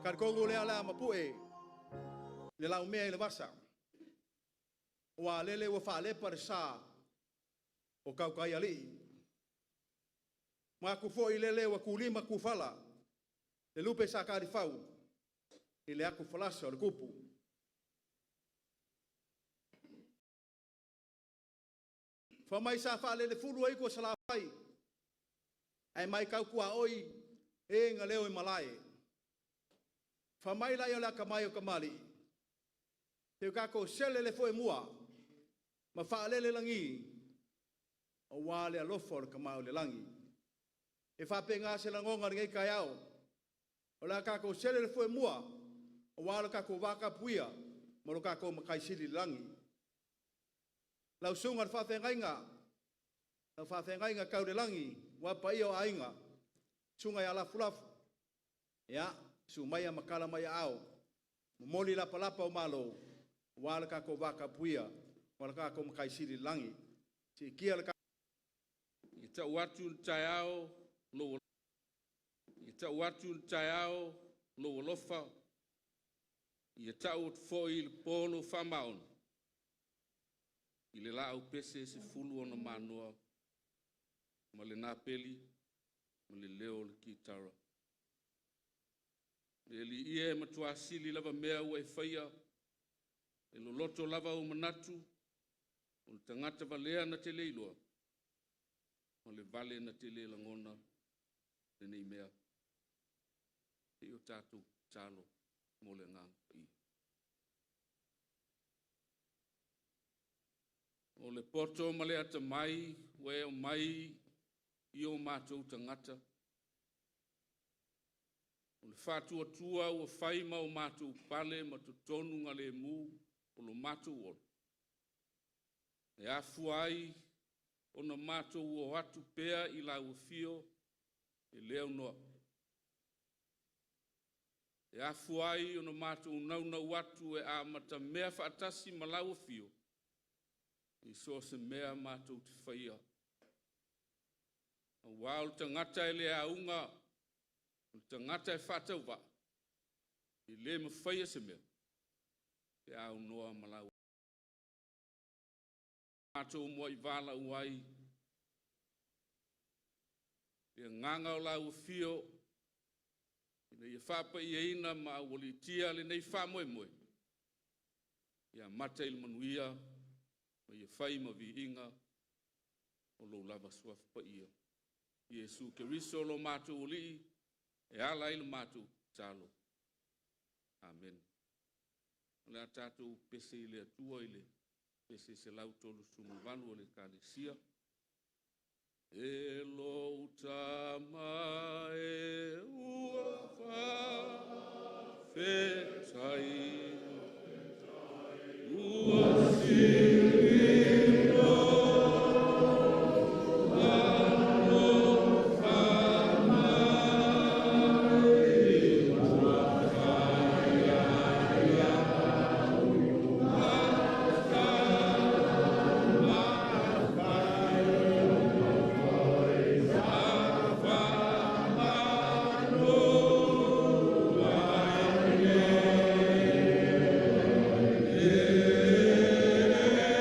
Karkongo le ala mapue. Le lau mea le wasa. Wa lele wa fa le par sa. O kau kai ali. Ma ku fo i lele wa kulima ku fala. Le lupe sa ka di fau. I le aku falasa o le kupu. Fa mai sa fa le fulu ai ko Saasaai. Ai mai kau kua oi e nga leo i malai. Fa mai la yo la kamai o kamali. Te kako sele le foi mua. Ma fa le langi. O wale alofo le kamai o le langi. E fa penga se langonga ngai kai au. O la kako sele le foi mua. O wale kako waka puia. Mo lo kako makai sili langi. Lau sunga fa fengainga. Lau fa fengainga kau le langi. Wa pai o ainga. Sunga ya la fulafu. Ya, sumaya makala maya au. Moli la palapa o malo. Wala kako waka puia. Wala kako makai sili langi. Si kia la Ita watu ntayao lo. Ita watu ntayao lo lofa. Ita ut foi polo famaun. Ile la au pese se fulu ona manua. Male na peli. Male leo le kitara. Eli ie matua sili lava mea ua e whaia. E lo loto lava o manatu. O le tangata valea na te leiloa. O le vale na te le langona. Le nei mea. E o tātou talo mo le ngang i. O le poto ma le ata mai. Ue o mai i o mātou tangata. O le whātua tua ua whaima o mātou pale ma tu tonu ngā le mū o lo mātou ol. E afu ai o na mātou o atu pea i la uafio e leo noa. E afu ai o na mātou nauna watu e a mata mea whaatasi ma la uafio. I so se mea mātou te whaia. A wāu tangata e le aunga. O tangata e whātau wa. I le ma whaia se mea. E au noa malau. Mātou mua i wāla uai. E nganga o lau fio. I nei e whāpa i eina ma wali tia le nei whā moe moe. Ia mata il manuia. Ma ia whai ma vi inga. O lo lava suaf pa ia. Iesu ke riso lo mātou li. E ala ilu mātou talo. Amen. Le tātou pese ile atua ile. Pese se lau tolu sumu vanu o le kānesia. E lo tama e ua wha whetai. Ua sirino. Yeah.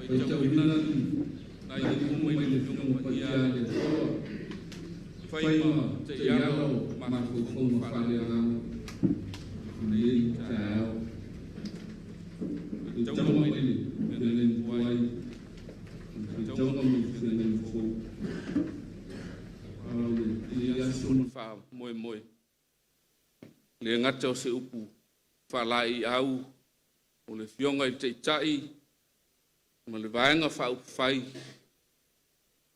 Faitawina na iumu i le tunga pa ia le toa. Faima te ialo mana fufunga whale angamo. Nei tau. Faitawina i le buai. Faitawina i le fufu. Ia suna wha moe moe. Le ngata o se upu whalai au. O le fionga i te itai. Ma le vaenga wha upu whai.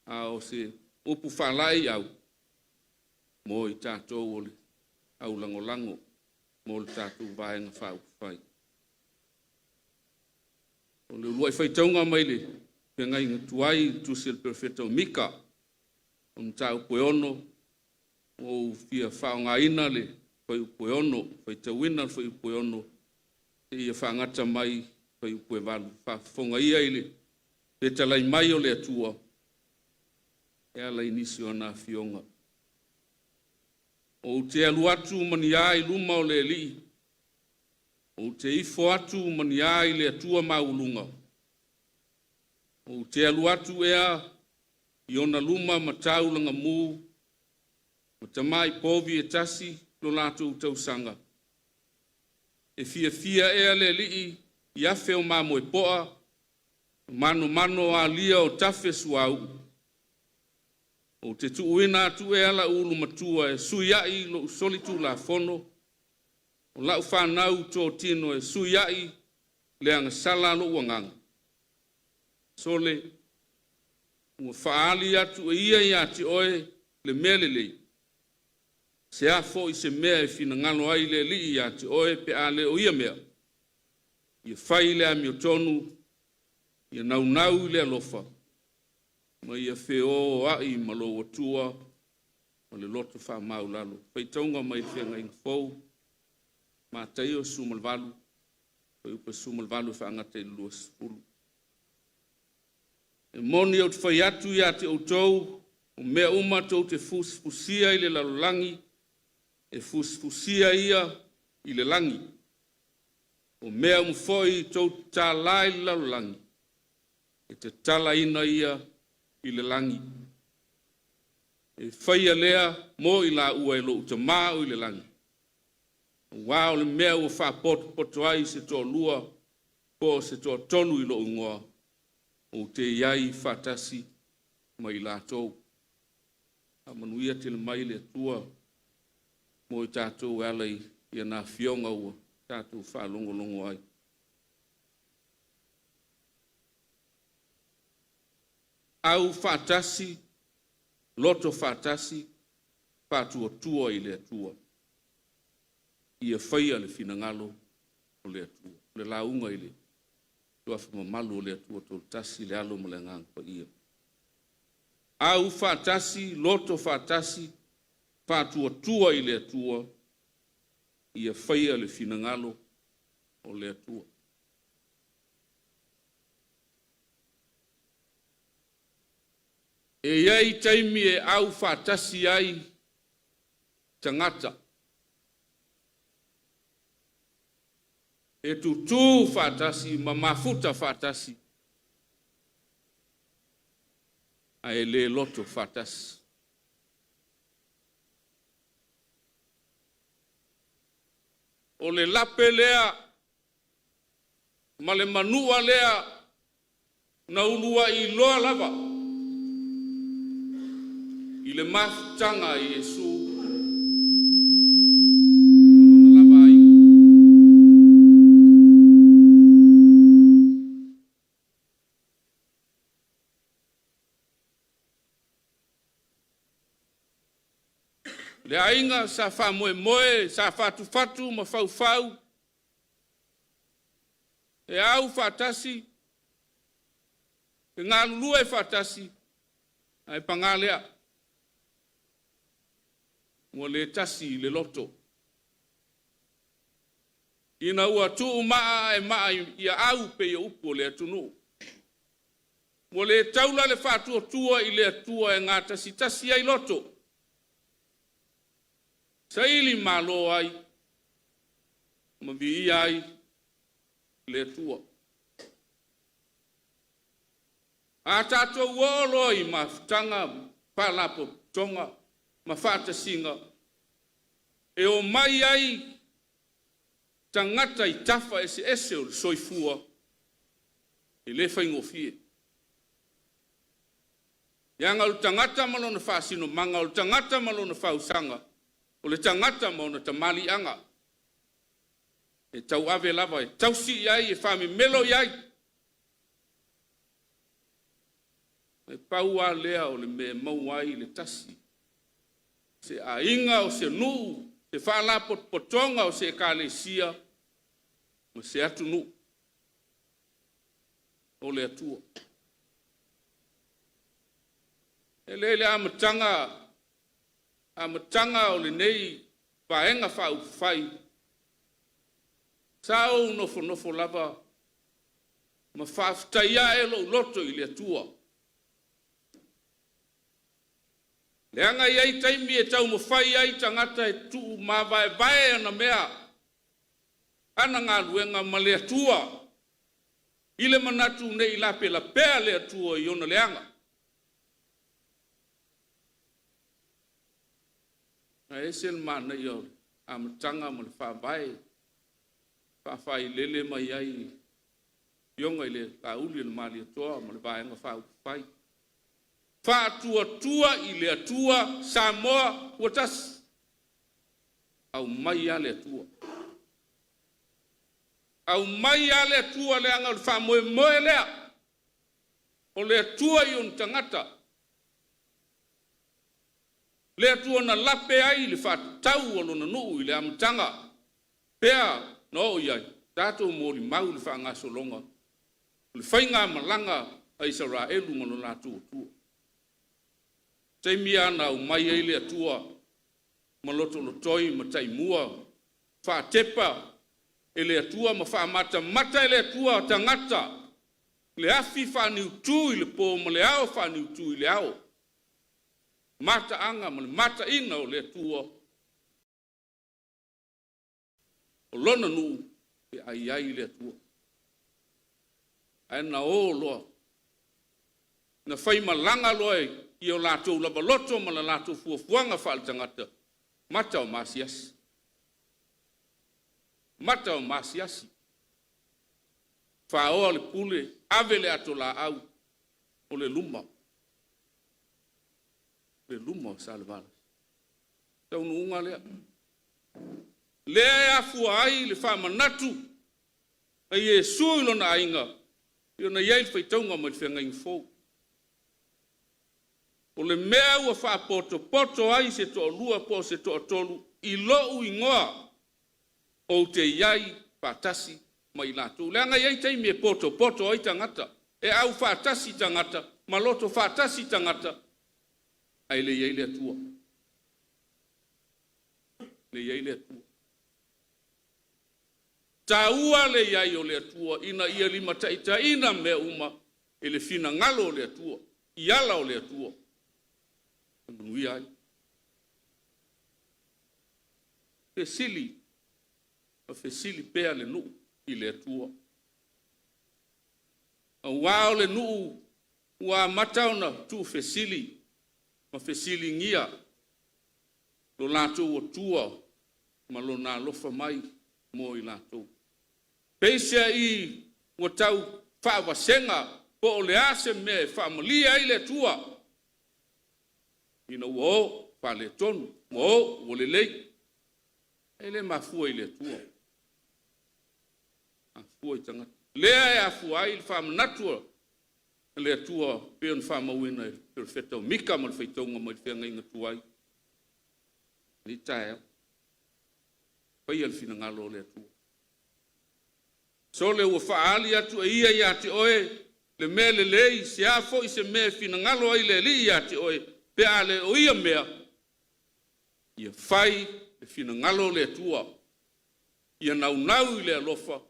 A o se upu whalai au. Mo i tātou o le au lango lango. Mo le tātou vaenga wha upu whai. O le ulua i whaitaunga mai le. Pia ngai ngatuai tu se le perfeto mika. O mta upu ono. O fia whaonga ina le. Whai upu ono. Whaitawina whai upu ono. Te ia whangata mai. Whai upu e walu. Whafonga ia ile. Te talai mai o le atua. E ala inisi o nā fionga. O te alu atu mani ai luma o le li. O te ifo atu mani ai le atua maulunga. O te alu atu ea i ona luma mataulanga mū. Matamai povi e tasi lo lātou tausanga. E fia ea le li i afe o mamo e poa. Mano a lia o tafe suau. O te tuuina atu e ala ulu matua e suiai lo solitu la fono. O lau whanau tō tino e suiai le anga sala lo wanganga. Sole, ua whaali atu e ia i ati oe le mele lei. Se a fo i se mea e fina ngalo ai le li i ati oe pe a le o ia mea. Ia whai le ami o tonu, ia nau le alofa. Ma ia wheo ai ma lo watua, ma le loto wha maulalo. Whaitaunga mai whianga inga fau, ma tai o sumalvalu, whai upa sumalvalu whaangata i lua sipulu. E moni au te whai atu ia te outou, o mea uma tau te fusfusia i le lalolangi, e fusfusia ia i le langi. O mea umfoi tau tā lai lalolangi, e te tala ina ia i le langi. E whaia lea mo i la ua e lo utamao i le langi. Wao le mea ua wha poto ai se tō lua, po se tō tonu i lo ungoa. O te iai whatasi mai la tōu. A manuia te le mai le tua, mo i tātou alai i ana fionga ua, tātou wha longo ai. Au whatasi, loto whatasi, whatua tua i le atua. Ia whaia le finangalo o le atua. Le launga i le tua whamamalu o le atua tō tasi le alo mo le ngangpa ia. Au whatasi, loto whatasi, whatua tua i le atua. Ia whaia le finangalo o le atua. E iai taimi e au whatasi ai tangata. E tutu whatasi, ma mafuta whatasi. A e le loto whatasi. O le lape lea, ma le manua lea, na ulua i loa lava. I le mafutanga i Yesu. Malona lava ai. Le ainga sa wha moe, sa whatu, ma whau. E au whatasi. E ngā lua e whatasi. Ai pangalea. Mo le tasi le loto. Ina ua tuu maa e maa ia au pe ia upo le atunu. Mo le taula le whatua tua i le atua e ngā tasi ai loto. Saili malo ai. Ma vi ai le atua. A tātou olo I mafutanga palapo tonga mafata singa. E o mai ai tangata I tafa ese o soifua. I le whaingofie. Ianga o tangata malona whaasino manga, o tangata malona whausanga, o le tangata malona tamali anga. E tau ave lava, e tau si iai, e whaami melo iai. E paua lea o le me mauai le tasi. Se a inga o se nuu, se whaala potonga o se kālesia, o se atu nuu. O le atua. E lele amatanga o le nei paenga whau whai. Sao nofo lava ma whaftaia e lo loto I le atua. Le anga iai taimi e tau mo whai ai tangata e tuu ma vai ana mea. Ana ngā luenga ma le atua. Ile manatu nei lape la pea le atua I ona leanga. Na esel mana I amatanga mo le whabai. Whawhai lele mai ai. Ionga I le kauli le mali atoa mo le vaenga whai. Whaatua I le atua Samoa uatas. Au mai a le atua. Au mai ale atua le anga le whamoe moe lea. O le atua I on tangata. Le atua na lape ai le whatau o lona nuu I le amatanga. Pea no iai. Tātou mōri mau le whaangaso longa. Le whainga malanga a Israelu mo lona tua. Teimi ana au mai ai le atua. Maloto lo toi ma taimua. Whatepa. Ele atua ma whaamata mata ele atua tangata. Le afi whani utu I le po ma le ao whani utu I le ao. Mata anga ma le mata ina o le atua. O lona nuu e ai le atua. Aina o loa. Na whai malanga loa I o lātou laba loto ma la lātou fuafuanga whaal tangata. Mata o masiasi. Mata o masiasi. Whaoa le pule, ave le ato la au, o le luma. Le luma o salvalas. Tau nuunga lea. Lea afua ai le whamanatu. A Yesu ilo na ainga. Io na iai whaitaunga ma le whenga info. O le mea ua whapoto ai se to lua po se to tolu. I lo ingoa. O te iai whatasi mai lātou. Leanga iai teimi e poto ai tangata. E au whatasi tangata. Maloto whatasi tangata. Ai le iai le atua. Le iai le atua. Taua le iai o le atua. Ina ia lima taitaina mea uma. E le fina ngalo o le atua. Iala o le atua. Manui ai. Te sili. O fesili pea le nuu I le atua. Au wao le nuu ua matauna tu fesili. Ma fesili ngia. Lo lātou o tua. Ma lo nā lofa mai mo I lātou. Peisia I ua tau whaawasenga po o le ase me whaamalia I le atua. Ina ua o wha le tonu. Mo o le lei. E le mafua I le atua. Lea e afua ai le whaamanatua le atua pe on whaamauina e perfeta o mika ma le whaitaunga ma le whenga inga tuai. Ni tae pai al fina ngalo le atua. So le ua whaali atu e ia I ate oe le mea le lei se afo I se mea fina ngalo ai le li I ate oe pe ale o ia mea ia whai le fina ngalo le atua ia nau I le alofa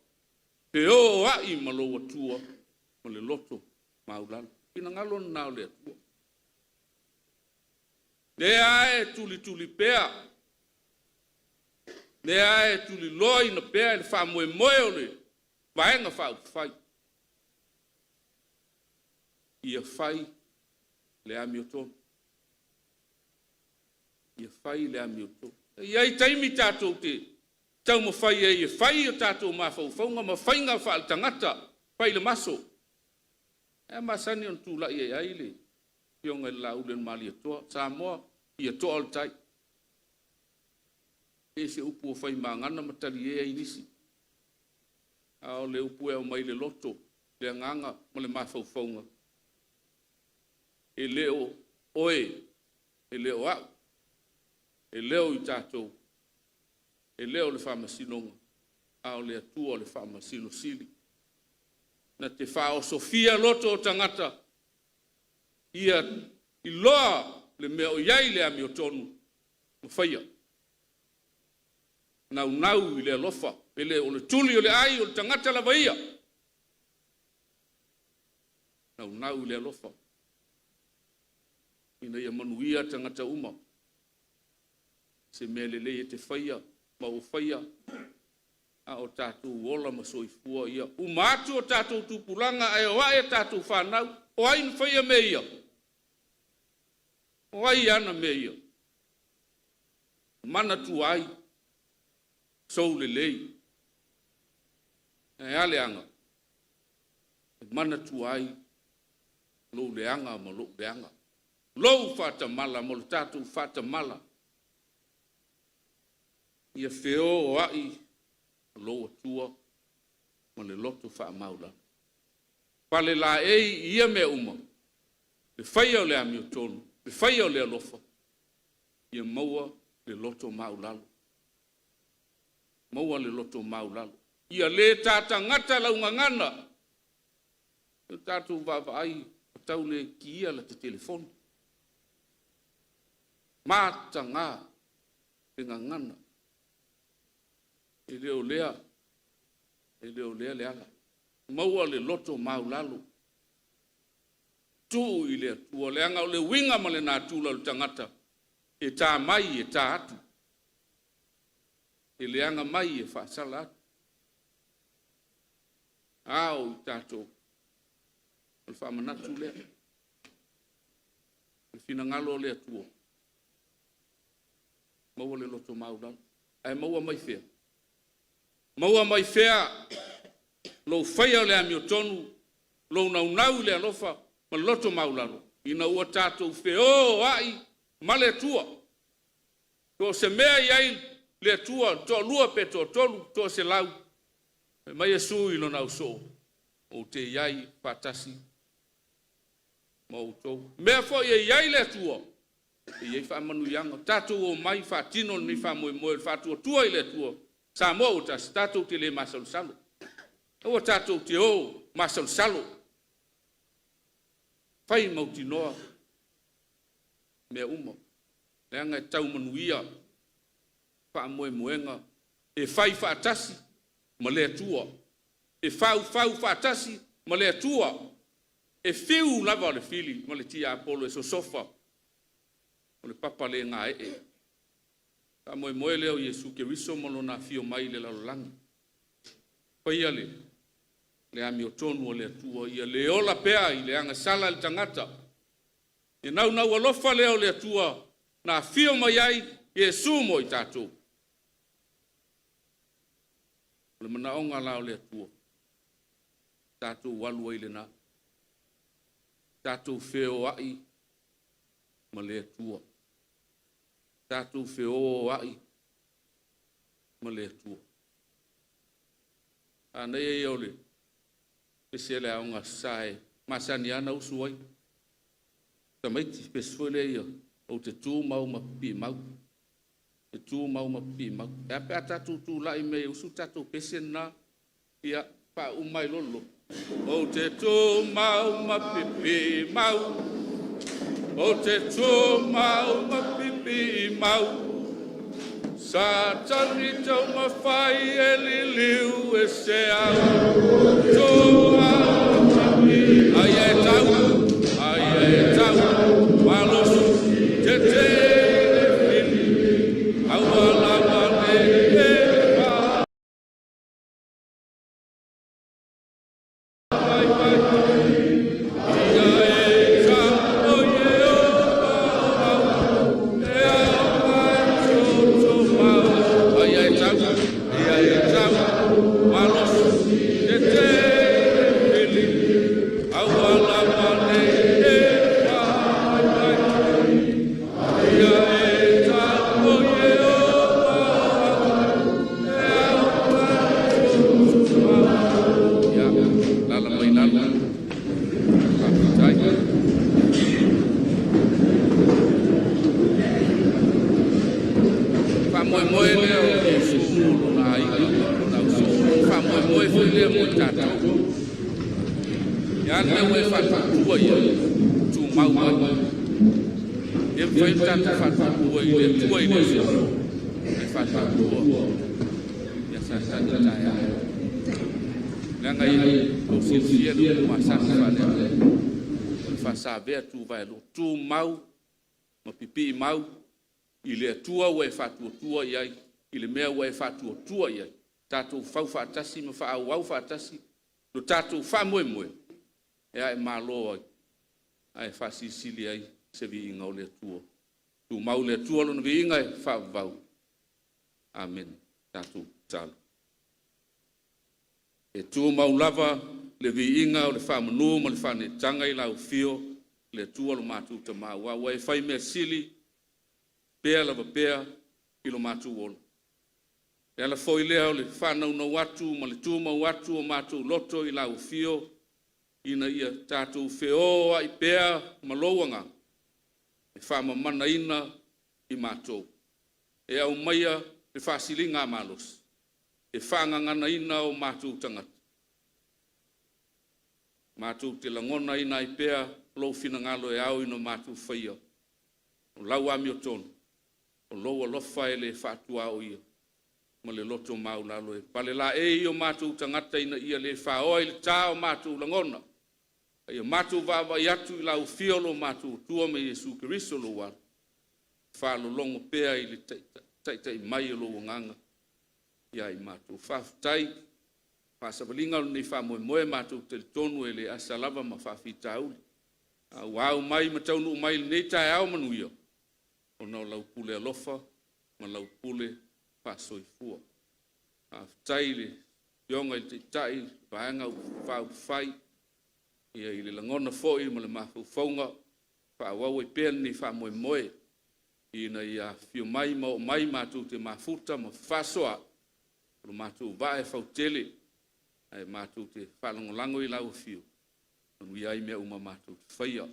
pe o ai malo atua ma le loto maulala. Ina ngalo nao le atua. Le ae tuli pea. Le ae tuli loi na pea le wha moe o le vaenga wha fai. ia fai le ami o tonu. Ia fai le ami o tonu. Ia i taimi tātou te tau ma fai e ia fai o tātou mawhauwhaunga ma whainga whaal tangata fai le maso. E masani on tūla ia ai le pionga i la ulen mali atoa. Samoa ia toa al tai. E se upu o whai maangana matari e ai nisi. Ao le upu e o mai le loto, le anganga ma le mawhauwhaunga. E leo oe, e leo au, e leo i tātou, e leo le whamasinonga, ao le atua le whamasino sili. Na te whao Sofia loto o tangata, ia i loa le mea o iai le ami o tonu, ma whaia. Nau i le alofa, ele o le tuli o le ai o le tangata la vaia. Nau i le alofa. Ina ia manuia tangata uma. Se mea lele e te whaia, ma o whaia, a o tātou wola ma soifua ia. Umatu o tātou tupulanga, ai o ae tātou whanau, o ainu whaia me ia. O ai ana me ia. Mana tu ai. Sou le lei. E aleanga. Mana tu ai. Lo leanga ma lo leanga. Lo fata mala mo tatu fata mala. Ia feo o ai. Lo atua. Ma le loto fa maula. Pale la ei ia me uma. Le whaia o le ami o tonu. Le whaia o le alofa. Ia maua le loto maulalo. Maua le loto maulalo. Ia le tata ngata laungangana. Ia tatu vava ai. Tau le kia la te telefoni. Mata ngā. E ngangana. E leo lea. E leo lea le ala. Maua le loto maulalo. Tu i le atua. Le anga o le winga ma le nā tūla le tangata. E tā mai e tā atu. E leanga mai e whaasala atu. Ao i tātou. Le whaamanatu lea. Le whinangalo lea tua. Maua le loto maulalo. Ai maua mai whea. Maua mai whea. Lo whaia lea mi o tonu. Lo nau lea lofa. Ma loto maulalo. Ina ua tātou wheo ai. Ma le tua. Ko se mea iai le tua to lua pe to tolu to se lau mai Yesu ilo na uso o te iai patasi mo to me fo ye iai le tua ye fa manu yang tatu o mai fa tino ni fa mo fa tua ile tua sa mo ta tatu te le masal salo o tatu te o masal salo fai mo tino me umo le nga tau manuia fa moenga e fai fa tasi ma le tua e fau fa tasi ma le tua e fiu lava le fili ma le tia apolo e so sofa o le papa le nga e fa moe leo Yesu ke riso mo na fio mai le lalangi pa ia le ami o tonu o le tua ia le ola pea i le anga sala le tangata e nau alofa leo le tua na fio mai ai Yesu mo i tātou. Le manaonga lao le atua. Tātou walua ile na. Tātou feo ai. Ma le atua. Tātou feo ai. Ma le atua. Anei e ole. Pese le aonga sae. Masani ana usuai. Tamaiti pesfo le ia. O te tū mau ma pi mau. Te tū mau ma pi mau. E ape a tātou tū lai me usu tātou pesen na. Ia pa umai lolo. O te tū mau ma pi mau. O te tū mau ma pi mau. Sa tani tau ma whai e li liu e se au. Tū mau ma pi. Ai e tau. Ai e tau. Malos. Te te fili, awala wale e pa. Ia e mo tātou. Ia le we whātua ia, tū mau mai. E whai tātou whātua i le tua i le sio. E whātua. Ia sa tai ai. Nganga i o silsia no masasa whālea. Whāsāwea tū vai lo. Tū mau, ma pipi mau, i le atua we whātua iai, i le mea we whātua iai. Tātou whau whātasi, ma whāau whātasi, no tātou whāmoe. Ea e mālo ai, ai whāsisili ai, se vi inga o le atua. Tū mau le atua lo na vi inga e whāvau. Amen. Tātou tālu. E tū mau lava, le vi inga o le whāmanu, ma le whāne tanga i lau fio, le atua lo mātou ta māua. Wa e whai mea sili, pēa lava pēa, i lo mātou olo. E ala foi lea o le whanau na watu, ma le tūma watu o mātou loto i lau fio, ina ia tātou whioa i pēa malowanga, e whama mana ina i mātou. E au maia e whasilinga malos, e whangangana ina o mātou tangata. Mātou te langona ina i pēa, lou finangalo e au ina mātou whaia. O lau ami o tonu, o lou alofa e le whātua o ia. Ma le loto mau lalo e pale la e o mātou tangata ina ia le whaoa i le tā o mātou langona. Ia mātou vāwa i atu i lau fiolo mātou tua me Jesu Keriso lo wā. Whālo longo pēa i le tai mai o lo nganga. Ia i mātou whāwhitai. Whāsawalinga o nei whāmoe mātou te tonu e le asalava ma whāwhitauli. Wāu mai ma taunu mai nei tai au manuia. O nau lau pule alofa, ma lau pule pasoi fua. Tai le yonga i te tai, vaanga u whau whai, ia i le langona foi, ma le mafu whaunga, whawau e pēr ni whamoe, ina ia whio mai ma o mai mātou te mafuta, ma whasoa, lo mātou vae whau tele, ai mātou te whalangolango i lau whio, anu iai mea uma mātou te whaia.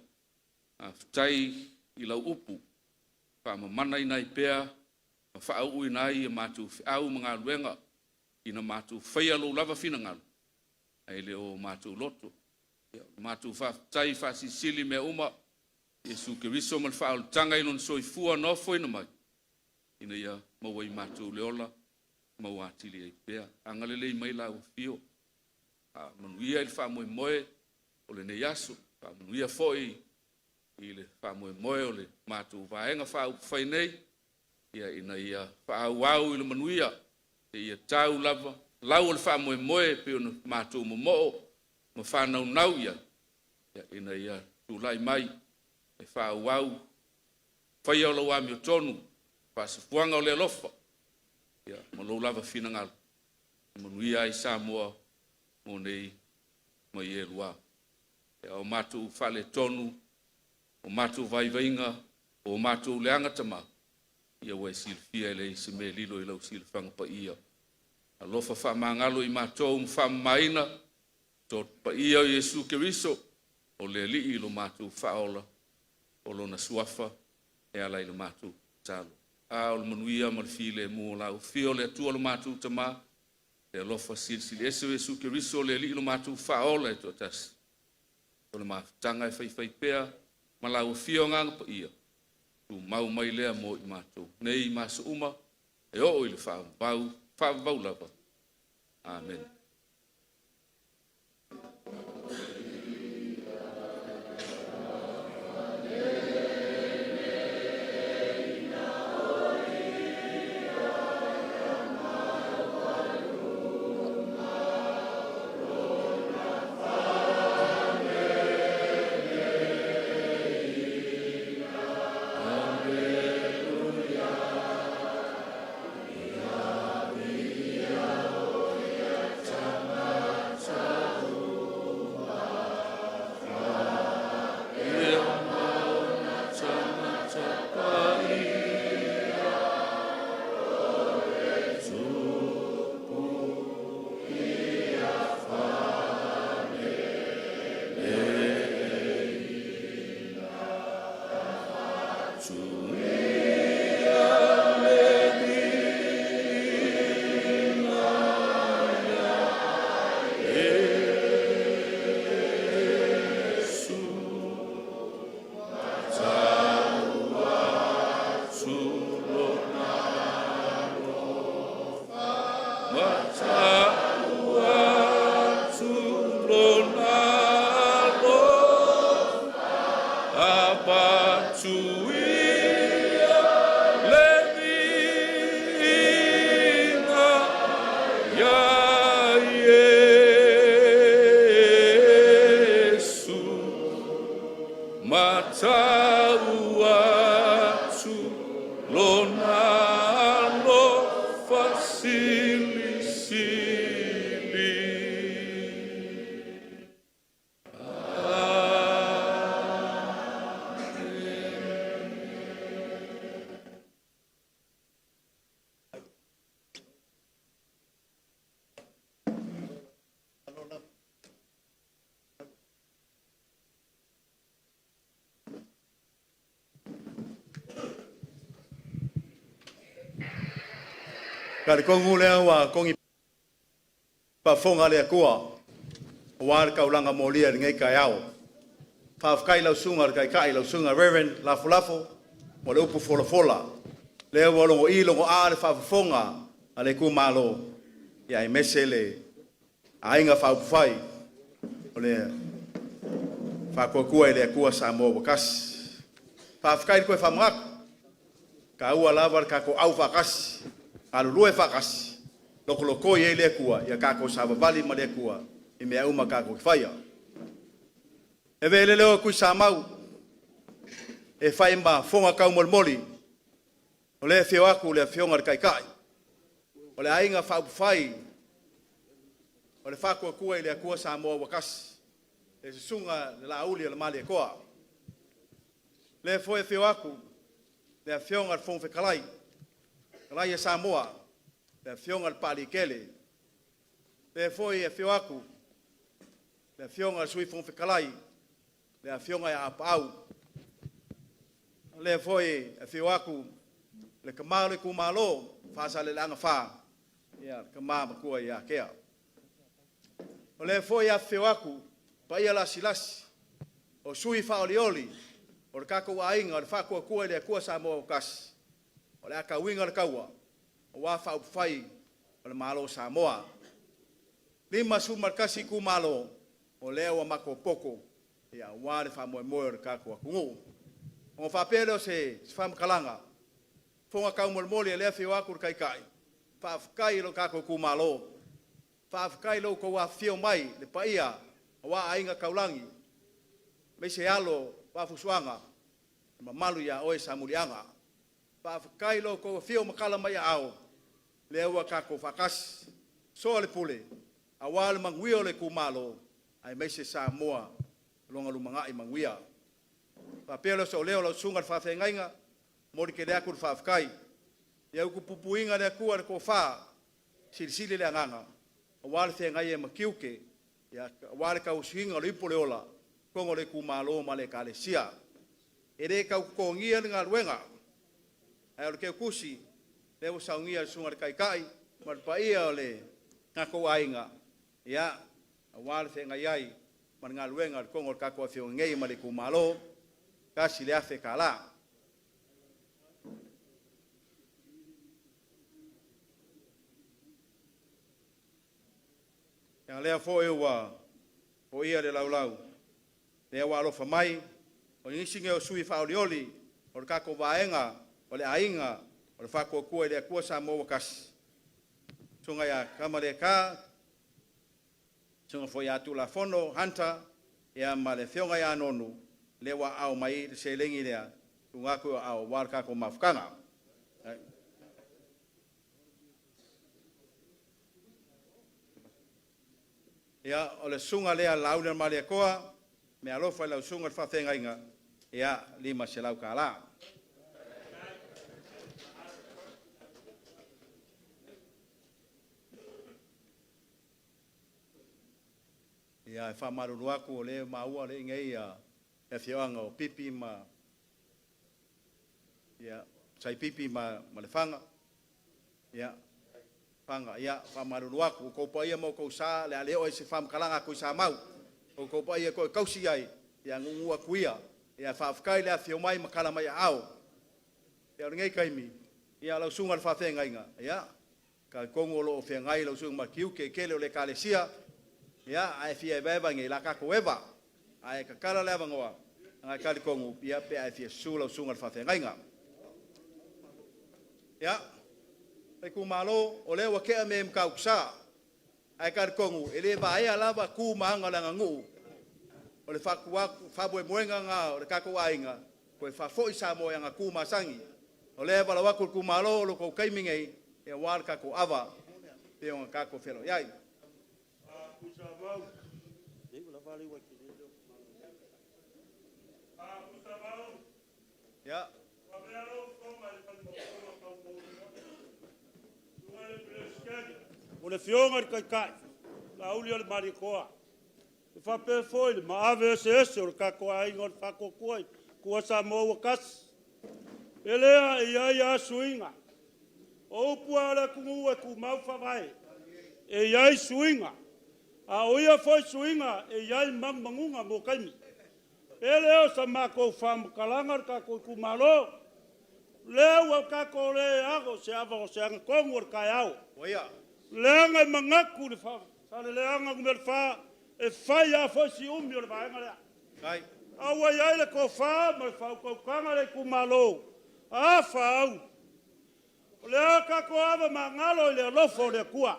Tai i lau upu, whamamana i nai pēr, whaau i nai e mātou whiau mga luenga, ina mātou whaia lo lava whinangalu, ai le o mātou loto. Mātou whaftai whasisili mea uma, Jesu Keriso mal whaau tanga ilon soi fua nofo ina mai. Ina ia maua i mātou leola, maua atili ai pēa. Angalelei mai lau fio. Manuia i whamoe, o le nei aso. Manuia foi i le whamoe o le mātou vaenga whaau whainei. Ia ina ia whaau i le manuia, e ia tau lava, lau le whamoe pe o mātou momo, ma whanau nau ia. Ia ina ia tūlai mai, e whaau, whai au lau ami o tonu, whasifuanga o le alofa. Ia, ma lau lava whinangalu. Manuia i Samoa, mo nei, ma i Elua. Ia o mātou whale tonu, o mātou vaivainga, o mātou leanga tama. Ia wai silfia ele se me lilo i lau silfanga pa ia. Alofa whamangalo i mātou mwhamaina, tot pa ia o Jesu Keriso, o le li i lo mātou whaola, o lo na suafa, e ala i lo mātou talo. A o le manuia ma le file mua lau fio le atua lo mātou tama, e alofa silsili ese o Jesu Keriso, le li i lo mātou whaola e totasi. O le mawhtanga e whai pēa, ma lau fio nganga pa ia. Tu mau mai lea mo i mātou. Nei māsa uma, e o i le whaavau lava. Amen. lona lo apatuia levina ya Yesu matau atu lona lo fasili-sili. Kari kongu lea wa kongi pafonga lea kua. Wār kaulanga molia ngai kai au. Whawkai lau sunga kai lau sunga Reverend Lafo Lafo. Mo le upu fola fola. Lea walongo I longo aare whafonga. Ale ku malo. Ia I mesele. Ainga whawpufai. O lea. Whakua lea kua sa mo wakasi. Whawkai koe whamaka. Ka ua lavar ka ko au whakasi. Alu lue whakasi. Loko i lea kua. Ia kako Savaii ma lea kua. I mea uma kako ki whaia. E vele leo kui sa mau. E whai ma whonga kau moli. O lea whio aku lea whionga kai kai. O lea ainga whai. O le whakua kua i lea kua sa moa wakasi. E se sunga le la uli le mali e koa. Lea whoe whio aku. Lea whionga whong whekalai. Kalai e Samoa, le whionga pali kele. Le foi e whio aku, le whionga sui fong whikalai, le whionga e apau. Le foi e whio aku, le kamau le kumalo, whasa le langa wha. Ia, kamau makua ia kea. O le foi e whio aku, pa ia lasi lasi, o sui whaolioli, o le kako ainga, o le whakua kua le kua Samoa kasi. O le aka winga le kaua, o wa whai o le malo Samoa. Lima sumarkasi ku malo, o leo a mako poko, ia wale whamoe moe o le kako a kungu. O whapele o se whamkalanga, whonga kau moli e lea whio aku kai kai, whawkai lo kako ku malo, whawkai lo ko wa whio mai le paia, o wa ainga kaulangi, me se alo wafusuanga, mamalu ia oe samulianga. Whawkai lo ko whio makala mai ao, lea ua kako whakas, so le pule, a wale manguia le kumalo, ai meise Samoa, longa lumanga I manguia. Whapelo so leo lo sunga whawhengainga, mori ke lea kur whawkai, ia uku pupuinga lea kua le ko wha, sirisili lea nganga, a wale whengai e makiuke, ia wale kau suhinga le ipo le ola, kongo le kumalo ma le kalesia. E re kau kongia le ngā luenga, ai o ke kusi le o saungia sunga kai kai mar paia o le ngako ainga ia a wale te ngai ai mar ngā luenga le kongo kako a whio ngei ma le kumalo kasi le afe kala. Ia lea fo e ua o ia le laulau lea wa alofa mai o ngisinge o sui whaolioli o le kako vaenga o le ainga, o le whakua kua i lea kua Samoa kasi. Sunga ia kamare ka, sunga fo ia tu la fono, hanta, ia ma le whionga ia nonu, le wa au mai, le se lengi lea, ungaku au warka ko mafukanga. Ia, o le sunga lea launa ma lea koa, me alofa i lau sunga le whawhenga inga, ia lima se lau ka la. Ia e whamaruru aku o le maua le ngei e whioanga o pipi ma ia sai pipi ma le whanga ia whanga ia whamaruru aku o koupa ia mo kou sa le aleo e se whamkalanga koe sa mau o koupa ia koe kausi ai ia ngungu aku ia whawhakai le a whio mai makala mai ao ia ngei kaimi ia lau sunga le whawhenga inga ia ka kongo lo o whengai lau sunga ma kiuke kele o le kalesia Ya, ai fia beba ngi la ka ko eva. Ai ka kala leva ngoa. Ngai kali kongu pia pe ai fia sula sunga fa fe ngai nga. Ya. Ai ku malo o le wa ke me mka uksa. Ai kali kongu ele ba ai ala ba ku manga la ngu. O le fa ku fa bo moenga nga o le ka ko ainga. Ko fa fo isa mo yang ku masangi. O le ba la wa ku malo lo ko kai mingai e war ka ko ava. Pe on ka ko felo. Yai. Ya. O le fionga kai kai. La uli o le marikoa. E fa pe foi ma ave se o le kako ai ngor fa ko koi. Kua sa mo kas. Elea ia suinga. O pua le kungu e ku mau fa vai. E ia suinga. A oia foi suinga e ia mangunga mo kaimi. Ele o sa mako fam kalangar ka ko kumalo. Le wa ka ko le ago se ava o se ang kongor ka au. Oia. Le nga mangaku le fa. Sa le anga ngel fa e fa ya fo si umi o le va nga. Kai. A wa ya le ko fa ma fa ko kanga le kumalo. A fa au. Le ka ko ava mangalo le lofo le kua.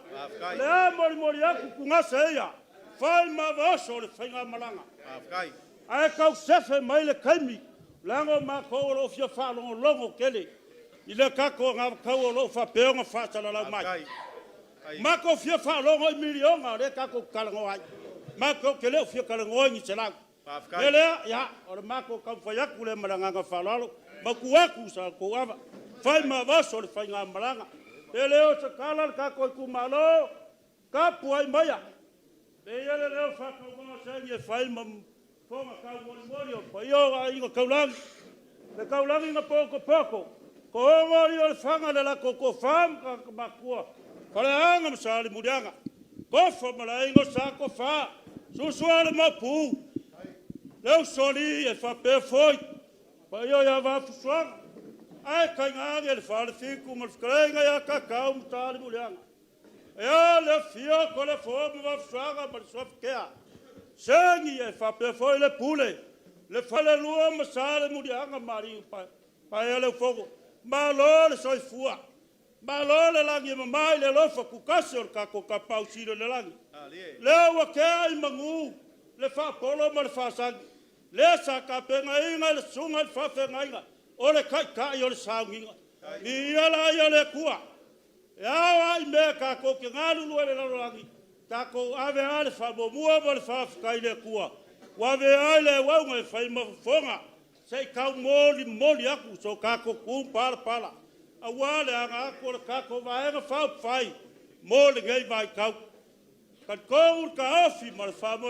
Le mori aku kunga se ya. Fa ma va so le finga malanga. Kai. Ai kau sefe mai le kaimi. Lango ma ko lo fia fa longo kele. Ile ka ko nga kau lo fa peonga fa tala la mai. Ma ko fia fa longo milionga le ka ko kalango ai. Ma ko kele fia kalango ni tela. Ele ya o ma ko ka fa yaku le malanga nga fa lalo. Ma ku aku sa ko ava. Fai ma va so le fa nga malanga. Ele o se kala ka ko ku malo. Ka puai maya. Le ele le fa ko mo se ye fai ma Ponga kau mori o pa yo a ingo kaulang. Le kaulang inga poko. Ko mori o fanga le la koko fam ka makua. Kala anga msali mudianga. Ko fa mala ingo sa ko fa. Susua le mapu. Le soli e fa pe foi. Pa yo ya va fuswa. Ai kai nga le fa le fiku mo skrenga ya kakao msali mudianga. Ya le fio ko le fo mo va fuswa ba so kea. Sengi e fa pe foi le pule. Le fa le lua masale mudianga mari pa ele fogo. Ma lo le soi fua. Ma lo le langi mai le lofa ku kasor ka ko ka pausiro le langi. Le wa ke ai mangu. Le fa polo ma le fa sang. Le sa ka pe ngai le sunga fa fe ngai. O le kai o le sanginga. Ni ala ya le kua. Ya ai me ka ko ke ngalu le langi. Tako ave ale fa mo mua mo le fa kai le kua. Wa ve ale wa ngai fa ma fonga. Sei ka moli aku so ka ko ku pala. A wa le anga ko le ka ko va nga fa fai. Mo le ngai vai ka. Ka ko ka afi ma fa mo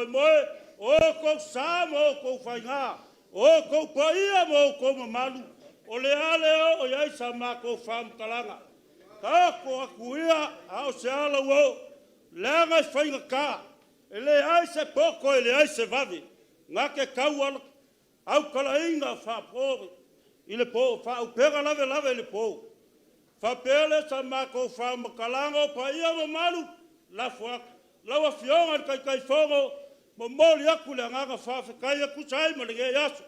o ko sa mo ko fa nga. O ko pa ia mo ko malu. O le ale o ia sa ma ko fam kalanga. Ka ko aku ia a se ala wo. Langa fainga ka. Ele ai se poko ele ai se vavi. Nga ke kau au kala inga fa po. Ile po fa u pega lave ile po. Fa pele sa mako fa makalango pa ia mo malu. La fo la wa fionga kai fogo. Mo moli aku le nga fa kai aku sai mo le yaso.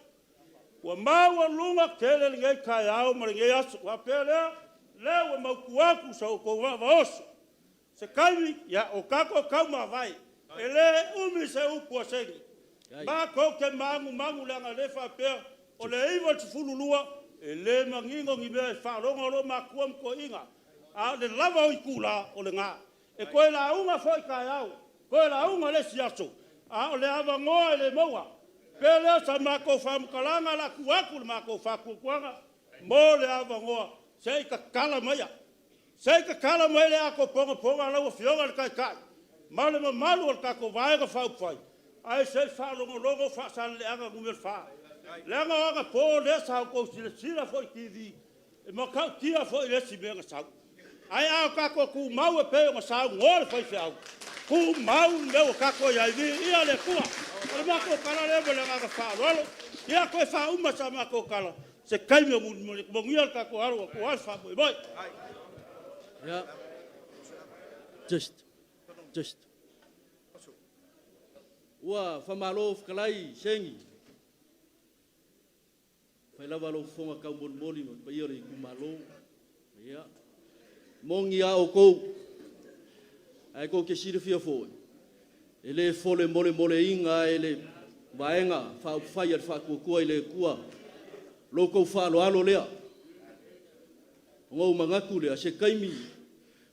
Wa ma lunga kele le kai au mo le yaso. Wa pele le wa mau kuaku sa ko va os. Se kaimi ya o kako kauma vai. Ele umi se upo sengi. Ba ko ke mangu langa le fa pe o le iwa tfululua ele mangingo ngibe fa longo lo makuam ko inga. A le lava o ikula o le nga. E ko la unga foi ka au. Ko la unga le siaso. A o le ava ngoa le moa. Pele sa mako fam kalanga la kuaku le mako fa kuanga. Mo le ava ngoa. Sei ka kala maya. Sei ka kala mai le ako ponga la o fionga le kai. Male malu o kako vai ga fa fai. Ai sei fa longo fa sa le anga ngumel fa. Le anga po le sa ko sila foi TV. E mo ka tia foi le si benga sa. Ai a kako ku mau e pe ma sa ngol foi fa. Ku mau le o kako ya vi ia le kua. O ma ko kala le le anga fa rolo. Ia ko fa uma sa ma ko kala. Se kai me mo ngia kako aro ko alfa boy. Yeah. Just. ua famalo kalai sengi fai lava lo fonga kau moli ma pa iore ku malo ia mongi a o ko ai ko ke sira fia fo ele fole mole inga ele vaenga fa fai al fa ku ele kua lo ko fa lo alo lea ngau mangaku le se kaimi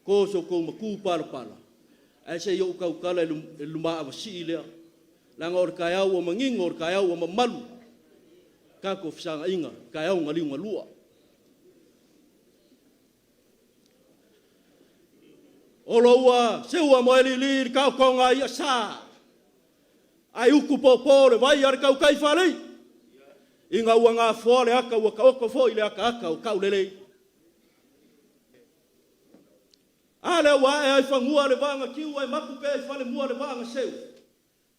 ko so ko maku pala ai se yo kau kala luma avasi le la ngor kaya o mangingor kaya o mamalu ka ko fsanga inga kaya o ngali ngalua olowa sewa moeli ka ko ngai sa ai uku popo le vai ar kau kai fale inga wanga fole aka waka oko fo ile aka o kaulele ale wa ai fangua le vanga kiu ai maku pe fale mua le vanga seu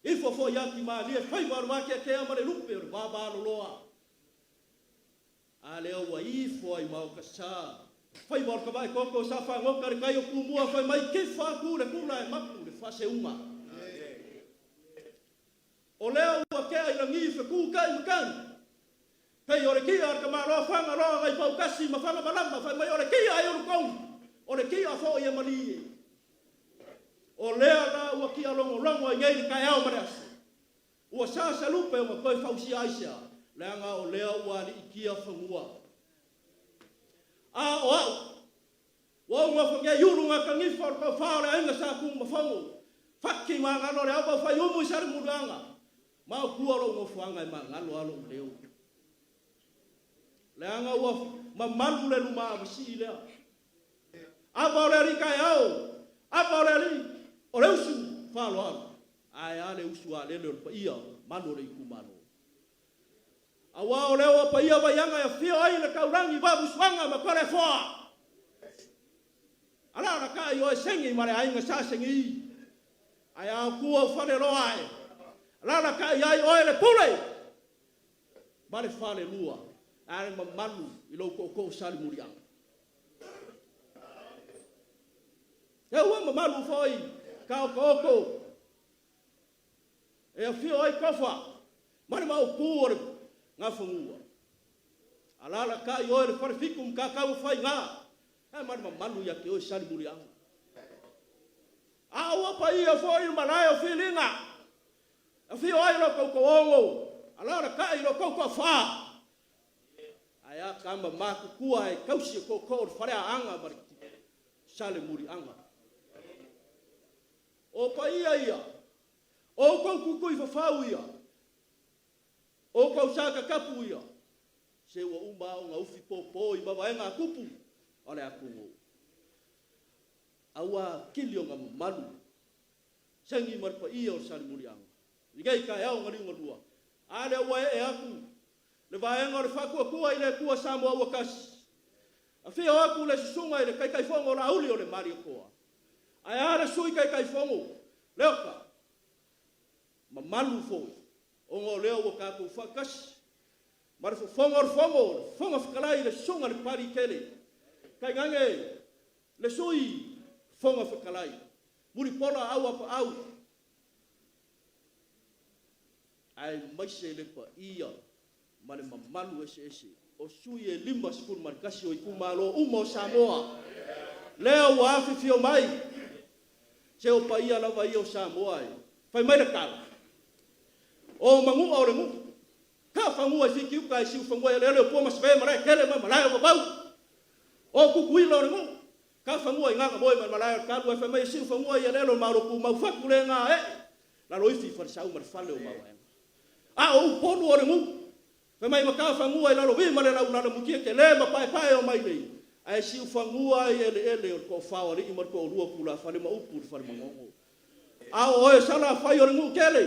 ifo fo yaki ma le fai mar ma ke ama le lupe o baba lo loa ale wa ifo ai mau ka sa fai mar ka vai koko sa fa ngo kar kai o ku mua fai mai ke fa ku le kula maku le fa se uma o leo wa ke ai langi fe ku kai makan pei ore ki ar ka ma lo fanga lo ai pau kasi ma fanga balamba fai mai ore ki ai o kong o le kia fo ia mali o lea na ua kia longo ngai kai au maras ua sa lupe o koi fausi aisia langa o lea ua li kia fangua o ngwa fangia yuru nga kangi for pa fa le anga sa ku mafango fakki ma ngalo le aba fa yumu sar mudanga ma ku ro ngo fanga ma ngalo alo leo langa ua mamalu le luma bisi le abaleri kai au abaleri o leusu falo ai ale usu ale le pa ia mano le kumano awa o lewa pa ia ba yanga ya fio ai le kaurangi babu swanga ma kore fo ala na kai o sengi mare ai nga sa sengi ai a ku o fale ro ai ala na kai ai o le pule mare fale lua ai ma manu ilo ko sali muriang e ua mamalu foi ka koko e fio ai kofa mari mau pur nga fungua ala ka yo le farfikum ka fai nga e mari mamalu ya ke o sali muriang a ua pa ia foi malayo filinga e fio ai lo koko ongo ala ka i lo koko fa aya kamba maku kua e kausi koko fare anga mari sali murianga o pa ia o ko ku fa fau ia o ko saka kapu ia se wa umba o ngaufi popo i baba nga kupu ole aku awa kilio nga malu sangi mar pa ia o sal muriang igai ka ya ngali ngodua ale wa e aku le va nga le fa ku ile ku samo wa kas afi o aku le sunga ile kai fongo la uli o le mario ko ai ara sui kai fongo leoka mamalu fo o ngo leo ka ku fakas mar fongo fkalai le songa le pari kele kai gange le sui fongo fkalai muri pola au ai mai se le pa ia male mamalu ese o sui e limba skul markasi o Itumalo umo Samoa leo wa fio mai se o paia lava ia o Samoa fai mai le kala o mangu o le ngu ka fangua si kiu kai si fangua le po mas ve mara kele ma mala o bau o ku kuilo le ngu ka fangua nga boy ma mala ka lu fai mai si fangua ia le lo ma lo ku ma fa ku le nga la lo ifi fa sa ma fa le o ma o ponu o le ngu fai mai ma ka fangua la lo vi ma le la una mu ki ke le ma pai o mai le ai si fangua ele o ko fa o ri ma ko rua pula fa le ma upu fa le mongo a o e sala fa yo ngu kele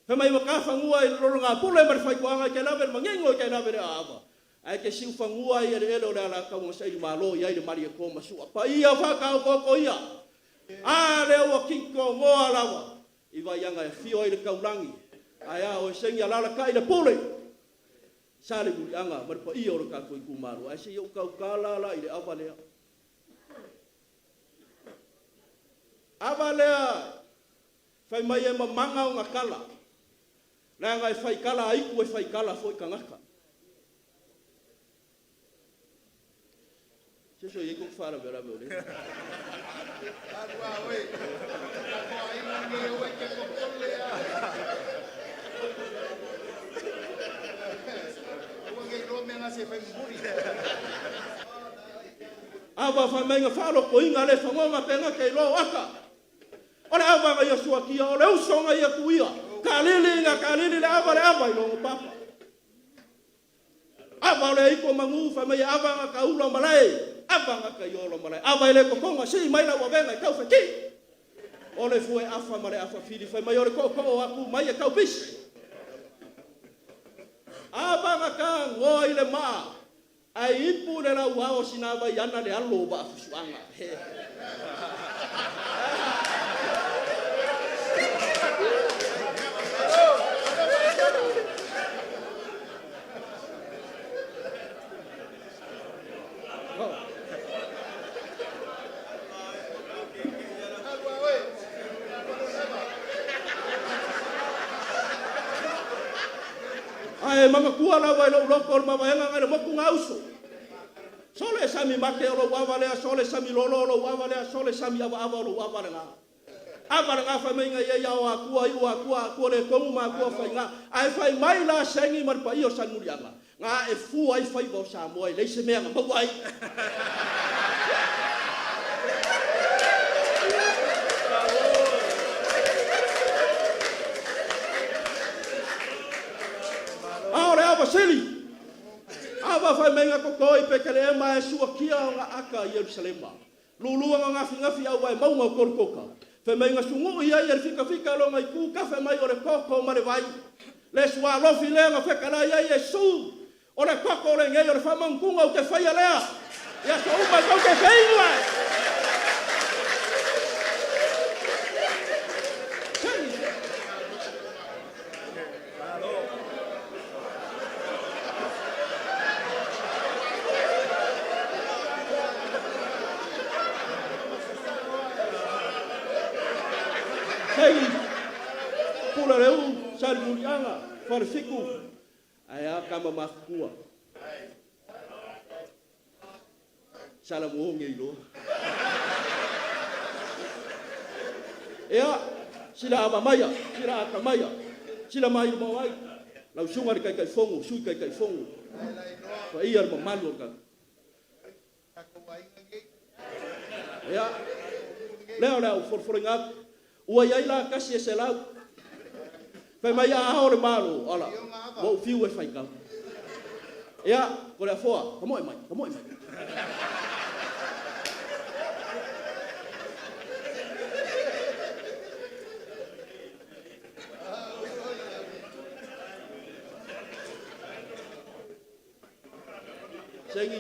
fe mai ka fangua i lo nga pula ma fa ko nga ke la ver mangengo ke la ver ava ai ke si fangua i ele o la ka mo sai malo ia i mari ko ma su pa ia fa ka ko ia a le o kinko mo alawa i va yanga fio i le kaulangi ai a o sengi ala ka i le pule sale bu anga mar pa ia o ka ko Itumalo ai se yo ka kala la i le avalea fai mai e mamanga o ngakala Na ngai fai kala ai ku fai kala foi kangaka. Seso ye ko fara vera mere. Agua oi. Ko ai ngi oi ke ko kolle ya. Ko ngi ro me nga se fai muri. Ava fa menga falo ko inga le fangonga penga ke lo aka. Ora ava ga Yesua kia ora usonga ia kuia. Kalili le ava lo papa. Ava le iko mangu fa me ava ga kaula malai. Ava ga ka yolo malai. Ava le ko konga si mai la wa venga kau fa ki. Ole fue afa male afa fili fa mai ore ko aku mai kau pis. Ava ga ka ngoi le ma. Ai ipu le la wao sinava yana le alo ba fuanga. Ai mama kua la wa lo ko ma wa nga ngale mo ku ngauso. Sole sami make lo wa vale sole sami lo wa vale sole sami ava lo wa vale nga. Ava nga fa me nga ya wa ku le ko ma ku fa nga. Ai fa mai la sengi mar pa io san murianga. Nga e fu ai fa go sa mo le se me nga mo wai. Ava seli. Ava fa menga ko koi pekele ma sua kia nga aka Yerusalem. Lulu nga ngafi au vai mau korkoka. Fe menga sungu ia fika lo ngai ku ka fe mai ore koko mare vai. Le sua lo file nga fe kala ia Yesu. Ore koko ore ngai ore fa mangunga o te fai lea. Ya so uma ko te feinwa. Pula leu sal murianga farfiku aya kama makua sala muonge ilo ea sila abamaya sila akamaya sila mai mawai lau sunga kai fongo sui kai fongo fa ia mamalu ka ea leo forforinga ua yaila kasi selau fa mai a ore malo ala mo fiu e fai ka ya ko le foa como mai sengi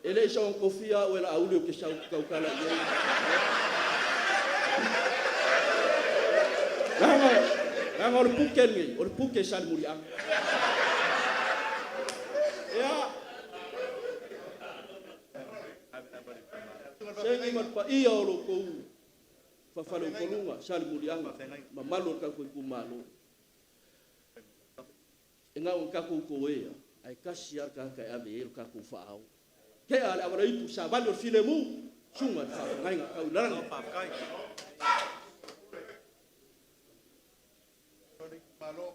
ele son kofia o la audio ke sau kala ye Nang ore puken ngi, ore puke sal muriang. Ya. Sengi mat pa ia lo ko. Fa fa lo kolunga sal muriang ma malo ka ko malo. Enga un ka ko e ai kasiar ka ave el ka ko faau. Ke ala ora itu sa valor filemu sunga fa ngai ka ularang pa kai. Malo.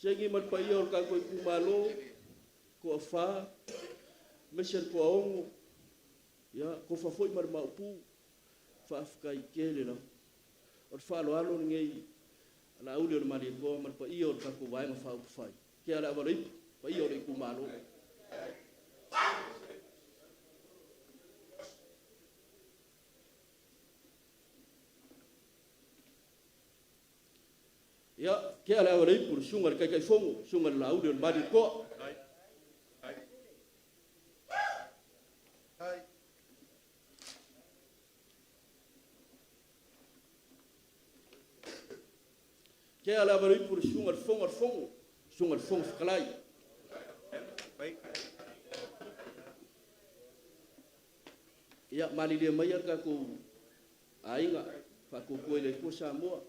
Segi mat paio ka ko malo ko fa mesel ko ongo ya ko fa foi mar maupu fa kai kele no or fa lo alo ngei la uli o mali ko mar pa io ka ko vai ma fa fai ke ala va ri pa io ri ku malo ya ke ala va ri por sungar kai fongo sungar la uli o mali ko ke Kea la varui por sunga fongo. Sunga fongo whakalai. Ia mali le mai ka ko ainga fa ko le ko Samoa.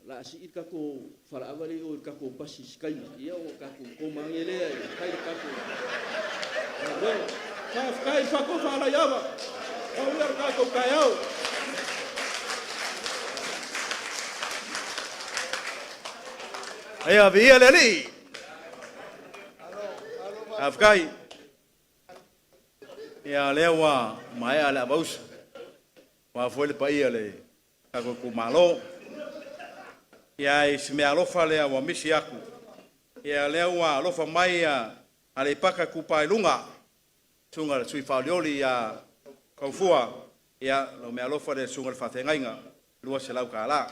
La si ka ko fara avali o ka ko pasi skai ia o ka ko mangele kai ka ko. Kai fa ko fara yava. O ia ka ko kaiao. Aya via leli. Afkai. Ya lewa mai ala baus. Wa foi le pai ale. Ka ko malo. Ya isme alofa le wa misi aku. Ya lewa alofa mai ale paka ku pai lunga. Sunga sui falioli ya kaufua. Ya lo me alofa le sunga fa tengainga. Lua se lau kala.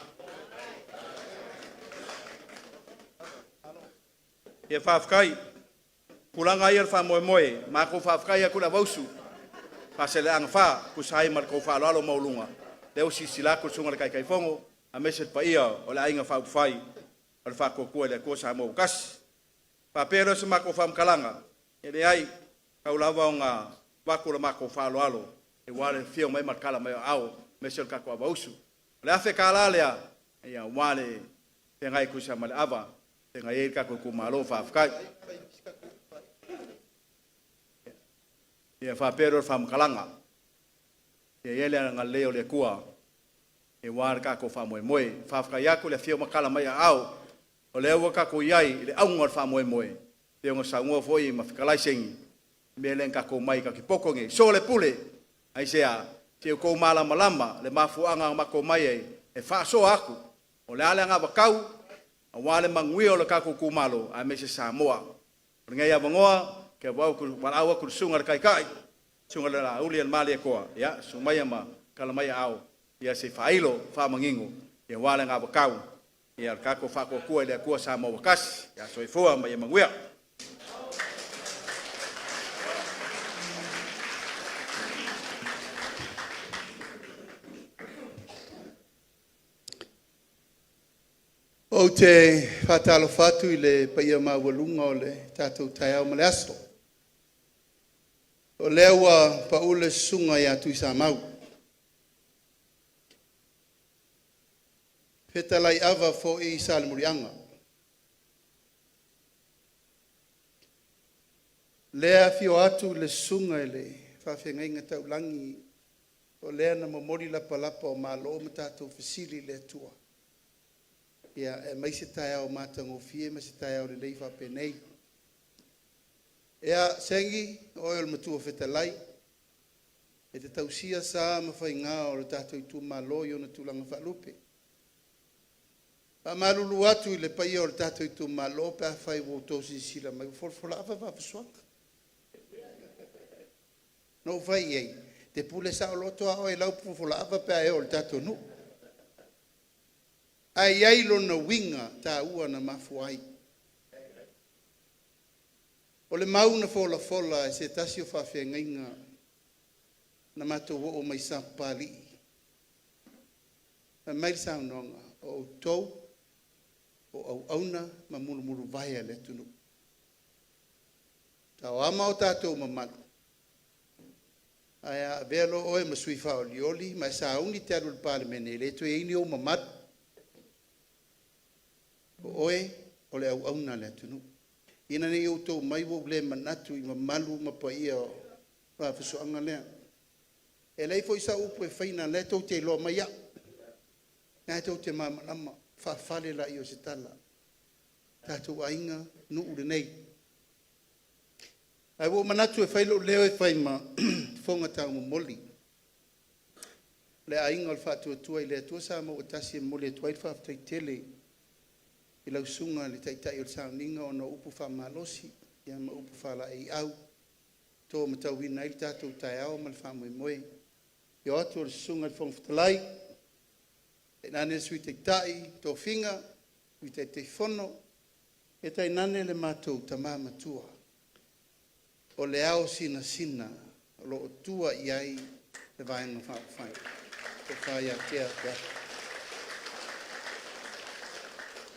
Ya fafkai. Pulanga ia fa moe ma ko fafkai aku la bausu. Pasele ang fa ku sai mar ko fa lo maulunga. Leo si sila ko sunga kai fongo. A meset pa ia o la inga fa fai. Al fa ko le ko sa mo kas. Pa pero se ma ko fam kalanga. Ele ai ka ulava nga wa ko la ma ko fa lo. E wale fio mai mar kala mai au meset ka ko bausu. Le afe kala lea. Ia wale tengai ku sa mal ava. Tengai ka ko malo fa fkai. Ia fa pero fam kalanga. Ia ele nga leo le kua. E war ka ko fa moe fa ka ya ko le fio makala mai au. O le wa ka ko yai le au ngor fa moe. Te ngo sa ngo foi ma fikalai sing. Me len ka ko mai ka ki poko ngi. So le pule. Ai sea, te ko mala malama le mafuanga ma ko mai e fa so aku. O le ala nga bakau. A wale mangui o le ka ko kumalo a me se Samoa. Ngai ya bangoa ke wa ku wala ku sunga kai. Sunga la uli al mali ko ya sumaya ma kala mai au. Ia se failo fa mangingo ia wala nga bakau ia ka ko fa ko ku le ku sa mo bakas ia so ifua mai manguia o te fatalo fatu i le paia mawalunga o le tatou taiao ma le aso o lewa pa ule sunga ia tui sa mau Petalai ava fo i salimurianga. Lea fio atu le sunga le whawhengainga taulangi o lea na mamori lapa o malo matatou fasili le tua. Ia e maise tai au matango fie, maise tai au le lei whapenei. Ea sengi oil matua fetalai. E te tausia sa mawhai ngā o le tatou itu malo i ona tulanga whalupe. Pa malulu atu i le paia o le tatou i tu malo pe a whai wo tosi sila mai folfola awa wawaswaka. No whai ei, te pule sa o loto ao e lau folfola awa pe a e o le tatou nu. Ai ailo na winga ta ua na mafu ai. O le mau na fola e se tasi o whawhengainga na matou o mai sa pali. Ma mai sa unonga o tou o au auna ma mulu vai le tunu. Tau ama o tātou mamanu. Aia velo oe ma sui whao lioli, ma sa uni te aru le palemene, le tu e ini o mamadu. O oe o le au auna le tunu. Ina ne o tau mai wo le manatu i mamalu ma pa ia o whawhisoanga lea. E lei fo isa upu e whaina le tau te loa mai au. Ngai tau te mamalama. Whawhale la i o se tala. Tātou ainga nu ure nei. Ai wo manatu e whailo leo e whaima whonga tau mo moli. Le ainga o le whātua tua i le atua sa mo o tasi e moli e tuai whawtai tele. I lau sunga le taitai o le sauninga o na upu whamalosi. Ia ma upu whala e au. Tō matau wina i tātou tai au ma le whamoe moe. I o atu o le sunga le whongwhatalai. E nane sui te tai, tō whinga, ui te fono, e tai nane le mātou ta māmatua. O le ao sina, o lo tua iai le vaenga whai. Te whai a kia kia.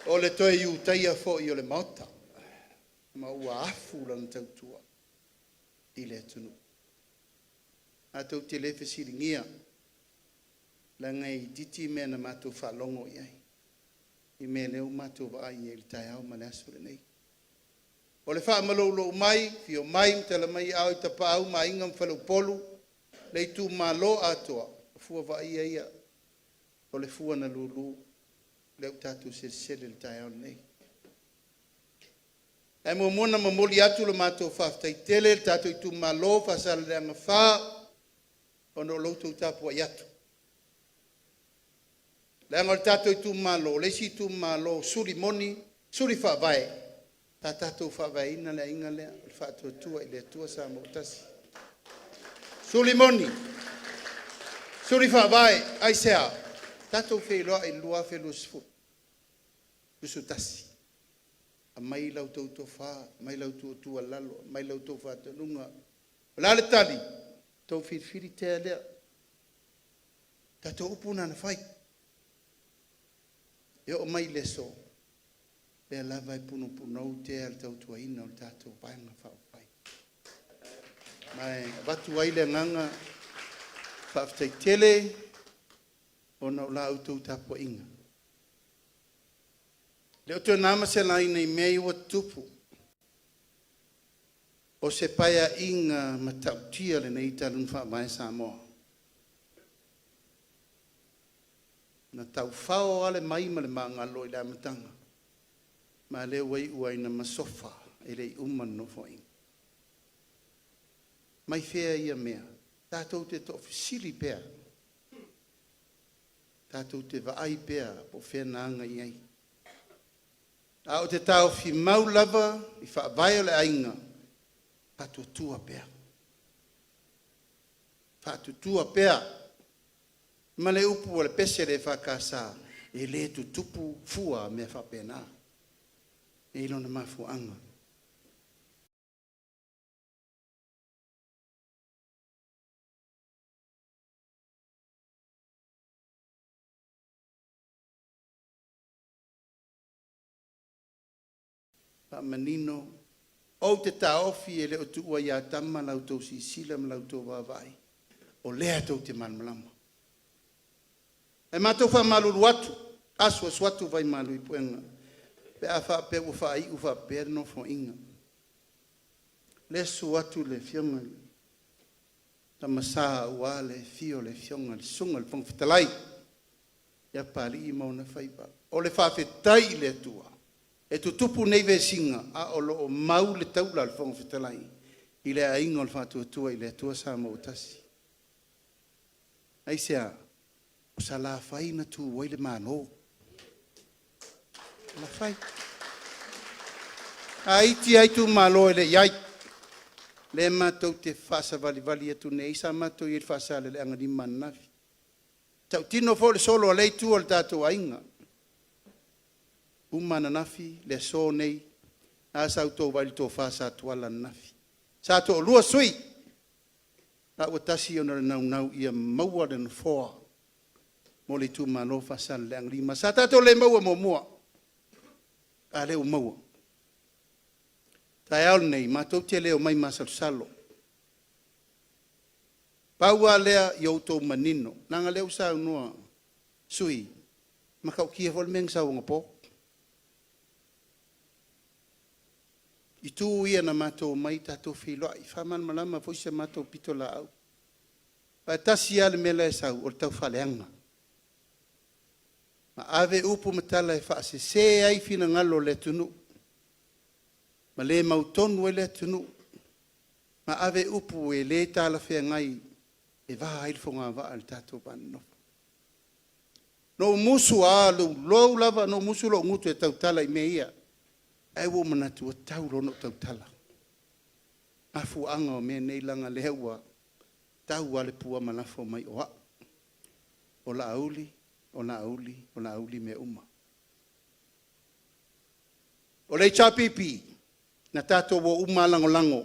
O le toe iu taia fo i o le maota. Ma ua afu lana tautua. I le atunu. A tau te lefe siringia. La ngai titi mea na mātou whalongo i ai. I mea leo mātou wa ai e li tai au ma le aso le nei. O le wha malolo mai, fio mai, mtala mai au i tapa au ma inga mwhalau polu. Le tu malo atoa. Fua wa ia ia. O le fua na lulu. Leu tātou se sele le tai au nei. E mo mona mamoli atu le mātou whaftai tele, le tātou i tu malo, whasala le anga wha. O no loutou tāpua i atu. Le anga le tātou i tu malo, le si tu malo, suri moni, suri whawai. Tā tātou whawai ina le inga lea, le whātua tua i le tua sa mautasi. Suri moni, suri whawai, ai sea. Tātou whailoa i lua whelu sifu. Lusu tasi. A mai lau tau tō whā, mai lau tō tua lalo, mai lau tō whā tanunga. La le tali, tau whirwhiri tea lea. Tātou upuna na whai. E o mai le so. Lea lava i puno punau tea le tau tua ina o le tātou paenga whao whai. Mai watu aile nganga whaftai tele o na ula autou tāpua inga. Leo tō nāma se lai nei mei ua tupu. O se paia inga matautia le nei talun wha mai Samoa. Na tau whao ale mai ma le maangalo i le amatanga. Ma leo wai ua ina masofa e le uman no fo inga. Mai whea ia mea. Tātou te to fisili pēr. Tātou te vaai pēr po whea naanga i ai. A o te tau fi mau lava i whaavai o le ainga. Whatutua pēr. Whatutua pēr. Ma le upu o le pese le whakasa. E le tu tupu fua me whapena. E ilo na mafu anga. Manino, o te taofi e le o tua ia tama lau tau si sila ma lau tau wawai. O lea tau te malmalama. E mātou wha maluru atu, asua suatu vai malu i puenga. Pe a wha pe uwha ai uwha perno fo inga. Le su atu le fionga. Ta masaa ua le fio le fionga le sunga le pongfitalai. Ia pali i mauna whaipa. O le whawhetai le tua. E tu tupu nei ve singa a o lo mau le taula le fonga fitalai i le ainga o le whatua tua i le tua sa mautasi. Ai sea, o sa la whai na tu wai le mano. La whai. A iti ai tu malo e le iai. Le matou te whasa vali atu nei sa matou i le whasa le anga di manafi. Tau tino fo le solo a lei tu o le tātou ainga. Umana nafi, le so nei, a sa uto wali tō whasa tuala nafi. Sa tō lua sui, a watasi o nau ia maua den foa, mo le tu mano whasa le angrima. Sa tato le maua mo mua, a leo maua. Tai au nei, ma tau te leo mai masal salo. Paua lea i auto manino, nanga leo sa unua sui, makau kia vol meng sa unga po. I tu ia na mātou mai tātou whiloa. I whaman malama fo se mātou pito la au. Pa tasi ale mele e sau o le tau whaleanga. Ma ave upu matala e whaase se ai fina ngalo le tunu. Ma le mautonu e le tunu. Ma ave upu e le tala whea ngai e waha ilfonga waa le tātou pano. No musu a lo lava, no musu lo ngutu e tau tala i me ia. Ai wo mana tu tau rono tau tala. Afu anga o me nei langa le heua. Tau ale pua malafo mai oa. O la auli, o la auli, o la auli me uma. O le chapipi. Na tato wo uma lango lango.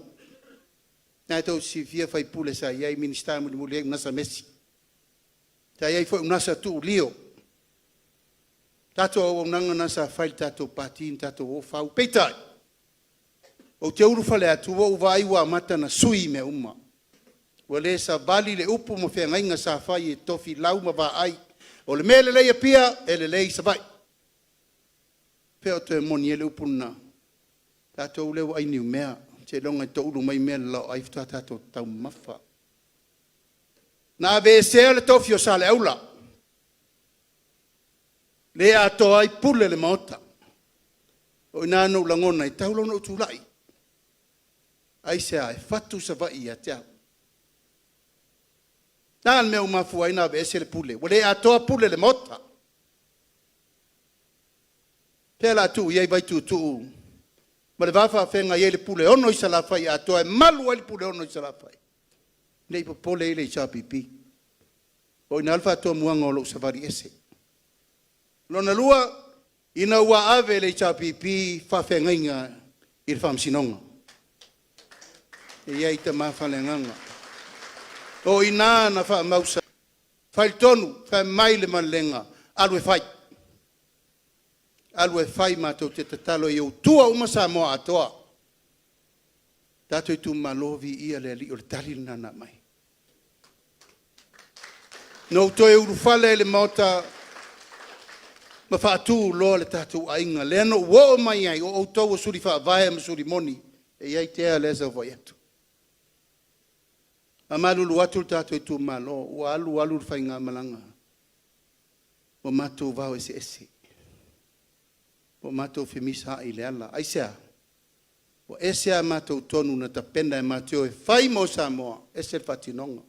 Na tau si fia fai pule sa iai minister muli nasa mesi. Ta iai foi unasa tu lio. Tato o nanga na sa fai tato patin tato o fau peitai. O te uru fale atu o vai wa mata na sui me uma. Wale sa bali le upu mo fe ngainga sa fai e tofi lau ma va ai. O le mele le pia e le lei Savaii. Pe o te moni ele upu na. Tato ule ai niu mea. Te longa to ulu mai mea lau ai fitua tato tau mafa. Na ve se le tofi o sale aula. Le ato ai pule le maota. O ina no langona I taulo no tulai. Ai se ai fatu Savaii atea. Nan me umafu ai na vese le pule. Wale ato pule le maota. Pela tu ye vai tu. Ma le vafa fenga ye le pule ono I sala fai ato ai malu ai pule ono I sala fai. Nei po pole ile I chapipi. O ina alfa to muanga o lo Savaii ese. Lona lua ina ua ave le chapipi fa fengainga I le famsinonga. E ia I te mawhalenganga. O ina na fa mausa. Fai tonu, fa mai le malenga. Alwe fai. Alwe fai matou te tatalo I tua uma sa moa atoa. Tato I tu malovi ia le li o le tali nana mai. No to e urufale le mota ma fa tu lo le tatu ainga le no wo mai ai o to suri fa vai ma suri moni e ai te le za vai atu amalu lu atu tatu tu malo o alu fa inga malanga o matu va ese o matu femisa ile ala ai sia o ese matu tonu na tapenda matu e fai mo samoa ese fatinonga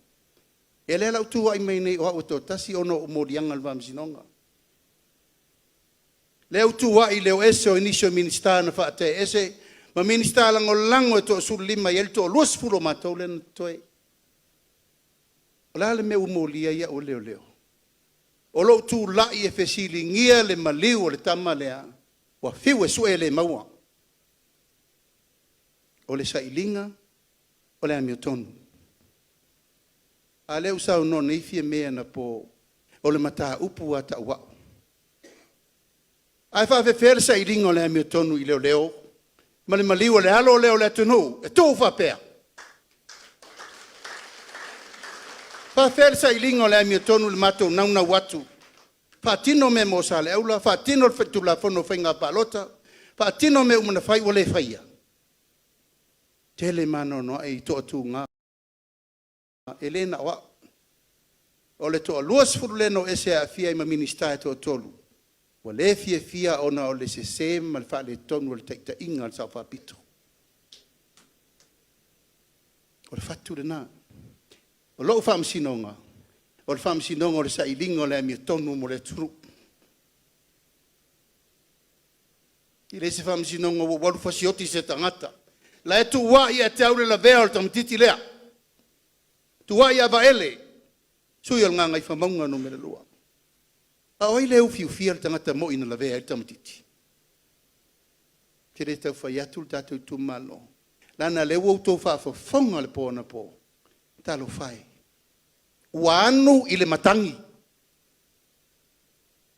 ele la tu ai mai nei o to tasi ono mo dianga al vam sinonga leo tu wa I leo ese o inisio minister na fa te ese ma minister lango to sul lima yel to los fulo matou len toe ola le me umolia ia o leo o lo tu la I fesili ngia le maliu o le tamalea wa fiu e suele maua o le sailinga o le amiotonu a leu sau no nei fie mea na po o le mata upu ata wa ai fa fe fer sai ringo le mi tonu I leo ma le maliu le alo leo le tonu e tu fa pe fa fer sai ringo le mi tonu le mato na watu fa tino me mo sale aula fa tino fe tu la fono finga palota fa tino me umna fai wole faia tele mano no ai to tu nga elena wa ole to luas furleno ese afia ma minister to tolu wa le fia ona o le sese mal fa le tonu le taita inga al sa fa pito o le fatu de na o lo fam sinonga o le fam sinonga o le sa ilingo le mi tonu mo le tru I le se fam sinonga o walu fasioti se tangata la e tu wa ia te aule la vea o tamtiti lea tu wa ia va ele sui al nganga I famaunga no me le lua a oi leu fiu fiel tangata mo ina la vea e tamtiti kere tau fai atu tatu tu malo lana leu au tau fa fonga le po na po talo fai ua anu I le matangi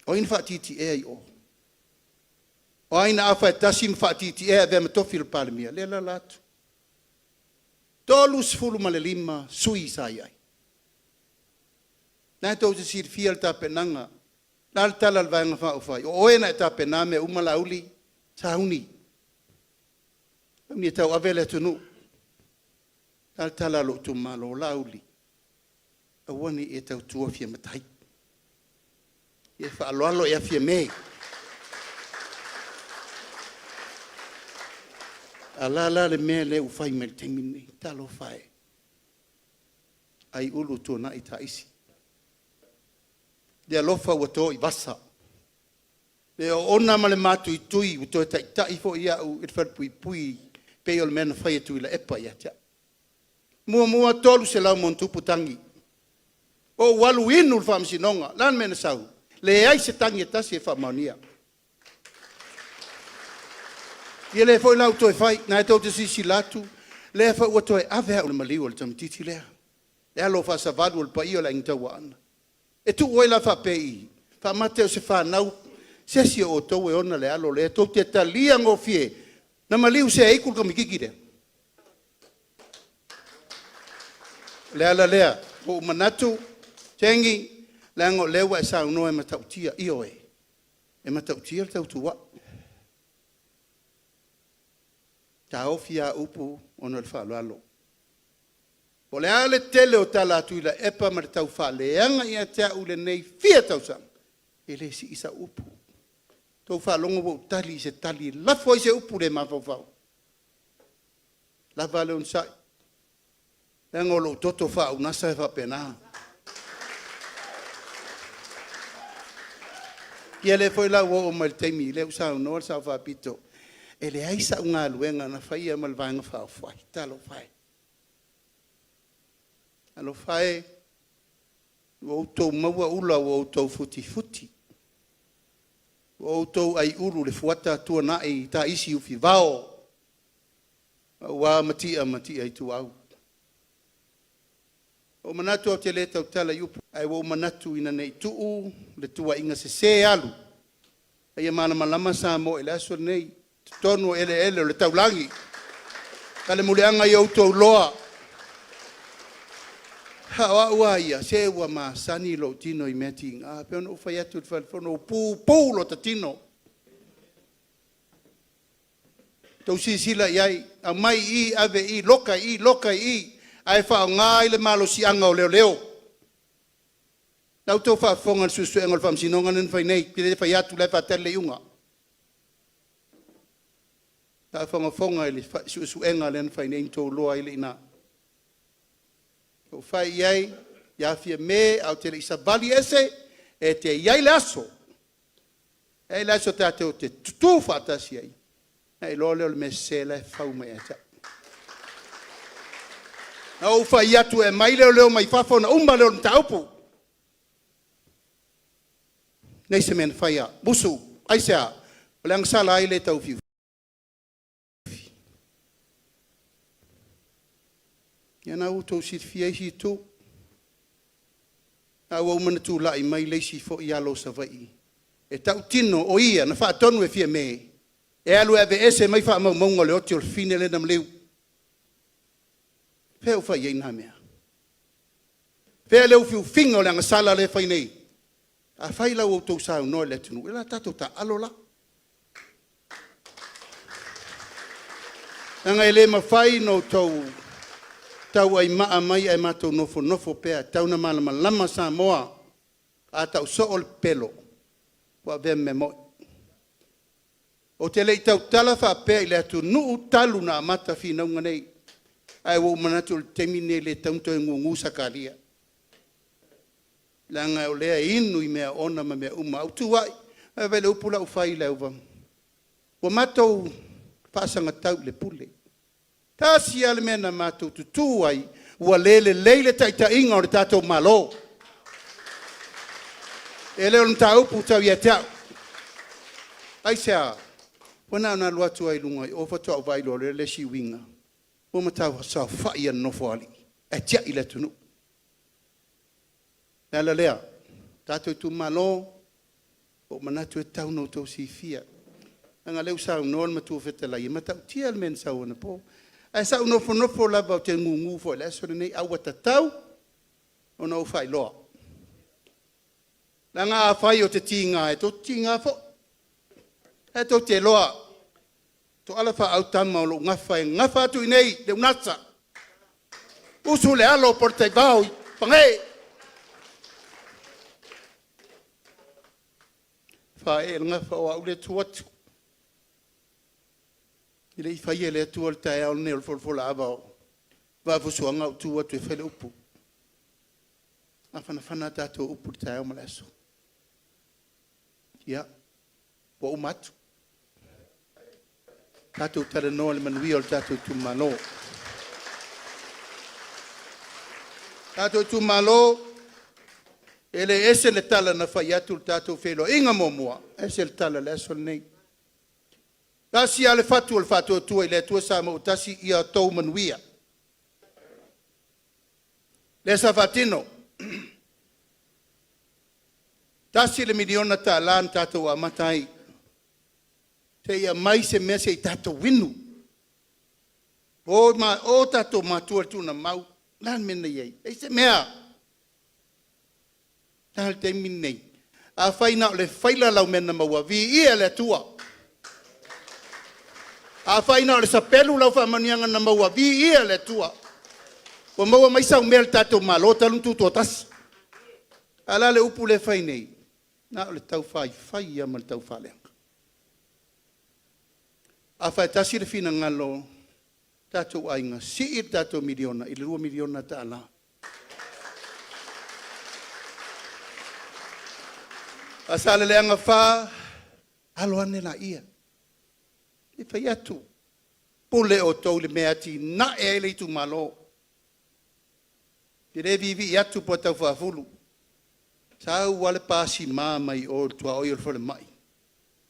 o ina fa titi e ai o aina afa e tasim fa titi e ave matofi le palemia le la latu tolu sfulu ma le lima sui sai ai na tau te sir fiel ta penanga Nal tala vanga fa o fai. O ena ta pena me uma lauli tauni. Ni tau avele tunu. Nal tala lo tu malo lauli. Awani e tau tua fia matai. E fa alo e fia me. Ala le me le u fai me temini talo fai. Ai ulu tu na ita isi. Le alofa ua tō I vasa. Le ona ma le mātu I tui, u tō tai fo ia u pui pe o le mena whai atu I la epa ia tia. Mua tolu se lau mon tupu tangi. O walu inu le whamsinonga, lan mena sau. Le ai se tangi e tasi e whamaunia. Ia le fo I lau tō e whai, na e tō te sisi latu, le fa ua tō e awea o le maliu o le tamtiti lea. Le alo fa savadu o le pa i o la ingtawa ana. E tu oi la fa pei, fa mateo se fa nau, Sesi o tau e ona le alo le tau te talia ngofie. Na maliu se eiku ka mikiki rea. Le ala lea, o manatu, tengi, lango lewa e sa uno e matautia io e. E matautia le tau tuwa. Ta ofia upu ono le wha alo. O le ale tele o tala atu ila epa ma le tau wha leanga ia tea ule nei fia tau sang. E le si isa upu. Tau wha longo wo tali se tali lafo i se upu le mawawau. Lava le unsai. Lengo lo toto wha unasa e wha pena. Kia le foi la wo o mal teimi le usau no sa wha pito. E le aisa unga luenga na whaia mal vanga wha whai. Talo whai. Alo whae, o tau maua ula o tau futi futi. O tau ai uru le fuata tua nae ta isi ufi vao. Wa matia i tu au. O manatu au te le tau tala iupu. Ai o manatu ina nei tuu, le tua inga se alu. Ai mana malama sa mo ele aso nei. Tonu ele le tau langi. Kale muleanga i au tau loa. Hawa ia se wa ma sani lo tino I meeting pe ono fa ya tu fa no pu lo tino to si sila yai a mai I ave I loka I ai fa ngai le malo si anga o leo tau to fa fonga su engol fam sinonga nen fa nei pile fa ya tu le fa tele unga ta fonga ile su enga len fa nei to lo ile ina o fai iai, ia fia me, au te isa bali ese, e te iai le aso. E le aso tate o te tutu fatasi ai. E lo leo le me se le fau mai ata. Na o fai atu e mai leo mai fafo na umba leo nta upu. Nei se men fai a, busu, aise a, o le angsala ai le tau fiu. Yana uto sit fia si tu. A wa umana tu lai mai leisi fo I alo Savaii. E tau tino o ia na fa tonu e fia me. E alu ave ese mai fa mau mongo le oti o fine le nam leu. Feo fa ia ina mea. Fea leu fiu finga o le anga sala le fai nei. A fai lau o tau sao no le tunu. Ela tato ta alo la. Anga ele ma fai no tau ai maa mai ai matou nofo pea tau na malama sa moa a tau sool pelo wa ve memo o te lei tau tala fa pe le atu nu talu na mata fi na nganei ai wo manatu temine le tanto ngungu sakalia langa o le inu I mea ona ma mea uma utu wai ai vele upula u fai le uva wa matou pasanga tau le pule Tasi ale mena matou tutu ai ua leile taʻitaʻiga o le tatou malo. E leo le mataupu tau ia teau. Ai sea, wana ona alu atu ai luga I o fatoʻau vailo le lesi uiga. Ua matau saofaʻi ana nofo ali. E tiaʻi le atunuu. Le ala lea, tatou Itumalo o manatu e tau nou tou sifia. Anga leu saunoa le matua fetalai. Matautia le mena sau ana po. Ai sa nofo lava o te ngungu fo le aso nei aua tatau o na ufai loa. Langa a fai o te tinga e to tinga fo. E to te loa. To alafa au tama o lo ngafa atu nei le unatsa. Usu le alo por te vau pangai. Fa e ngafa o au le tuatu. Ile fai le tu al tai al nel fol ava va fu suanga tu atu fele upu afana tato upu tai o malaso ya po umat tato tale no le manui al tato Itumalo ele ese le tala na fai atu tato felo inga momoa ese le tala le aso nei Tasi ale fatu al fatu tua ile tua sa mo tasi ia tau manuia. Le safatino. Tasi le miliona ta lan tato wa matai. Te ia mai se mea se tato winu. O tato matua tuna mau. Lan mena iei. E se mea. Tal te minei. A whaina o le whaila lau mena maua. Vi ia le tua. A whaina o le sapelu lau whamanianga na maua. Vi ia le tua. Wa maua mai sau mea le tato malo. Taluntu tua tasi. Ala le upu le whainei. Na o le tau whai. Whai ia ma le tau whaleanga. A whai tasi le whina ngalo. Tato ainga. Si tato miliona. I le 2 miliona ta ala. A sale leanga wha, alo ane la ia. I whai atu. Pule o tau le mea ti na e le Itumalo. Te re vivi i atu po tau whaafulu. Sa au wale pasi maa mai o tua oi o le mai.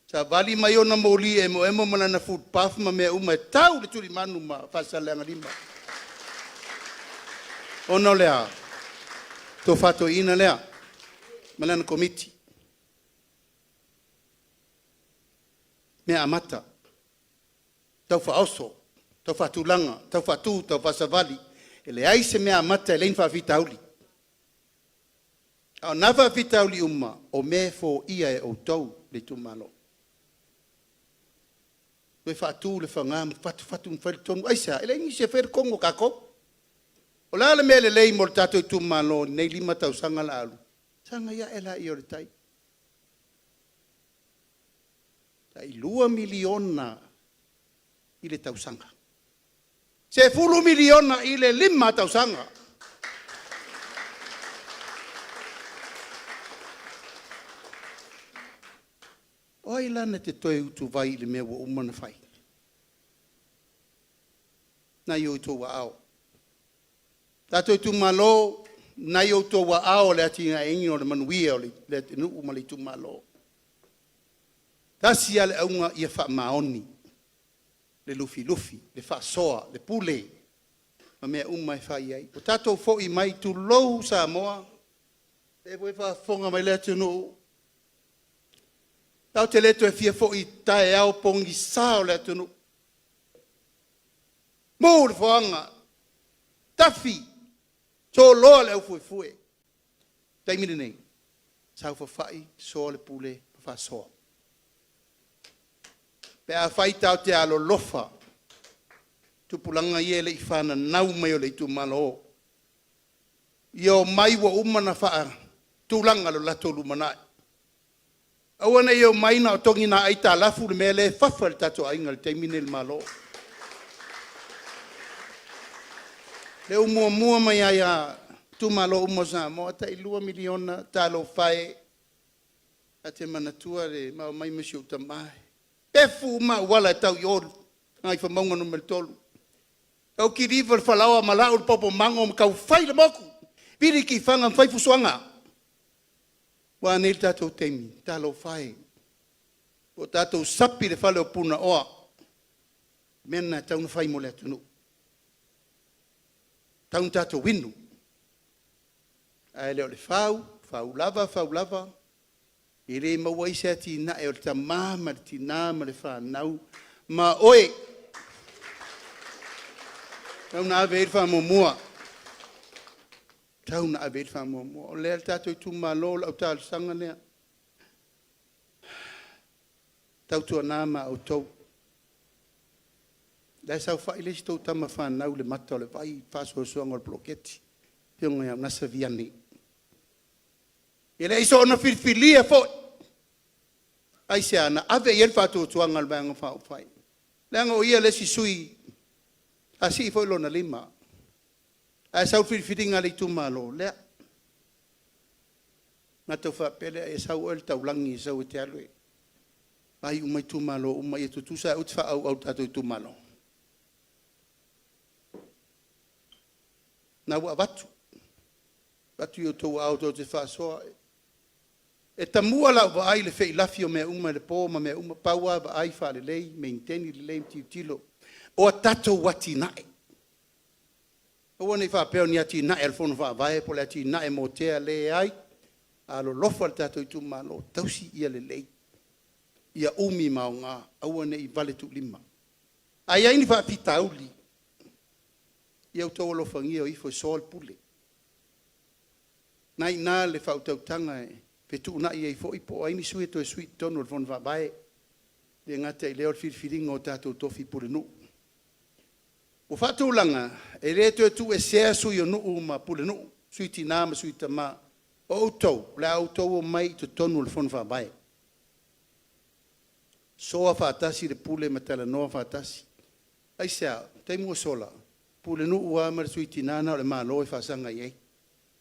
Sa vali mai o na moli e mo mana na food path ma mea uma e tau le turi manu ma whasa leanga lima. Ono lea. To whato ina lea. Malana komiti. Mea amata, tau whaoso, tau whatulanga, tau whatu, tau whasavali, e le aise mea amata e lein whawhitauli. Au na whawhitauli uma, o me fo ia e o tau le Itumalo. Koe whatu le whangam, whatu mwhari tonu, aisa, e lein se whare kongo kako. O la le mea le lei mo le tato Itumalo, nei 5 tau sanga la alu. Sanga ia e la i o le tai. Tai 2 miliona i le tausanga. Se 10 miliona i le 5 tausanga. Oi lana te toi utu vai le mea wa umana whai. Na i utu wa ao. Tato Itumalo, na i utu wa ao le ati nga ingi o le manuia o le ati nuu ma le Itumalo. Tasi ale aunga ia wha maoni. Le lufi, le wha soa, le pule. Ma mea umai whai ai. O tatou fo i mai tu lou sa moa. E voi wha fonga mai lea tunu. Tau te leto e fia fo i tae au pongi sao lea tunu. Mūre whaanga. Tafi. So loa le au fue. Taimini nei. Sau whawhai, soa le pule, wha soa. Pe a whai tau te alo lofa. Tupulanga ie le i whana nau mai o le Itumalo. Io mai wa umana wha tūlanga lo lato lumanai. Awana io mai na o tongi na aita lafu le mea le whawha le tato ainga le teimine le malo. Le umua mai ai a Itumalo umosa mo ta i 2 miliona talo whae. A te manatua le mau mai masi o tamai. Pefu ma wala tau yor ngai fa maunga no meltolu au ki river falawa malau popo mango kau fai le moku piri ki fanga fai fusuanga wa nil tato temi talo fai o tato sapi le fale opuna oa mena tau fai mo le tunu tau tato winu ai le fau lava I re mawai se ati na e o ta mama ti na ma le whanau. Ma oe. Tau na ave irwha mua. Tau na ave irwha mua. O lea tato Itumalo au ta sanga lea. Tau tua nama au tau. Lai sau whaile si tau tama whanau le mata o le vai whaso suanga o le bloketi. Pionga iau nasa viani. E le iso ona whirwhilia fo. Ai se ana ave iel fatu tuanga le banga fa fai. Lenga o ia le si sui. Asi fo lona 5. Ai sau whirwhiringa le Itumalo le. Na tau fa pele e sau el taulangi sau te alwe. Ai umai Itumalo umai tutusa utfa au tato Itumalo. Na wa vatu. Vatu yo to au to te fa so e tamua la va ai le fei lafio me uma le po ma me uma paua va ai fa le lei maintain le lei tilo o tato wati nai o nei fa pe ni ati na el fon va vai po le ati na e motea le ai alo lofa le tātou Itumalo, tausi ia lelei. Ia umi maunga, aua ne I vale tu lima. Ai aini wha pitauli. Ia utau alofangia o ifo sol pule. Nai nā le whautautanga e, petu una ia ifo ipo, aini sui to e sui tonu le fon vabae. Le ngata I leo whiriwhiringa o tātou tofi pule nu. O whātulanga, e le tu e sea sui o nuu ma pule nu, sui tina ma sui tama, o utau, le autou o mai to tonu le fon vabae. Soa whaatasi le pule ma tala noa whaatasi. Ai sea, teimu o sola, pule nu ua ma le sui tinana o le maa loe whaasanga iei.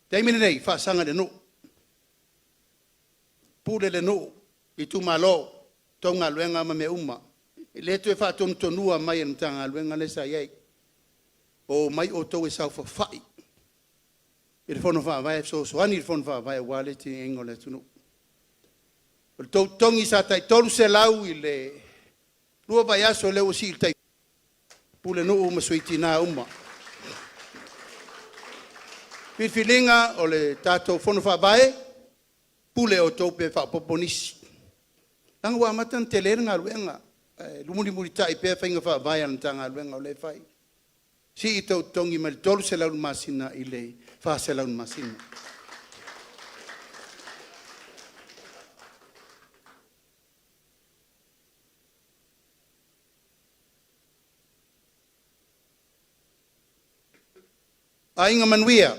Teimine nei, whaasanga le nu. Pule le nu, Itumalo, tonga luenga ma me uma. Le tu e whaatonu tonua mai en tanga luenga le sa iei. O mai o tau e sau whawhai. I le whono whaavai, so soani le whono whaavai, wale ti engo le tunu. O le tau tongi sa tai tolu se lau I le lua vai aso leo si il tai. Pule no uma suiti na uma. Pilfilinga o le tatou fono whabae, pule o tau pe whapoponisi. Langa wa matan te lera ngā ruenga, lumuri muri tai pe whainga whabae an ta ngā ruenga o le whai. Si I tau tongi ma le tolu se lau masina I le wha se lau masina. Ainga manuia,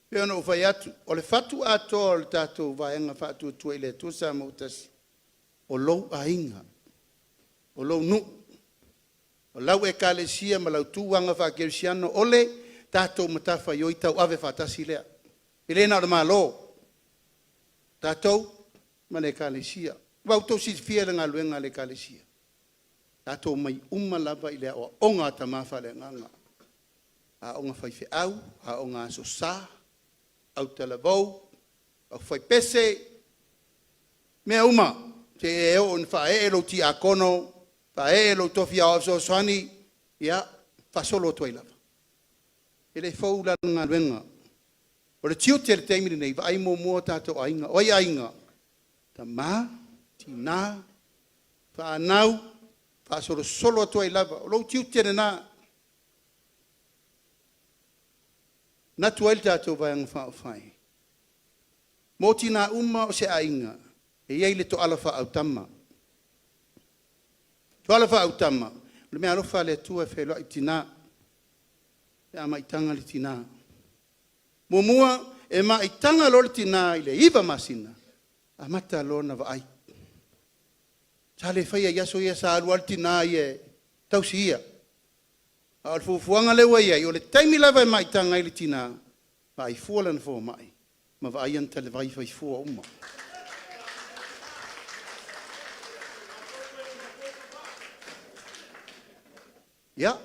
pe ona ufai atu, o le fatu ato o le tātou vaenga fatu tua I le tusa mautasi, o lou ainga, o lou nu, o lau e kalesia ma lau tuanga whakerisiano, o le tātou matafa I oi tau ave whatasi lea. I lena o le malo, tātou ma le kalesia, wau tau si fia le ngā luenga le kalesia. Tātou mai lava I lea o onga tamafa le nganga. A onga fai fe au, a onga aso sa, au talavou, au fai pese, mea uma, te e o n fa e lo ti akono, fa e lo tofi a so swani, ia, fa solo toi lava. Ele fau la nga luenga. O le tiu te teimiri nei, va ai mo mua tato ainga, oi ainga, ta ma, ti na, fa anau, fa solo toi lava, o lo tiu te na, na tuail tātou vai ang whaafai. Mō tina uma o se ainga, e iei le to ala whaautama. To ala whaautama, le mea rofa le tua whelua I tina, le ama itanga le tina. Mō mua, e ma itanga lo le tina I le iwa masina, a mata lo na wa ai. Sa le whaia yaso ia sa alua le tina I e tausi ia. Al fuanga le wa ia, o le taimi lava e mai tanga I le tina, va I fuala na fo mai, ma va ai anta le vai fai fua uma. Ya.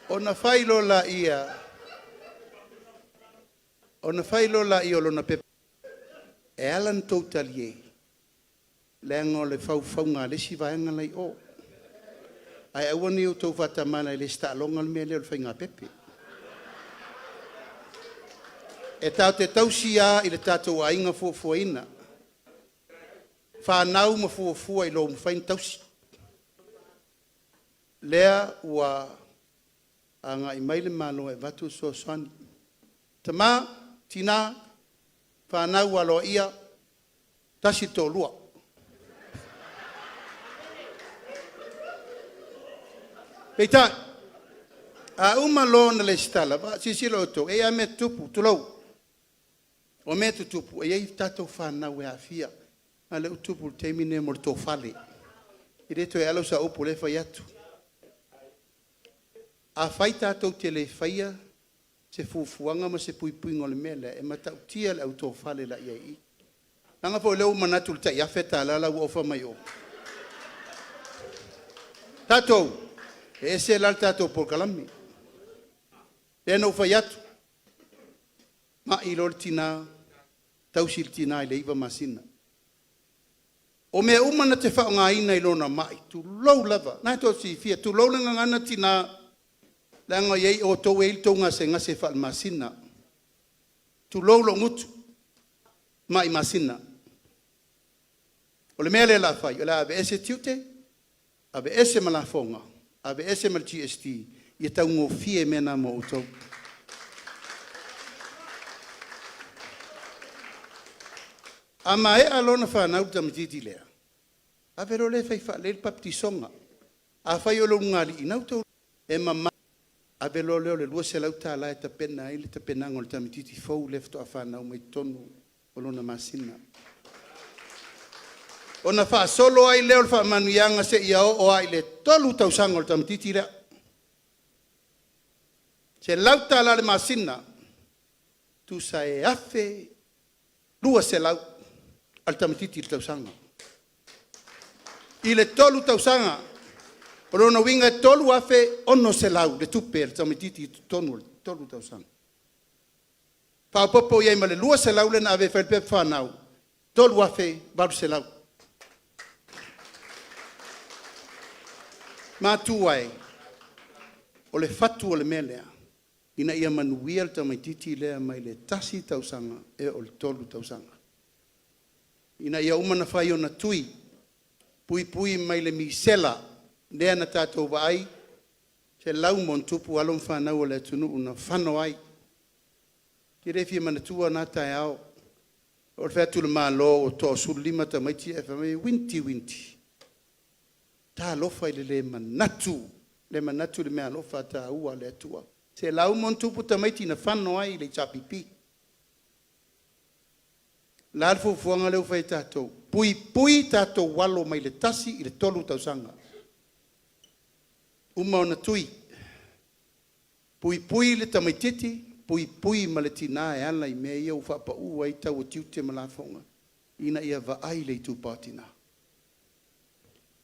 Ona failo la ia. Ona failo la ia lo na pe. E alan totalie. Lengo le fau nga le si vaenga lai o. Ai awani o tau whatamana I le sta longa le mea leo le whainga pepe. E tau te tausia I le tātou ainga fuafuaina. Whanau ma fuafua I lo mwhain tausi. Lea ua anga I maile malo e vatu so swani. Tama, tina, whanau alo ia, tasi tō lua. Peita, a uma lona le stala, va sisilo to, e a me tupu, tulau. O me tupu, e ei tato whanau e a fia, a le utupu teimine mo to fale. I reto e alo sa upu le fai atu. A fai tato te le faia, se fufuanga ma se puipuingo le mele, e matau tia le auto fale la iai. Nanga po leo manatu le ta iafeta la la uofa mai o. Tato, e se l'altato por calami. E no fai atu. Ma I lor tina, tausil tina I le iwa masina. O mea umana te whao ngā ina I lona mai, tu lau lava. Nai tō si fia, tu lau langa ngana tina, langa iei o tō eil tō ngase ngase whal masina. tu lolo ngutu mai masina o le mele la fai o la ave ese tiute ave ese malafonga ave ese mal GST ia tau ngofie mena mo utou ama e alona whanau tamatiti lea ave lo le fai fa le baptisonga a fai o lo ngali inautou e mama ave lo leo le lua se lau tā lai tapena ai le tapena ngol tamatiti fau lefto a whanau mai tonu o lona masina ona fa solo ai leo fa manuianga se ia o ai le tolu tausanga o tamatiti lea se lau tā la le masina tu sa e afe lua se lau al tamatiti le tausanga i le tolu tausanga o lona winga e tolu afe ono se lau le tupe le tamatiti tonu tolu tausanga Paupopo ia ma le lua se lau le na ave felpe whanau. Tolu afe baru se lau. Mātu ai. O le fatu o le melea. Ina ia manuia le tamaititi lea mai le tasi tausanga e o le tolu tausanga. Ina ia umana whai o na tui. Pui pui mai le misela. Lea na tātou waai. Se lau mon tupu alon whanau o le tunu una whano ai. Ki refi manatua nā tai au. O le whētu le mālo o tō suru lima ta maiti e whamai winti. Tā lofa i le manatu. Le manatu le mea lofa tā ua le atua. Se lau mon tupu ta maiti na whano ai le chapipi. La alfo fuanga leo whai tātou. Pui tātou walo mai le tasi i le tolu tausanga. Uma o na tui. Pui le tamaititi. Pui ma le tina e ala I mea ia ufa pa ua I tau o tiute ma la fonga. Ina ia vaai le tu patina.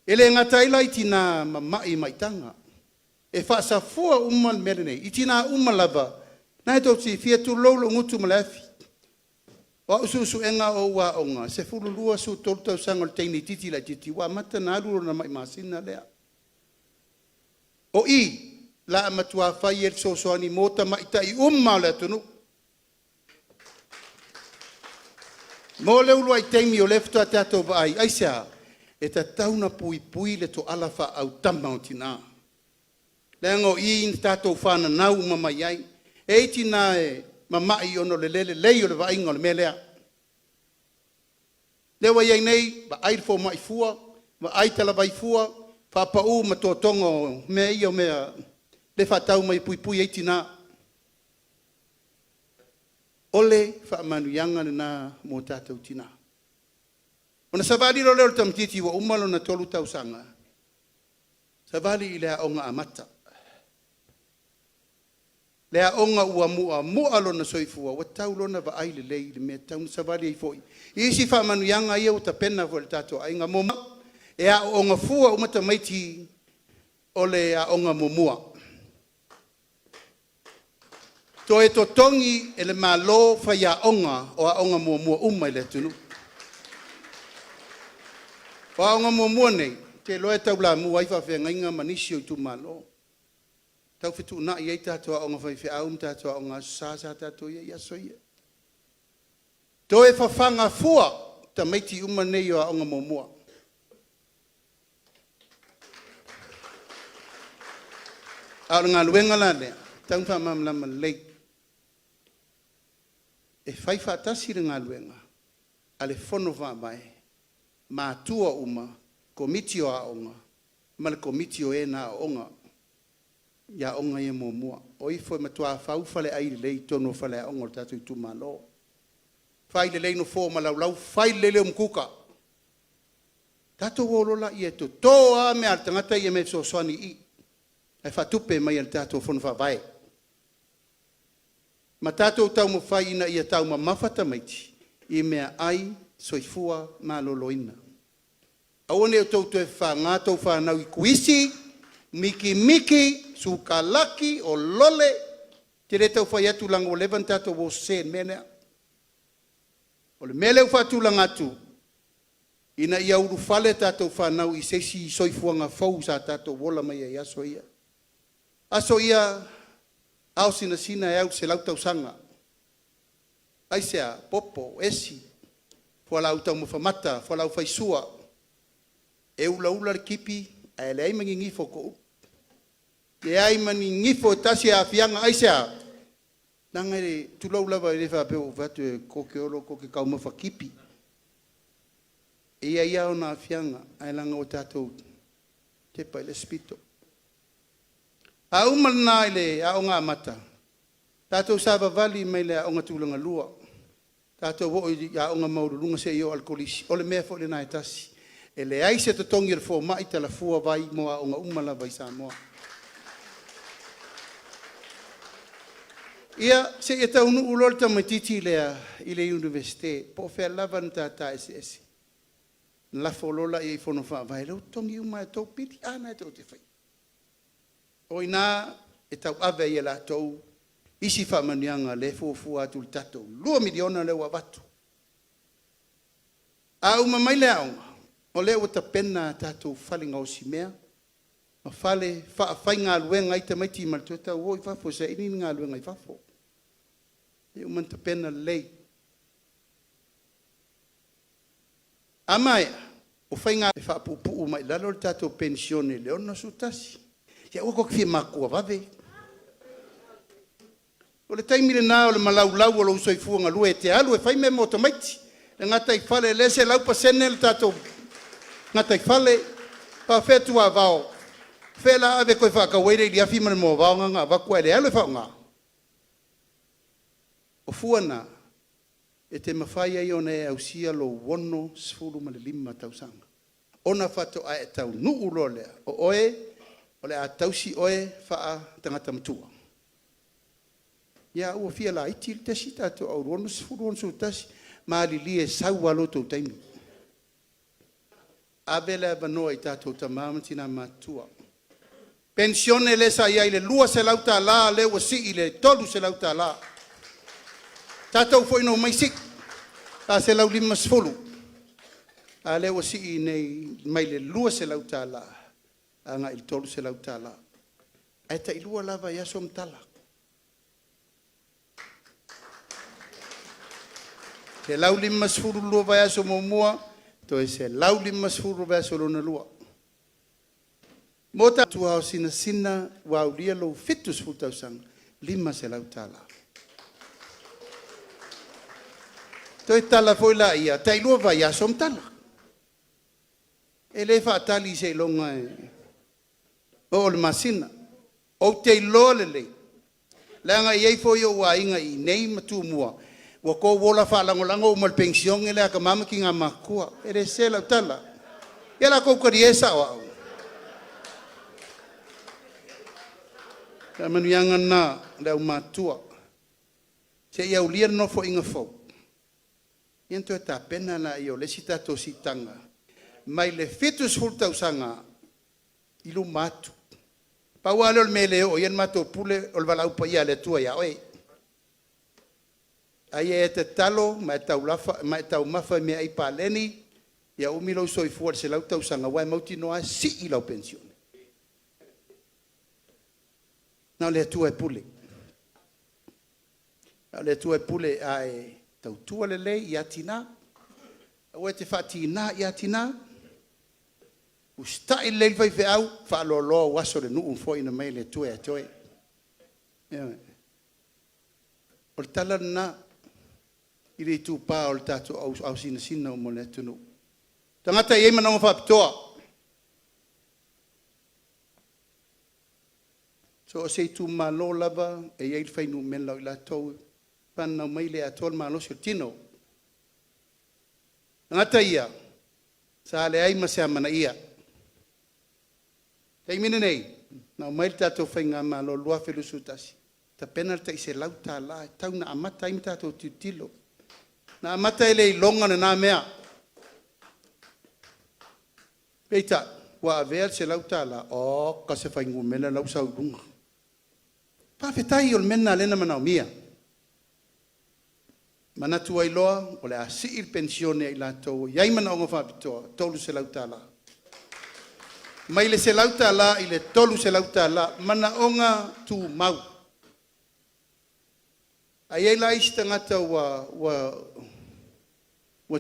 Ele ngata ila I tina ma mai maitanga. E fa sa fua uma le mele nei. I tina uma lava. Na e tau si fia tu lolo ngutu ma lefi. Wa usu enga o ua onga. Se fulu lua su tolu tau sanga le teini titi la titi. Wa mata na alu na mai masina lea. O I. La matua fai el sosoani mota maita I le tunu. Mo le ulu ai teimi o lefto a tato vai. Aisa, e ta tauna pui le to alafa au tamautina. Lengo I in tato fana nau mamai ai. E tina e mamai ono le lele leo le vaingo le melea. Lewa iai nei, ba ai fo mai fua, ba ai tala vai fua, fa pa u ma to tongo me io mea. Le whatau mai pui e tina. Ole whaamanuianga na mō tātou tina. Ona Savaii lo leo tamtiti wa umalo na tolu tausanga. Savaii I lea onga amata. Lea onga ua mua lo na soifua. Wa tau lo na vaai le lei le mea tau na Savaii I foi. Isi whaamanuianga ia uta pena fo le tātou ainga moma. E a onga fua umata maiti ole a onga momua. To e to tongi e le malo whai a onga o a onga mua uma I le tunu. O a onga mua nei, te loe tau la mua I whawhia ngainga manisi o Itumalo. Tau whitu na I eita toa onga whai aum tātua onga Saasaai tātua I Aso ia. To e whawhanga fua ta meiti uma nei o a onga mua. A ngā luenga la lea, tau whamamlama lei. E whai whatasi re ngā luenga, a le whono whamai, mātua uma, komiti o a onga, ma le komiti o e nā onga, ia onga ia mua. O I fwoi matua whau whale ai le lei tono whale a onga o tātou Itumalo. Whai le lei no fō ma lau, whai le leo mkuka. Tātou wolola I e to toa me al tangata I e me so soani I. E whatupe mai al tātou whono whawai. Ma tātou tau mo whai ina ia tau ma mawhata maiti. I mea ai soifua mā loloina. Aone o tau te wha ngātou whanau I kuisi, miki, sukalaki o lole. Te re tau whai atu langa o levan tātou o sen menea. O le mele u whatu langa atu. Ina ia uru whale tātou whanau I seisi soifua ngā whau sa tātou wola mai ai aso ia. Aso ia... Ao sina e au se lau tausanga. ai sea popo esi fo la uta mo famata fo la faisua e ula ula kipi ai le mangi ngifo ko e ai mani ngifo tasi a fianga ai sea nangere tulo ula va le fa pe o vatu ko ke olo ko ke kauma fa kipi e ia ona fianga ai langa o tatou te pa le spito a umalna ile a onga mata tatou sava vali mai le a onga tulanga lua tatou wo ia onga maurulunga se io alkolisi ole mea fo le nai tasi e le ai se totongi le fo mai tala fua vai mo a onga umala vai sa moa ia se e tau nu ulol tamatiti lea i le universite po fea lava na tata SS la folola i fono fa vai lo tongi uma to piti ana to te fai oina e tau ave ia la tou isi fa manianga le fo fu atu tato 2 miliona le wa watu a uma mai le au o le o tapena tato falinga o simea ma fale fa fainga luenga i te maiti mal tota o i fa fo se ini nga luenga i fa fo e uma tapena lei amai o fainga e fa pupu mai la lo tato pensione le ono sutasi ya o ko ki makua vave o le taimi le nā o le malau o lo soifua lua e te alu e fai me motomaiti le ngata i fale le se lau pasene le tatou ngata i fale pa fetu a vao fela ave koe whakaweire i liafi mane mo vao nganga vakua e le alu e whao ngā o fuana e te mawhai ai ona e ausia lo wono sfuru ma le 5 tausanga ona whato a e tau nuu lo lea o oe o le a tausi oe wha tangata matua ia ua fia la iti le tasi tatou au rono sefulu ona soutasi malili e sau alo tou taimi ave le avanoa i tatou tamama tina matua pensione le sa ia i le 2 selau tālā le ua si'i le 3 selau tālā tatou fo'i no mai sik a selau 5 sefulu a le ua si'i nei mai le 2 selau tālā anga i le 3 selau tālā ae taʻilua lava i aso matala se lau 5 sefulu lua vai aso momua toe se lau 5 sefulu vai aso lona lua mo tatua o sinasina ua aulia lou 7 sefulu tausaga 5 selau tālā toe tala foi la ia taʻilua vai aso matala e lē faatali i se iloga o le masina o te iloa lelei leanga iai foi o aiga i nei matumua ua ko wola faalagolago uma le pension e le akamama ki ga makua e le se lautala ia la kou kariesa o au manuiaga na le au matua se ia ulia nofo inga fou ia toe tapena la i o lesi tatou sitaga mai le 7 sefulu tausaga i luma atu paua ale o le mele o ia matou pule o le valau paia le atua ia oe ai e te talo ma e taulafa ma e taumafa me ai paleni ia umi lou soifua le selau tausaga ua e mautinoa si'i lau pensione na o le atua e pule a le atua e pule a e tautua lelei ia tinā ua e te faatinā ia tinā usta'i lei faife'au fa'aloaloa u aso le nu'u fo'i na mai le atua e atoe o le tala lanā i le itupā o le tatou au sinasina o mo le atunuu tagata i ai managa faapitoa so o se itumalo lava e iai le fainumela o i latou panau mai le atoa le malosi o le tino tagata ia sa leai ma se amanaʻia taimina nei na o mai le tatou faiga malo lua felusu tasi tapena le taʻiselau tālā e tau na amata ai ma tatou tilotilo na amata e le iloga nanā mea peita ua avea le selau tālā o ka se faigumela lau sauluga faafetai o le mena lena manaomia manatu ai loa o le a si'i le pensione ai latou iai manaoga faapitoa 3 selau tālā mai le selau tālā i le 3 selau tālā manaoga tumau Ai la istangata wa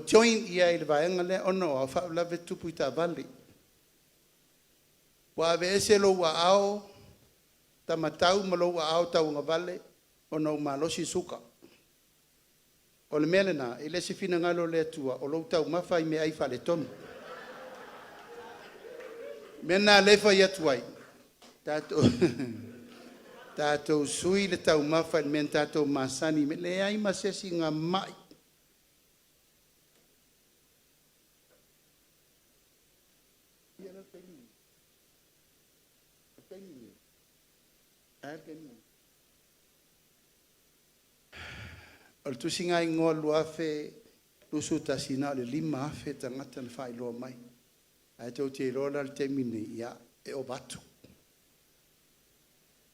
join ia I le vaenga le ono a fa la vetupu ta vale. Wa ave lo wa ao tamatau malo wa ao tau nga vale ono malosi suka. O le melena ile se fina ngalo le tua o lo tau mafai me ai fa le tonu. Mena le fa ia tuai. Tato sui le tau mafai men tato masani me le ai masesi nga mai. O tu singa ingoa lua fe lusu tasina le lima afe tangata na fai loa mai. Ai tau te rola le temine ia e o batu.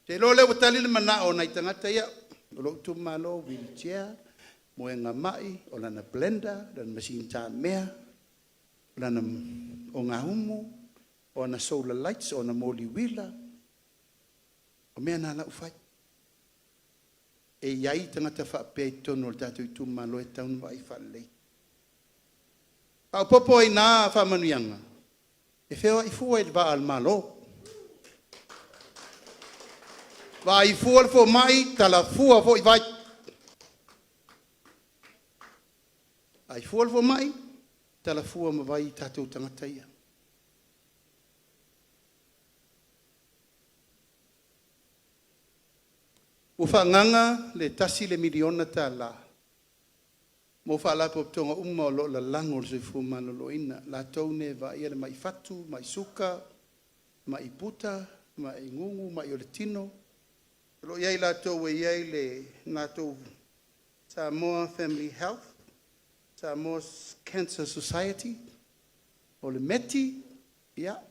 Te lo le watali le mana o nai tangata ia. O lo Itumalo wheelchair, mo e ngamai, o lana blender, lana machine ta mea, lana o ngā humu, o na solar lights, o na moli wheeler. O mea nā lau fai. E iai tangata whaapea I tono o tātou Itumalo e taunu wa I whalei. Pau popo I nā whamanuianga. E whewa I fua I wa al malo. Wa I fua fo mai, tala fua fo I vai. Ai fua fo mai, tala fua ma vai tātou tangata ia. O whaanganga le tasi le miliona tā la. Mo whaalapo tonga uma o lo la lango le fu malolo ina. La taune va ia le mai fatu, mai suka, mai puta, mai ngungu, mai o le tino. Lo iai la tau e iai le nato Samoa Family Health, Samoa Cancer Society, o le meti, ia,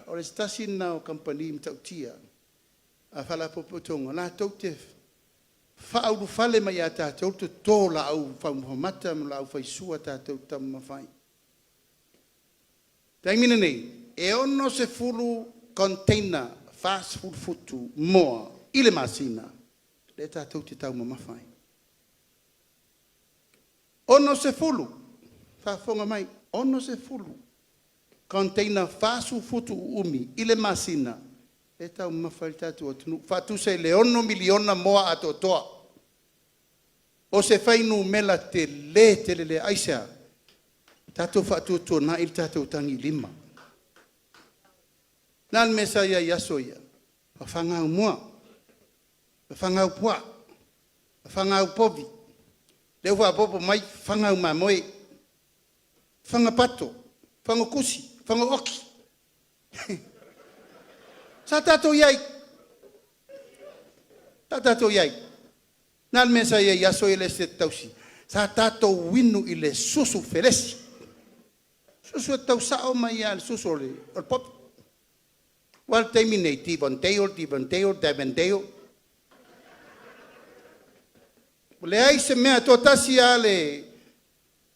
o le stasi na o company mtautia. A whaalapo tonga, la tau te whaau whale mai a tātou te tō la au whaumamata ma la au whaisua tātou tamu mawhai. Taimina nei, e ono se fulu container fast food futu moa I le masina, le tātou te tau mawhai. Ono se fulu, whaafonga mai, ono se fulu container fast food futu umi I le masina, e tau mawhai tātou atunu. Whatu se le ono miliona moa ato toa. O se whainu mela te le aisa. Tātou whatu tō na il tātou tangi lima. Nan mesa ia yaso ia. Whangau mua. Whangau pua. Whangau povi. Leo whapopo mai whangau mamoe. Whangapato. Whangakusi. Whangaoki. Sa tātou iai. Sa tātou iai. Nan mesa ia yaso ile se tausi. Sa tātou winu ile susu felesi. Susu tau sao mai ia susu le. O pop. Wal teimine tivanteo. Le ai se mea tō tasi a le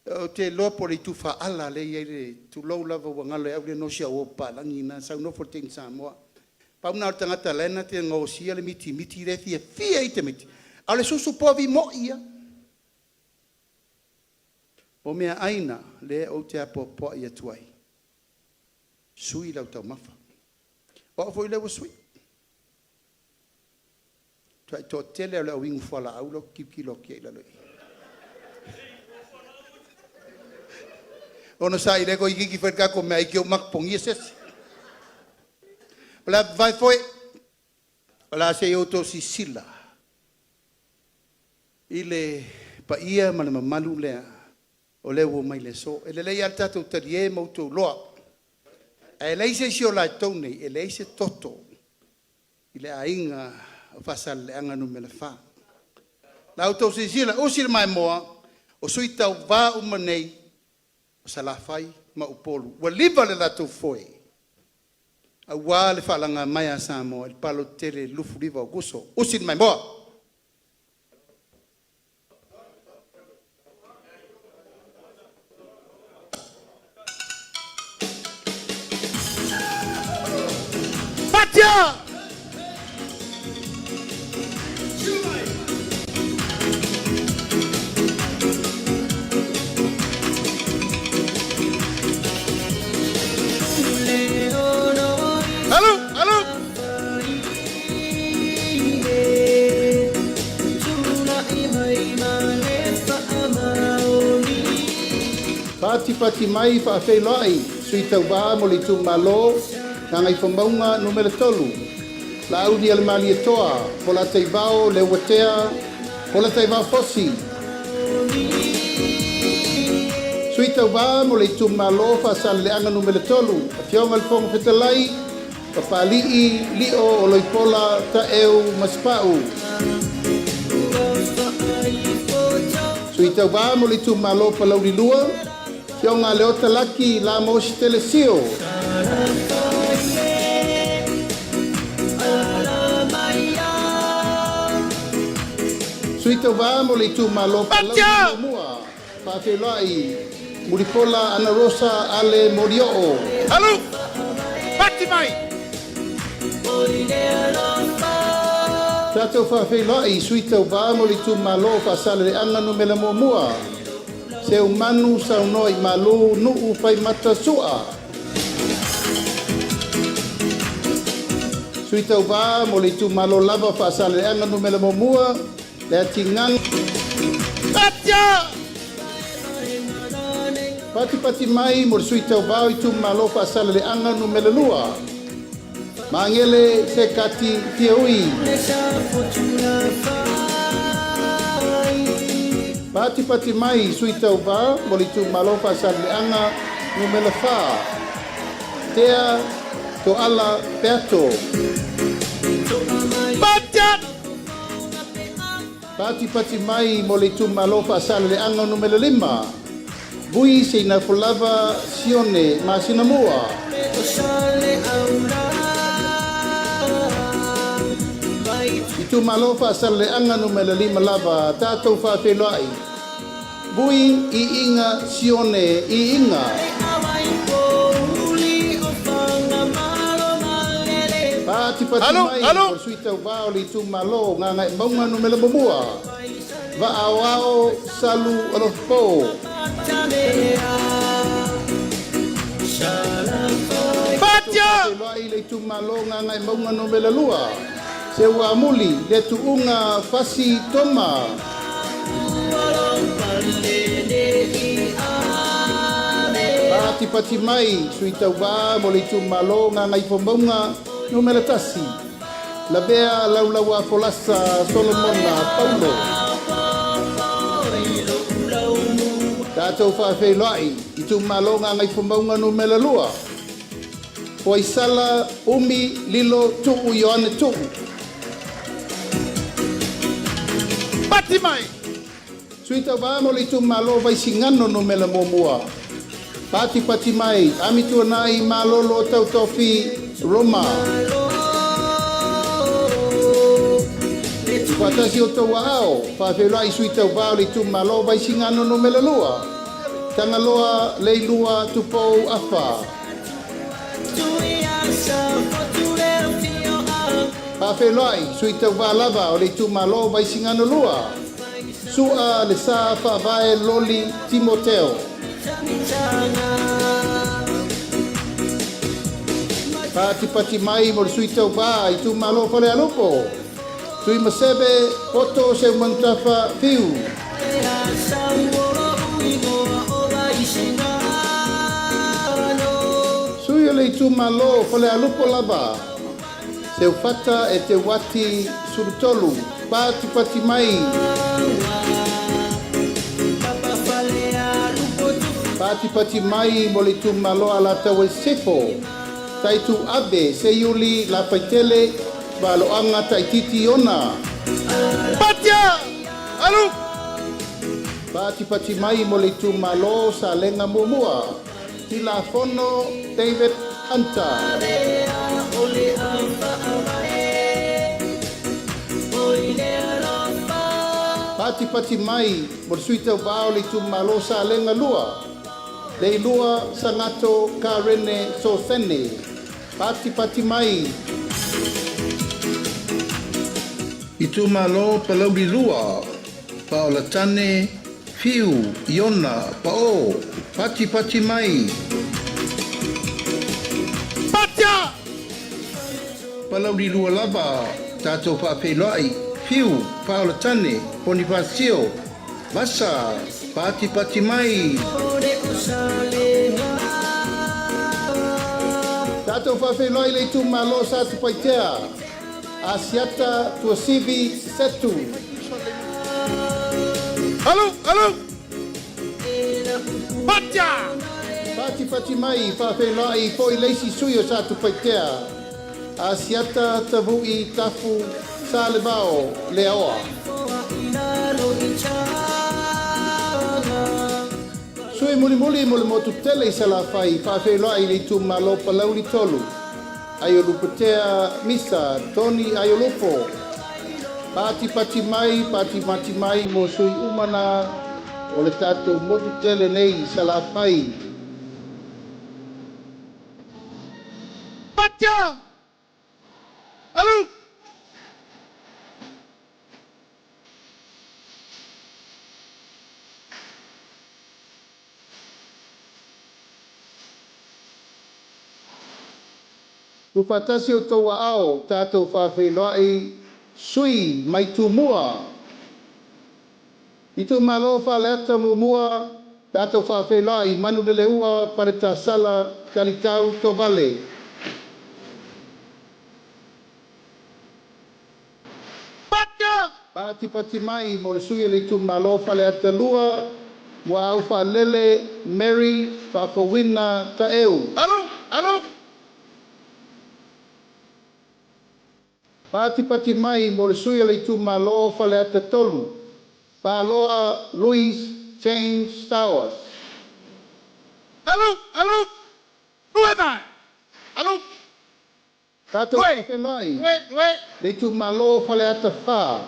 o te lopo le tufa ala le iai le tu lau lava wangalo e au le nosia o palangi na sau no for ting Samoa. Pauna o tangata lena te ngosia le miti le fia I te miti. Au le susu povi mo ia. O mea aina le o te apo po ia tuai. Sui lau tau mafa. O foi le sui. Tuai tō tele au le wingu whala au lo kipilo kia ila loi. Ono sa I leko I kiki whaikako mea I kio makpongi sesi. Ola vai foi. Ola se I oto si sila. I le pa ia ma le mamalu lea. O le wo mai le so. E le lei al tatou tarie mautou loa. E lei se si o lai tau nei. E lei se toto. I le ainga o fasal le anganu me le wha. La autou si sila. O sila mai moa. O sui tau wā umanei. O salafai ma upolu. Wa liva le latou foi. A wā le whalanga mai a Samoa. Il palo tele lufu liva o guso. O sila mai moa. Patia! Pati mai whaafeilai, sui tau wā mo le Itumalo, ngā ngai whamaunga numero tolu. La audi al mali toa, po la teivao, le watea, po la teivao fosi. Sui tau wā mo le Itumalo, whaasale le anga numero tolu, a fionga le fonga whetalai, papali'i, li'o o loipola, ta eu, maspau. Sui tau wā mo le Itumalo palauri lua, fionga leo talaki la mosi telesio. Sui tau wā mo le Itumalo palauri mua, whawhelai, muripola ana rosa ale morioo. Halu! Pati mai! Tātou whawhelai, sui tau wā mo le Itumalo whaasale le anga numela mua. Se umanu sa unoi malu nuu pai mata sua. Sui tau wā mo le Itumalo lava whaasale le anga numela mua. Le atingang. Tatia! Pati mai mo le sui tau wā Itumalo whaasale le anga numela lua. Mangele se kati tiaui. Pati mai sui tau wā mo le Itumalo whaasale le anga numela whā. Tea to ala peato. Pati mai mo le Itumalo whaasale le anga numela 5. Bui se ina fulava sione ma sinamua. Itumalo whaasale le anga numela 5 lava tātou whawhelai. Bui I inga sione I inga. Pati mai o sui tau wā o le Itumalo ngā ngai maunga numela mamua. Va awao salu alopo. Patia! Lai le Itumalo ngā ngai maunga numela lua. Se ua muli le tuunga fasi toma. Pati mai sui tau wā mo le Itumalo ngā ngai whamaunga numela tasi. La bea laulau a folasa Solomona Paulo. Tātou whawhelai Itumalo ngā ngai whamaunga numela lua. Poi sala umi lilo tuu Ioane tuu. Pati mai! Sui tau wā mo le Itumalo vaisingano numela momua. Pati mai, amitua nai malolo tau tofi Roma. Patasi o tau ao, whawhelai sui tau wā o le Itumalo vaisingano numela lua. Tangaloa leilua tupou awha. Whawhelai sui tau wā lava o le Itumalo vaisingano lua. Sua le sa Savaii loli Timoteo. Pati mai mo le sui tau wā Itumalo whale alopo. Sui masebe poto se mantafa fiu. Sui le Itumalo whale alopo lava. Se ufata e te wati surutolu. Pati mai. Pati mai mo le Itumalo ala tau e sefo. Taitu abe se Iulai la faitele wa loanga taititi ona. Patia! Halu! Pati mai mo le Itumalo sa lenga mumua. Tila fono David Hunter. Pati mai mo sui tau wā o le Itumalo sa lenga lua. Le lua sangato karene so sene. Pati mai. Itumalo palauri lua. Paola tane fiu Iona pao. Pati mai. Patia! Palauri lua lava. Tātou whawhelai. Fiu Paola tane Bonifacio. Masa Pati mai. Tātou whawhenua I le Itumalo sa tu paitea. Asiata tua sivi setu. Alo! Patia! Pati mai whawhenua I po I leisi sui o sa tu paitea. Asiata tavu I tafu sa le bao le aoa. Sui muli mo le motu tele I sala whai whawhenua I le Itumalo palau li tolu. Ayo lupatea misa Tony ayo lupo. Pati mai mo sui umana o le tatou motu tele nei sala whai. Patia! Alo! Tupatasi o tau ao tātou whawhenua I sui mai tumua. Itumalo whaleata mumua tātou whawhenua I manu lele ua pareta sala karitau to vale. Pati mai mo le sui le Itumalo whaleata lua wa au whalele Mary whakowina ta eu. Alo! Pati mai mo le sui le Itumalo whaleata tolu. Paloa Louis James Towers. Alo! Nueva! Alo! Tātou whawhenai. Le Itumalo whaleata whā.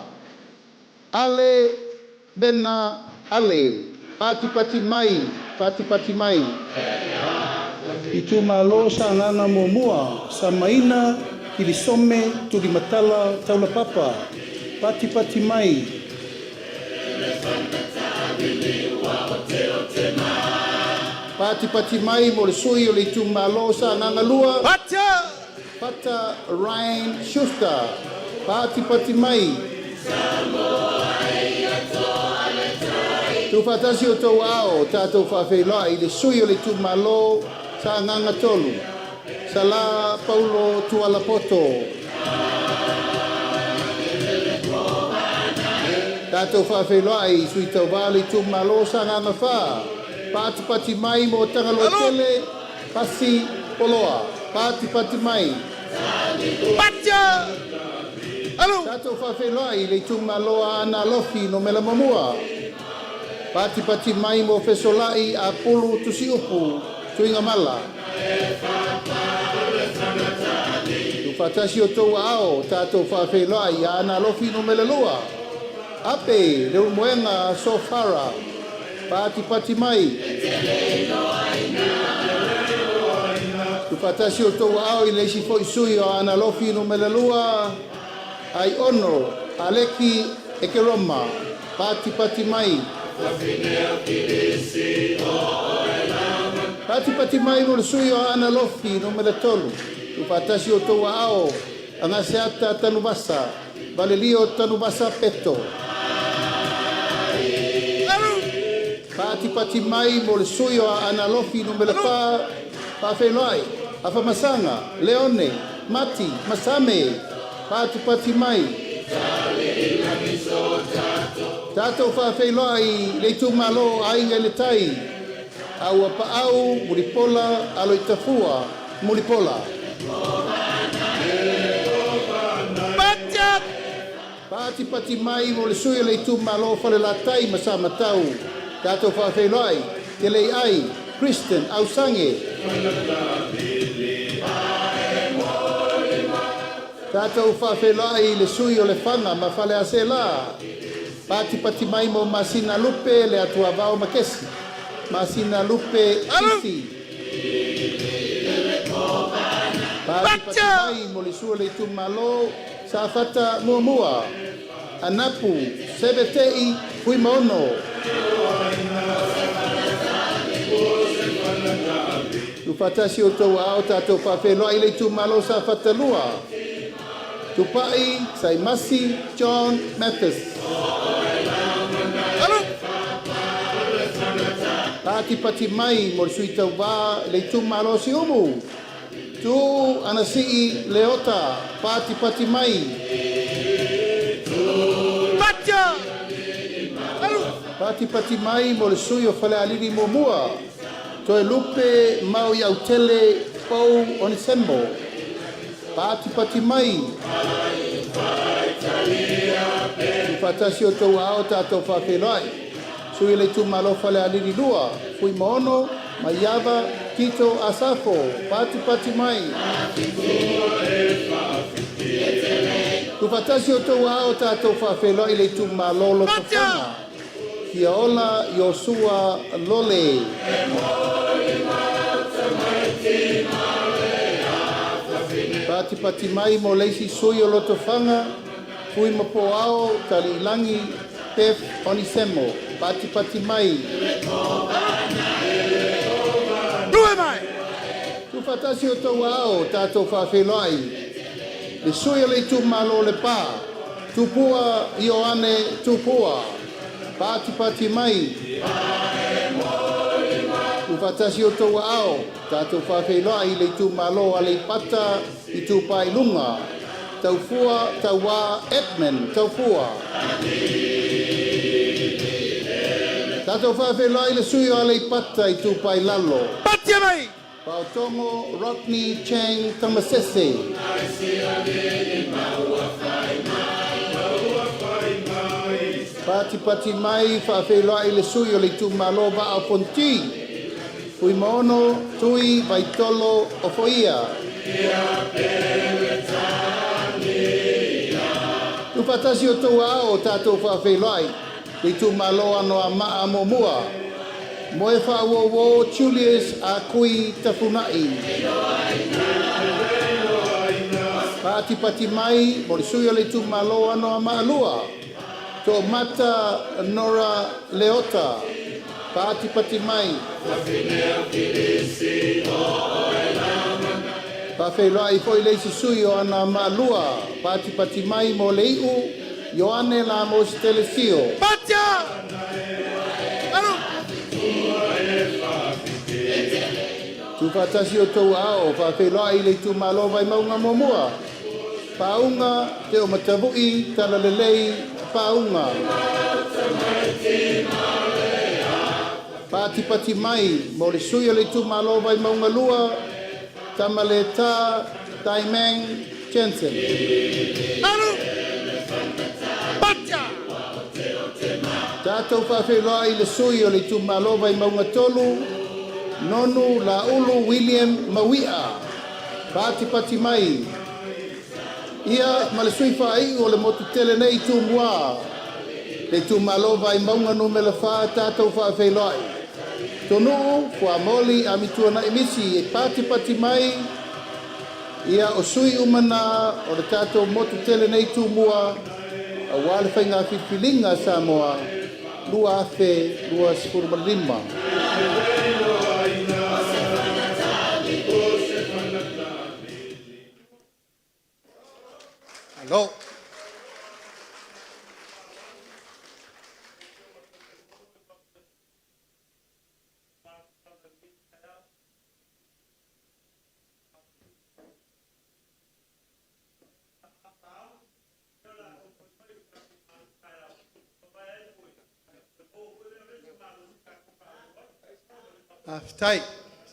Ale bena ale. Pati mai. Itumalo sa nganga mua sa maina kilisome tuli matala taula papa. Pati mai. Pati mai mo le sui o le Itumalo sa nganga lua. Pata Ryan Schuster. Pati mai. Tu fatasi o tau ao tātou whawhenua I le sui o le Itumalo sa nganga tolu. Sala Paulo Tualapoto. Tātou whawhenua I sui tau wale Itumalo sa nganga wha. Pati mai mo tangalo tele pasi poloa. Pati mai. Patia! Alo! Tātou whawhenua I le Itumalo ana lofi no mela mamua. Pati mai mo fesolai a pulu tusi upu tuinga mala. Tu fatasi o tau ao tātou whawhenua I ana lofi no mela lua. Ape leu moenga sofara. Pati mai. Tu fatasi o tau ao I leisi fo isui o ana lofi no mela lua. Ai ono aleki ekeroma. Pati mai. Pati mai mo le sui o ana lofi no mele tolu. Tu patasi o tau ao anga seata tanubasa. Valelio tanubasa peto. Pati mai mo le sui o ana lofi no mele pa whenoi. Afa masanga, leone, mati, masame. Pati mai. Tātou whawhenua I le Itumalo ainga le tai. Aua paau, muripola, alo I tafua, muripola. Pati mai mo le sui le Itumalo whale la tai masama tau. Tātou whawhenua I, te lei ai, Kristen, ausange. Tātou whawhenua I le sui o le whanga ma whale ase la. Pati mai mo masina lupe le atua vao makesi. Masina lupe isi. Pati mai mo le sui le Itumalo sa fata mua. Anapu, sebetei, fui maono. Tu fatasi o tau ao tātou whawhenua I le Itumalo sa fata lua. Tupai, Saimasi, John Mathis. Pati mai mo le sui tau wā le Itumalo si umu. Tu anasi leota pati mai. Pati mai mo le sui o fale aliri mo mua. Toe lupe mau iau tele pou onisembo. Pati mai. Fatasi o tau ao tātou whawhelai. Sui le Itumalo fale aliri lua. Fui mono, maiava, Tito Asafo, pati mai. Tu fatasi o tau ao tātou whawhelai le Itumalo lo tofana. Kia ola Yosua Lole. Pati mai mo leisi sui o lo tofanga. Fui mapo ao tali langi pef onisemo. Pati mai. Tu fatasi o tau ao tātou whawhelai. Le sui o le Itumalo le pā. Tupua Ioane tupua. Pati mai. Tu fatasi o tau ao tātou whawhelai le Itumalo a le pata I tupai lunga. Tau fua, tau wā, Edmund, tau fua. Tātou whawhelai le sui o le pata I tupai lalo. Patia mai! Pautongo, Rodney, Chang, Tamasese. Pati mai, whawhelai le sui o le Itumalo wa a ponti. Fui maono, tui, vaitolo, o foia. Tu fatasi o tau ao tātou whawhelai. Le Itumalo ano a maa momua. Moe whawo Julius a kui tapunai. Pati mai, mo le sui o le Itumalo ano a maa lua. To mata Nora Leota. Pati mai. Whawhelai foi leisi sui o ana maa lua. Pati mai mo le iu. Ioane la mo stelesio. Patia! Tu fatasi o tau ao, whawhelai le Itumalo vai maunga momua. Paunga te o matavui, talalelei, paunga. Pati mai, mo le sui o le Itumalo vai maunga lua, tamaleta, taimeng, Jensen. Patia! Tātou whawhelai le sui o le Itumalo vai maunga tolu, nonu la ulu William Mawia. Pati mai. Ia ma le sui whai o le motu tele nei tumua. Le Itumalo vai maunga numela wha tātou whawhelai. Tonu, fua moli a mitua na emisi e pati mai. Ia o sui umana o le tātou motu tele nei tumua. A wale whainga whiwhilinga Samoa. Lua afe, lua sifurmalima. Hello.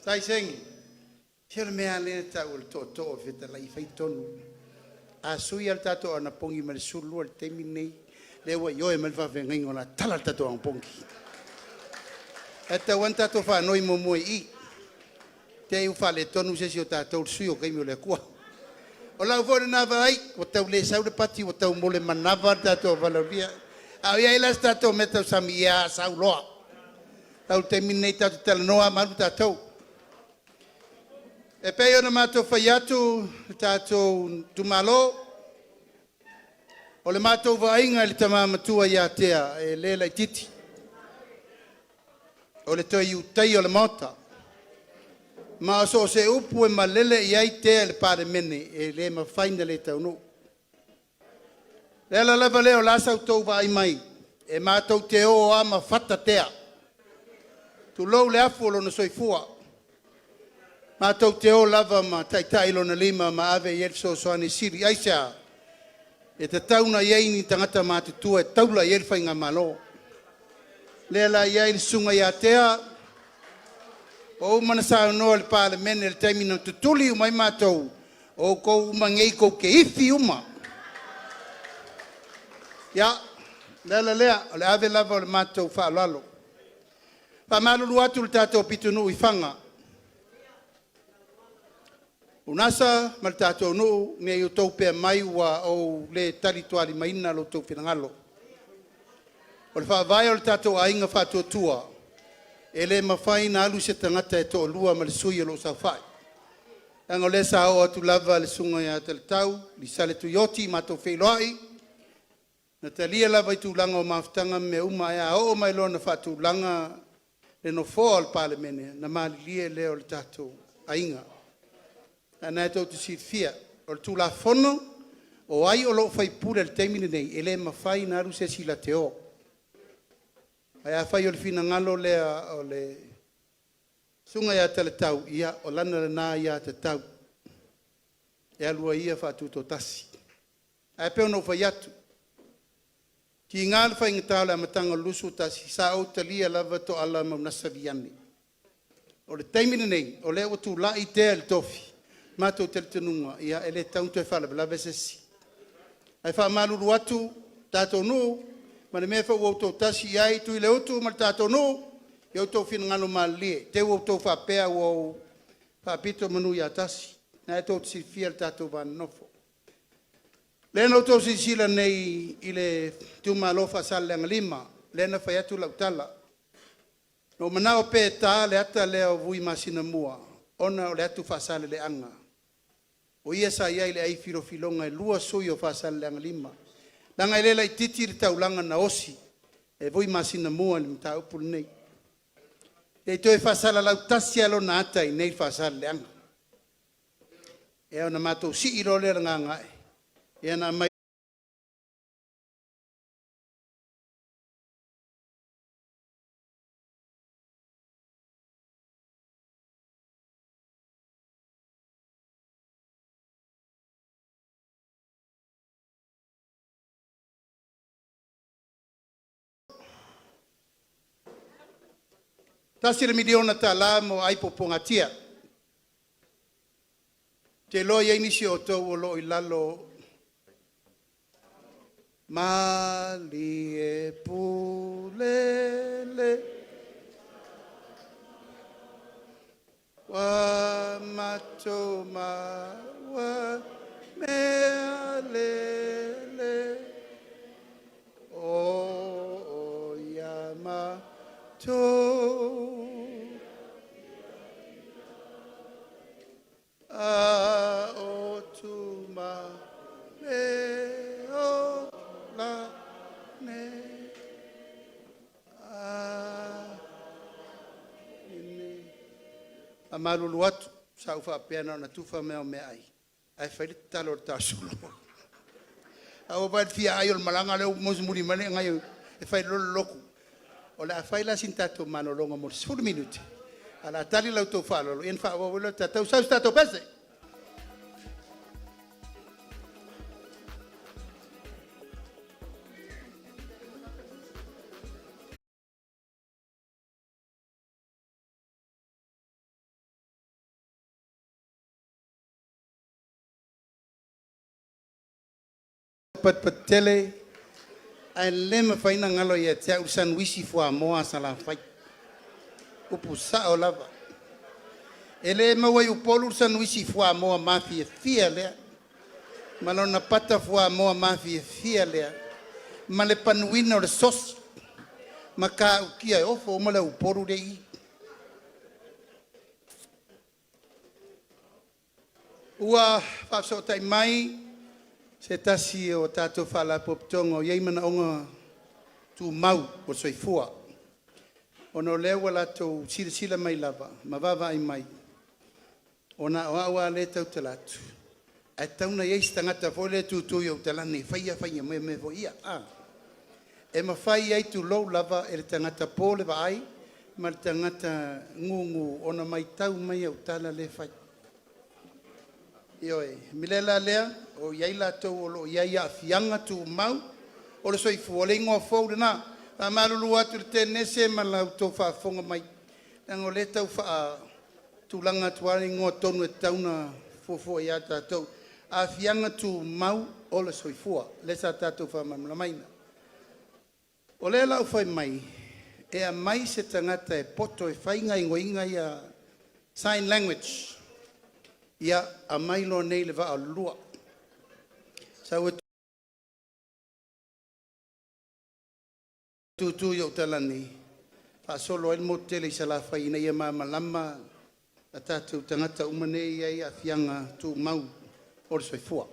Stai sengi. Tia mea lena tau le to'o feta lai fai tonu. A sui al tato ana pongi ma le sulu al temi nei. Le ua ioe ma le whawhengai ngona tala tato ang pongi. E tau an tato whanoi mo moe I. Te iu whale tonu sesi o tato sui o kaimi o le kua. O lau fōre nawa ai, o tau le sau le pati, o tau mole manawa tato valaria. Au ia ilas tato me tau sami ia sau loa. Tau temi nei tato tala noa manu tatou. E pei ona mātou whai atu, tātou Itumalo, o le mātou wainga le tamamatua ia tea, e lela I titi. O le toi iutai o le mota. Ma o so se upu e malele iai tea le pare mene, e le mawhaina le tau no. Lela leva leo lasa utou vai mai, e mātou te o ama whata tea. Tu lou le afu lo na soifua. Ma tau te o lava ma taitai lo na lima ma ave i elso soani siri. Aisa, e te tauna iei ni tangata ma tutua e taula i elfa inga malo. Lea la iei ni sunga i atea. O umana sa noa le pāle mene le taimi na tutuli umai mātou. O kou uma ngei kou ke ifi uma. Ya, lea, o le ave lava o le mātou whaalalo. Whamalulu atu le tātou pitunu i whanga. Unasa ma le tātou nuu ngai o tau pēr mai ua o le tarituari maina lo tau whinangalo. O le whaavai o le tātou ainga whātua e le mawhai na alu se tangata e toa lua ma le sui o lo Saasaai. Ango le sa o atu lava le sunga ya te tau, li sale tu yoti ma tau whailoai. Na te lia lava i tūlanga o mawhtanga me uma e a o mai lona whātūlanga le no fōa al pāle mene, na maali lia leo le tātou ainga. Ana e tau te sirfia, o le tūla whono, o ai o lo whai pūre le teimine nei, e le mawhai na aru se sila te o. Ai a whai o le whina ngalo lea o le sunga ia tele tau, ia o lana le nā ia te tau. E alua ia whātūto tasi. Ai peo no whai atu. Ki ngā le whai ngatau le amatanga lusu tasi, sa o talia lava to ala maunasa viane. O le teimine nei, o le o tū la i tea le tofi. Mātou tele tenunga, ia ele taunto e whala, bela vesesi. Ai wha maluru atu, tātou nuu, ma le mea wha uautou tasi iai, tui le utu, ma le tātou nuu, i autou whina ngalo maalie, te uautou wha pēa uau, wha pito manu ia tasi, na e tau te sirfia le tātou vana nofo. Lena autou sisila nei, i le Itumalo whasale anga lima, lena whai atu lautala. No manao pē tā le ata leo vui masina mua, ona o le atu whasale le anga. O ia sa iai le ai filofilonga e lua sui o whasale le anga lima. Langa ilela i titi ri taulanga na osi, e vui masina mua ni mta upul nei. E toi whasala lau tasi alo na ata i nei whasale le anga. E ona mātou si iro le ranga ngai. E ana mai. Tasira miliona ta la mo ai poponga tia. Te loa ia inisi o tau o lo i lalo. Mali e pulele. Wa mato ma wa mea lele. O yama to. A o tu ma me o la ne a ini a malulu atu sa ufa pena na tufa me o me ai whaile talo ta sulo a o vai fia ai o malanga le mo muri mane ngai e whaile loku o la whaila sintato manolonga mo 4 minuti ala tali lau tau whalolo, en wha awa wala tatau saus tato pese. Pat tele, ai lema whaina ngalo ia tea usan wisi fua moa sa la whai. Upu sa o lava. Ele mawai upolu san wisi fua moa mafi e fia lea. Malona pata fua moa mafi e fia lea. Male panuina o le sos. Maka ukia e ofo o male upolu rei. Ua whapso tai mai. Se tasi o tato whala poptongo. Iei mana onga tu mau o soifua. Ono lewa lato sila mai lava, mawava ai mai. Ona o awa le tau te latu. E tauna yeis tangata fole tu tui o te lani, whaia me vo ia. E ma whai ai tu lou lava e le tangata pōle wa ai, ma le tangata ngungu ona mai tau mai au tala le fai. Ioe, milela lea, o iai la tau o lo iai a fianga tu mau, o le soifu o le ingoa fau le na, a malulu atu le tenese ma lau tau whaafonga mai. Nang o le tau wha tūlanga tuare ingoa tonu e tauna fofo i ata tau. A fianga tu mau o le soifua, le sa tātou whamamla maina. O le lau whai mai, e a mai se tangata e poto e whainga ingoinga i a sign language. Ia a mai lo nei le va a lua. Sa ue tu yo talani. Fa solo el motele sa la fa ina ia malama a tatu tangata umane ia a fianga tu mau o le soifua.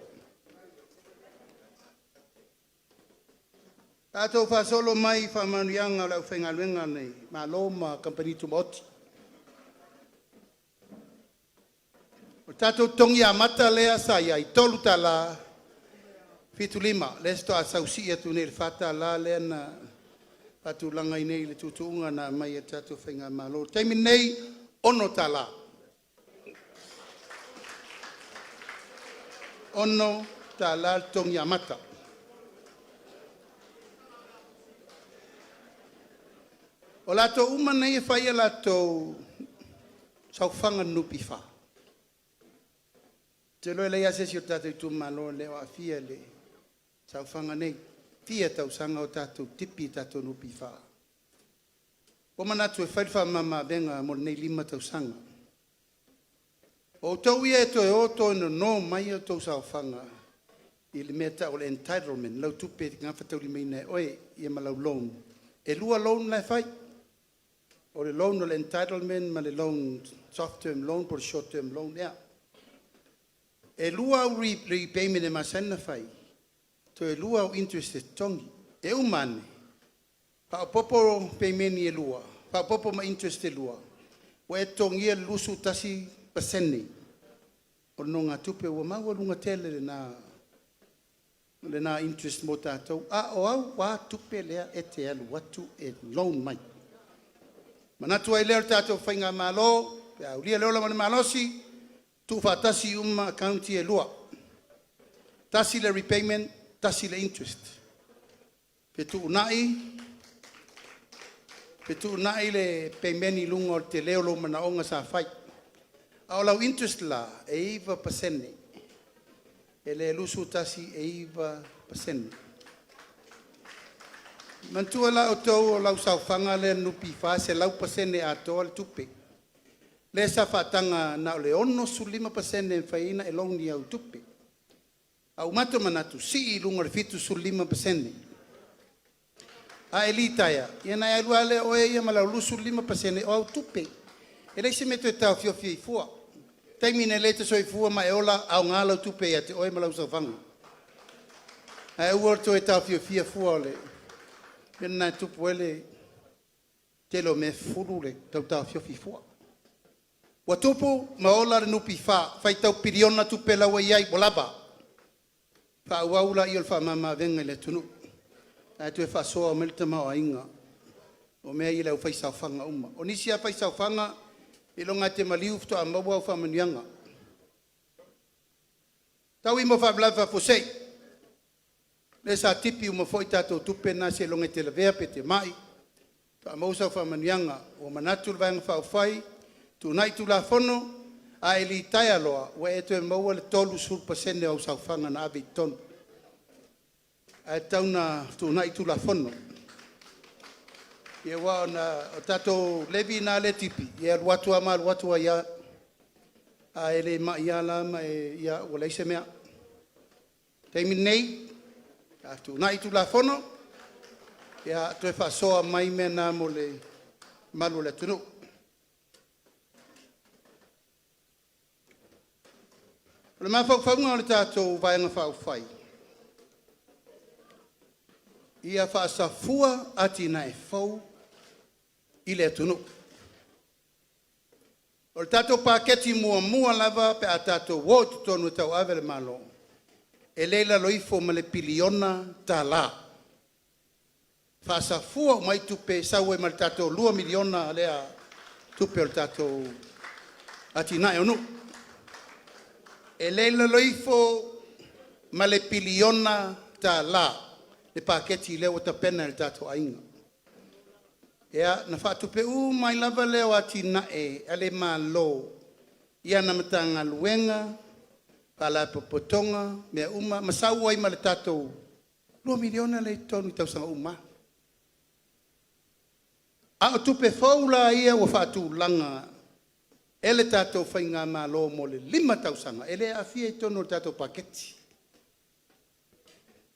Tato fa solo mai fa manuanga la fenga luenga nei ma loma company tu moti. O tato tongi a mata lea sa ia i tolu tala fitu lima. Lesto a sausia tu nei fata la lea na atu langa i nei le tutuunga na mai e tato whainga malo. Taimi nei ono tala. Ono tala tongi a mata. O lato uma nei e whaia lato sauwhanga nupi wha. Te loe leia se si o tato Itumalo le o a fia le sauwhanga nei. Fia tau sanga o tato tipi tato nupi wha. O manatu e whairwha mama venga mo nei lima tau sanga. O tau ia e to e oto no mai o tau sauwhanga. I le mea o le entitlement. Lau tupe ngā whatau li meina oe i malau loan. E lua loan lai whai. O le loan o le entitlement ma le loan soft term loan por short term loan ea. E lua au repayment e masana whai. To e lua au interest e tongi. E umane. Pa o popo payment e lua. Pa o popo ma interest e lua. O e tongi e lusu tasi pasene. O no ngā tupe ua maua lunga tele le na interest mo tātou. A o au wā tupe lea e te alu watu e loan mai. Manatu ai leo tātou whainga malo. Pe au lia leo la mani malosi. Tu fatasi uma accounti e lua. Tasi le repayment, tasi le interest. Pe tu unai le payment i lunga o te leo lo mana onga sa fai. Au lau interest la e iwa pasene. E le lusu tasi e iwa pasene. Mantua la o tau o lau sauwhanga le nupi wha se lau pasene a toa le tupe. Le sa whatanga na le ono su 5% e whaina e louni au tupe. Au mato manatu si i lunga le fitu su 5%. A e li taia. Ia na e lua le oe ia ma lau lusu 5% o au tupe. E leise me te tau fio fio i fua. Taimine le te soi fua ma e ola au ngā lau tupe ia te oe ma lau sauwhanga. A e uorto e tau fio fio fua le. Pena nai tupu ele te lo me furu le tau fio fio fua. Wa tupu maola le nupi wha, whai tau piriona tupe lawa iai bolaba. Wha uaula i o wha mama venga le tunu. A tu e wha soa o melita mao a inga. O mea i leo whai sauwhanga uma. O nisi a whai sauwhanga i longa te maliu fto a maua o wha manuanga. Tau i mo wha blawa fosei. Le sa tipi uma foi tato tupe na se longa te levea pe te mai. Wha mausa o wha manuanga. O manatu lwanga wha whai. Tu nai tu la fono a e li tai aloa ua e to e maua le tolu surpasene au sauwhanga na awe tonu. A e tauna tu nai tu la fono. Ia wao na o tato levi na le tipi. Ia luatua ma luatua ia a e le ma ia la ma e ia ua leise mea. Teimi nei a tu nai tu la fono ia to e whasoa mai mea na mo le malu le tunu. O le mawhauwhaunga o le tātou vaenga whauwhai. Ia whaasafua ati na e whau i le atunu. O le tātou pāketi mua lava pe a tātou wōtu tonu tau awe le malo. E leila loifo ma le piliona tā la. whaasafua mai tupe sau e ma le tātou 2 miliona lea tupe o le tātou atina e onu. E leila loifo ma le piliona tā la le paketi leo ta pena le tātou ainga. Ea na whaatupe mai lava leo atina e ale malo ia na matanga luenga pala popotonga mea masau ai ma le tātou 2 miliona le tonu tausanga uma. A o tupe faula ia wa whaatulanga ele tātou whainga malo mo le 5 tausanga ele a fia i tonu le tātou paketi.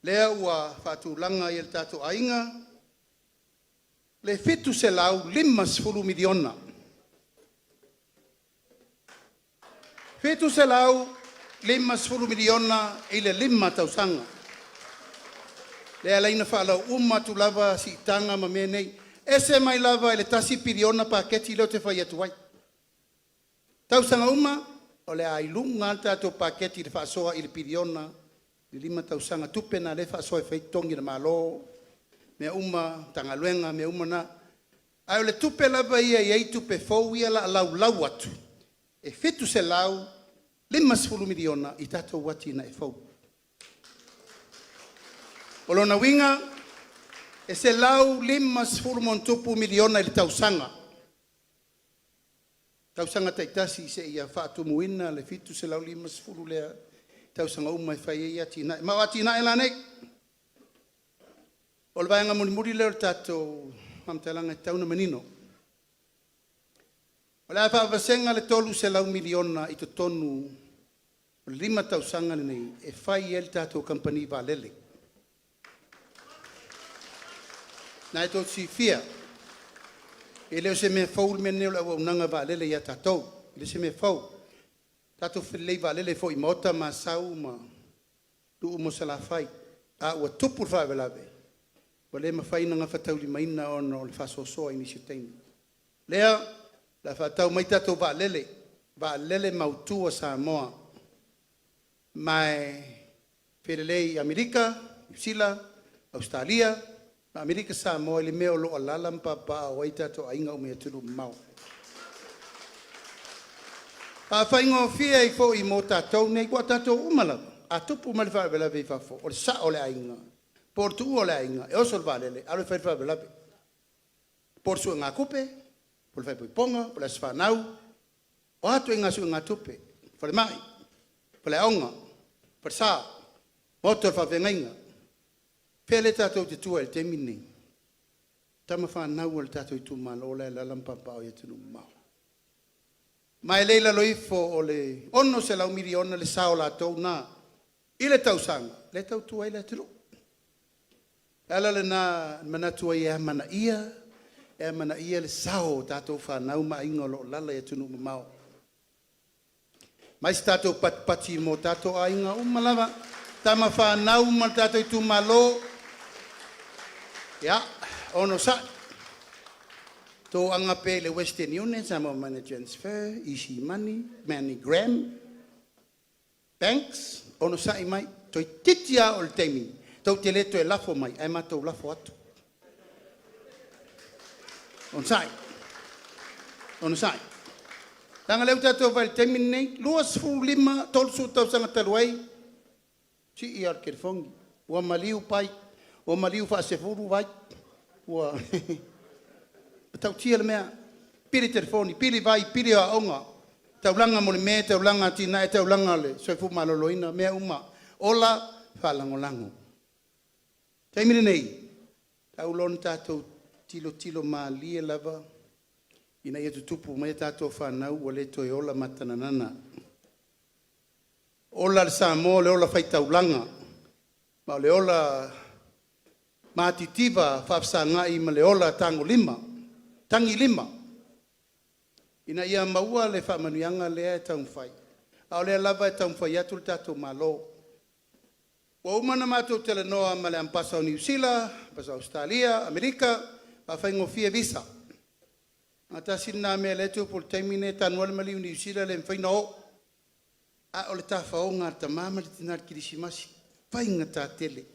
Lea ua whaatulanga ia le tātou ainga le fitu se lau 5 miliona. Fitu se lau 5 miliona i le 5 tausanga. Lea leina whaalau tu lava si tanga ma menei. Ese mai lava i le tasi piriona paketi leo te whai atu wai. Tausanga o le ailunga tātou paketi le whaasoa i le piriona i 5 tausanga tupena le whaasoa i whaitongi na malo. Mea tangaluenga, mea na. Ai le tupe lava ia i tupe fau ia la lau atu. E fitu se lau 5 miliona i tātou wati na e fau. O lona winga, e se lau 5 miliona i le tausanga. Tausanga taitasi se ia whaatu muina le fitu se lau 5 lea tausanga i whai ia tina. Ma wati na e la nei. O le vaenga muri leo tātou mamtalanga e tauna manino. O le awhaawasenga le tolu se lau miliona i to tonu o le 5 tausanga nei e whai el tātou company valele. Na e tō si fia. E leo se mea faul mea neo lau unanga valele ia tātou. E leo se mea fau. Tātou whilei valele fo i mota ma sau ma tu umo se la whai. A ua tupu whaawelawe. Wa le mawhaina ngā whatau li maina o no le whasosoa i nisi teini. Lea, la whatau mai tātou vaalele mautua Samoa. Mai whirelei Amerika, New Zealand, Australia, Amerika Samoa ili meo lo alala mpapa o ai tātou ainga o mea tulu mau. A whaingo fia i fo i mo tātou nei kua tātou umala. A tupu mali whaawela vei whafo, o le sa o le ainga. Portu o le ainga, e oso le valele, alo e whaifa velape. Portu e ngā kupe, po le whaipa i ponga, po le aswhanau, o hatu e ngā su e ngā tupe, po le mai, po le aonga, po le sā, moto le whawhengainga. Pea le tātou te tua e te mini. Tama whanau o le tātou i Itumalo, o le lalampapa o i atunu mau. Mai leila loifo o le ono se lau miliona le sao la tau na, i le tausanga, le tau tua i le atunu. Ala le na manatua ia mana ia le sao tātou whanau ma inga lo lala ia tunu mamau. Mais tātou pati mo tātou a inga umalawa, tama whanau ma tātou i Itumalo. Ia, ono sa. Tō anga pe le Western Union, sama money transfer, easy money, MoneyGram, banks, ono sa i mai, toi titia o le teimi. Tau te leto e lafo mai, ai matou lafo atu. On sai. Tanga leu tātou vai temi nei, 2.5 tolsu tau sanga taruai, si i ar kerfongi. Ua maliu pai, ua maliu wha sefuru vai, ua tau tia le mea, piri telefoni, piri vai, piri a onga, tau langa mo le mea, tau langa tina e tau langa le, soifu maloloina, mea uma, ola, whalangolango. Taimine nei, tau lon tātou tilo ma lia lava, ina ia tutupu mai tātou whanau o le toi ola matananana. Ola le Samoa, le ola whaitaulanga, ma le ola mātitiva whapsangai ma le ola tangi 5. Ina ia maua le whamanuianga lea e taumwhai. Ao lea lava e taumwhai atu le tātou malo. Wa umana mātou tele noa ma le ampasa o New Zealand, ampasa Australia, Amerika, pa whaingofia visa. Ata sina mea le tu por taimine tanua le maliu New Zealand le mwhaina o. A o le tafa o ngā tamama le tinar kirisimasi. Whainga tā tele.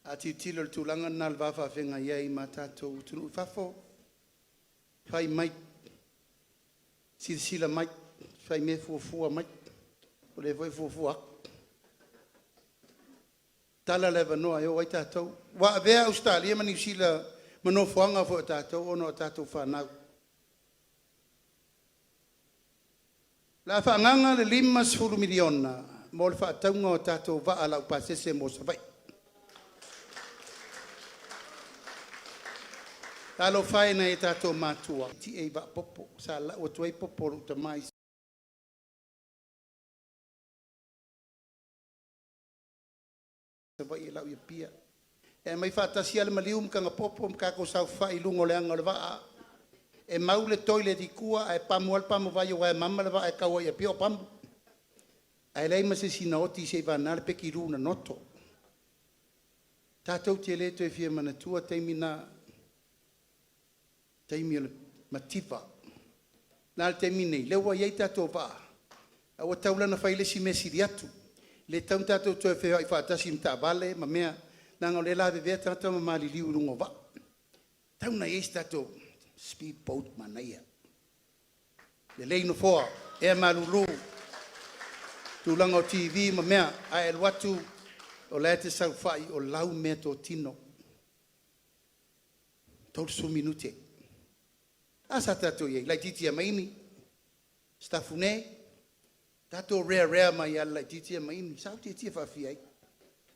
A titilo tulanga nal vafa fenga yai matato tunu fafo. Fai mai. Sila mai. Fai me fua mai. Ole voi fua. Tala leva no ayo wai tato. Wa vea Australia mani sila mano fuanga fo tato ono tato fanau. La fanganga le 5 miliona. Mo le whaataunga o tātou waa lau pasese mo Savaii. Talo whaena e tātou mātua. Ti e wa popo. Sa la o tuai popo ru ta mai. Savaii e lau ia pia. E mai whaatasi ale maliu mkanga popo mkako sau whai lungo le anga le waa. E mau le toile di kua e pamu al pamu vai o e mama le waa e kaua ia pia o pamu. Ai lei ma se sina oti se vana le peki runa noto. Tātou te le to e fia mana tua teimina teimi le mativa. Nā le teimine lewa iei tātou vaa. Awa taulana whaile si mesi riatu. Le taun tātou to e fia i whaatasi mta vale ma mea nanga le la vevea tātou ma mali liu rungo vaa. Tauna iei tātou speedboat manaia. Le leino foa e malulu. Tulanga o TV ma mea a el watu o lete sau fai o lau mea tō tino. Tau su minute. Asa tato ye, lai titi a maini. Stafune. Tato rea mai a lai titi a maini. Sao titi a fafi ai.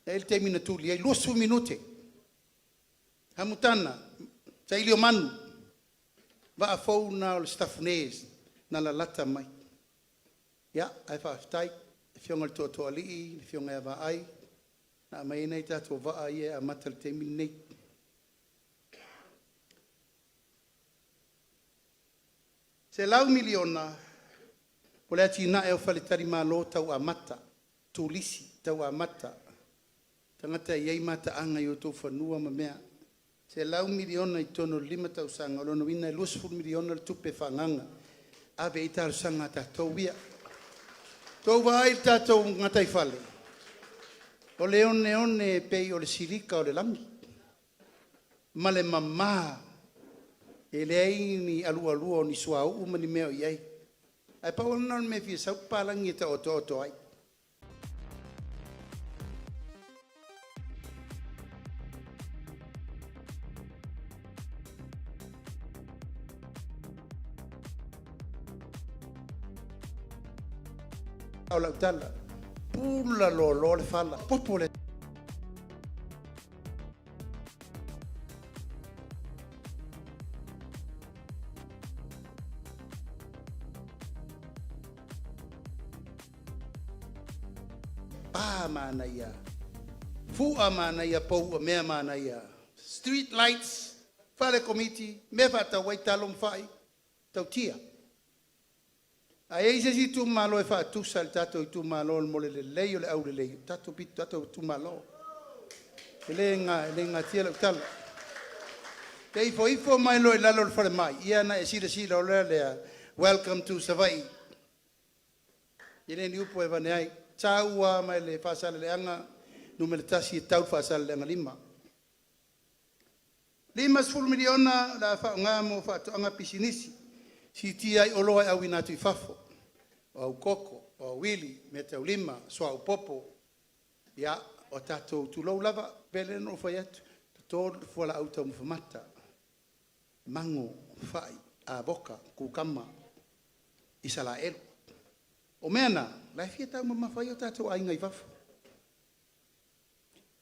El te mina tuli ai, 2 minute. Hamutana. Sa ili o manu. Va a fau na o stafune na la lata mai. Ya, ai fa aftai. Fionga to to ali, fionga e vai. Na mai nei tato vai e a matal te minei. Se lau miliona o le ati na e o whaletari malo tau a mata, tulisi tau a mata. Tangata iei mata anga i o tō whanua ma mea. Se lau miliona i tono 5 tau sanga, lono wina e 2 miliona le tupe whanganga. Ave i tāru sanga tātou wia. Tau vai tātou ngatai whale. O le one pei o le sirika o le langi. Ma le mamā. E le aini alua ni sua uma ni meo iai. Ai pau nan me fia sau palangi e ta oto ai. O la tala. Pula lo le fala. Popole. Mana ia. Fua mana ia pou mea mana ia. Street lights, fale committee, me fata wai talom fai, tau tia. A eise si tu malo e fa tu sal tato i tu malo mo le lei o le au le lei. Tato pit tato tu malo. Le nga tia le tal. Te ifo mai lo lalo le fare mai. Ia na e sila o le welcome to Savaii. Ile ni upo e vane ai. Taua mai le fasale le anga numele tasi tau fasale le anga 5. 5 miliona la fa ngamo fa anga pisinisi. Si tia ai oloa au inatu i fafo. O koko, o wili, meta ulima, soa o popo. Ya, o tato tulou lava, pele no fai atu. Tō fuala auta mufamata. Mango, fai, a boka, kukama, isala elu. O meana, lai fia tau mamawhai o tato ainga i fafo.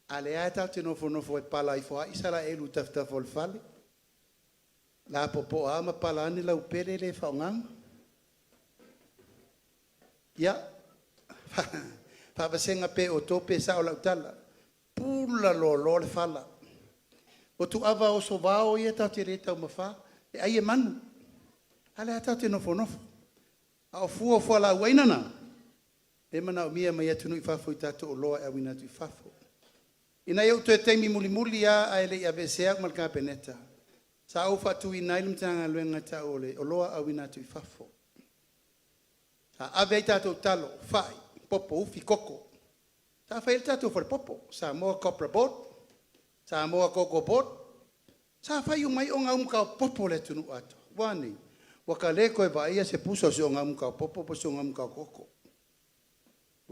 Ale ai tau te nofo e pala i foa, isala elu taftafo le fale. La popo a ma pala ane lau pere le whaonganga. Ya, whawasenga pe o tope sa o lau tala. Pula lo le fala. O tu awa o so vao ia tau te re tau mawha. E ai e manu. Ale a tau te nofo. A o fua la wainana. E mana o mia mai atunu i fafo i tato o loa e awina tu i fafo. Ina iau tu e teimi muli a ele i avesea malka peneta. Sa au fatu i nailum tanga luenga ta ole o loa awina tu i fafo. Sa ave i tato talo, fai, popo, ufi, koko. Sa fai il tato for popo. Sa moa copra boat. Samoa koko pot. Sa fai mai o ngau ka popo le tunu ato. Wani. Waka le koe ba ia se puso se o ngau ka popo po se o ngau ka koko.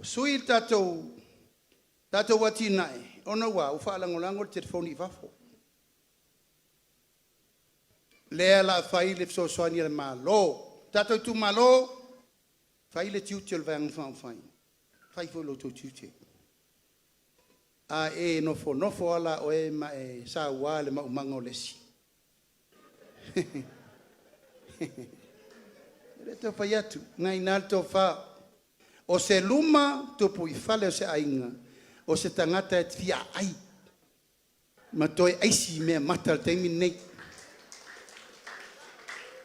Sui tatou wati nai. Ona wa ufa langolango telefoni fafo. Lea la fai le so soani le malo. Tatou tu malo. Fai le tiuti le vang fai. Fai fo lo tu tiuti. A e nofo ala o e ma e sa ua le maumanga o lesi. Le to fai atu. Ngai nal to fa. O se luma tupu I fale o se ainga. O se tangata e fia ai. Ma toi aisi mea mata le teimi nei.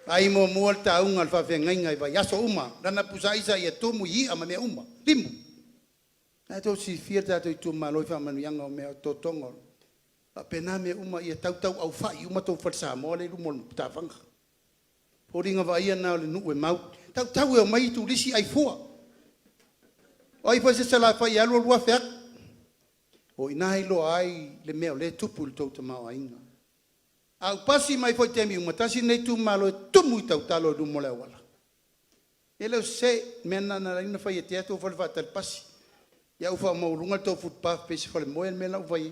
Ai mo mual taunga al whawhengainga I vai aso uma. Rana pusa isa I e tomu I ama mea uma. Limu. Nā tau si fia tātou Itumalo I whamanuianga o mea tōtongo. A pena mea uma I e tautau au whai uma tau whatsa moa le rumo tāwhanga. Poringa vai ana o le nuu e mau. Tautau e o mai tu risi ai fua. O ai fwese sala whai alo lua whiak. O inai lo ai le mea o le tupu le tau tamau ainga. Au pasi mai foi temi umatasi nei Itumalo e tumu I tautalo e rumo le wala. E leo se mena na reina whai e te ato whale whatal pasi. Ia ufa maurunga tau footpath pese whale moe me lau vai.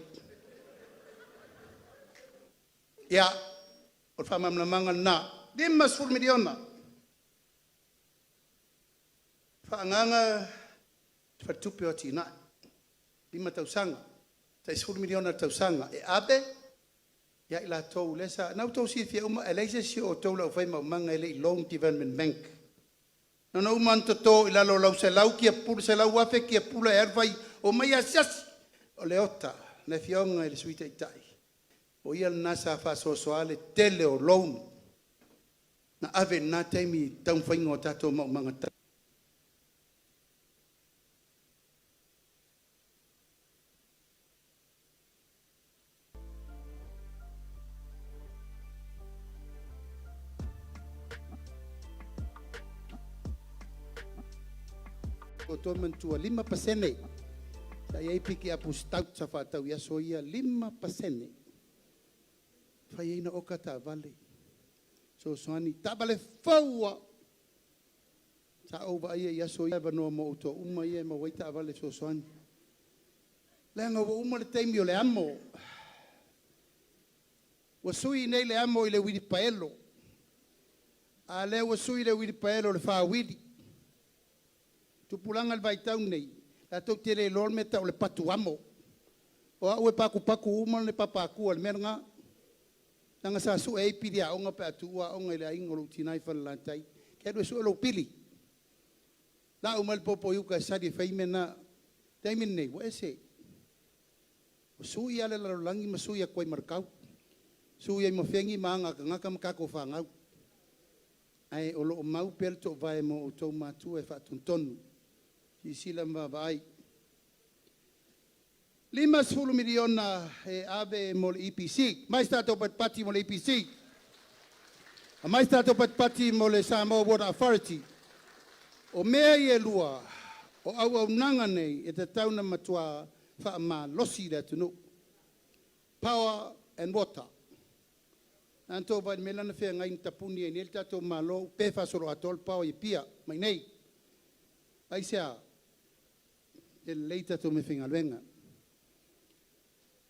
Ia, o whamamna manga na, 5 miliona. Whaanganga, whatupe o tina. 5 tausanga. 10 miliona tausanga. E abe, ia ila tau lesa. Nau tau si fia uma, eleise si o tau lau whai maumanga ele I Loan Development Bank. Nona umanta to ila lo lau se lau kia pula se lau wafe kia pula ervai o mai asiasi o leota na fionga ele suita itai. O ia nasa fa soale tele o loan na ave na taimi tau whainga o tato maumanga. O to mantua 5%. Sa iai piki apu stout sa whatau ia so ia 5%. Whai eina oka ta vale. So soani tabale faua. Sa ova ia so ia vanoa mo uto uma ia ma waita vale so soani. Leanga wa uma le teimi o le amo. Wa sui nei le amo I le wiri paelo. A le wa sui le wiri paelo le wha wiri. Tupulanga vai tau nei. La tau tere lor me tau le patu amo. O au e paku uma le papaku al meranga. Nanga sa su e pili a onga pe atua onga le ainga lo tinai fa lantai. Ke do su lo pili. La umal popo yuka sadi faime na taimin nei wa ese. Su ia le langi ma su ia koi markau. Su ia mo fengi manga ngaka makako fa ngau. Ai o lo mau pel to vai mo to matu e fa tontonu. I sila vai. 5 miliona e ave mo le EPC. Mai stato pat pati mo le EPC. Mai stato pat pati mo le Samoa Water Authority. O mea I lua. O au nanga nei e te tauna matua fa ma losi le tunu. Power and water. Anto vai melana fe ngai tapuni e nel tato malo pe fa solo atol power I pia. Mai nei. Ai sea e leita to me finga luenga.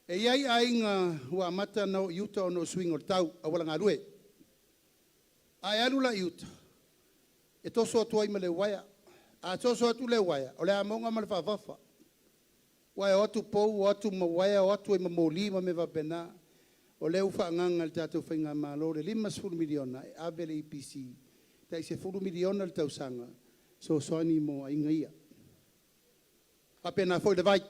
E iai ainga hua mata no yuta o no swing o tau a wala ngā rue. Ai alula yuta. E toso atu ai ma le waia. A toso atu le waia. O le amonga ma le whawhafa. Waia o atu pou, o atu ma waia, o atu e ma moli ma me wapena. O le ufa nganga le tatou whainga malo le 5 miliona e ave le EPC. Tai se 4 miliona le tausanga. So soani mo inga ia. Apena foi de vai.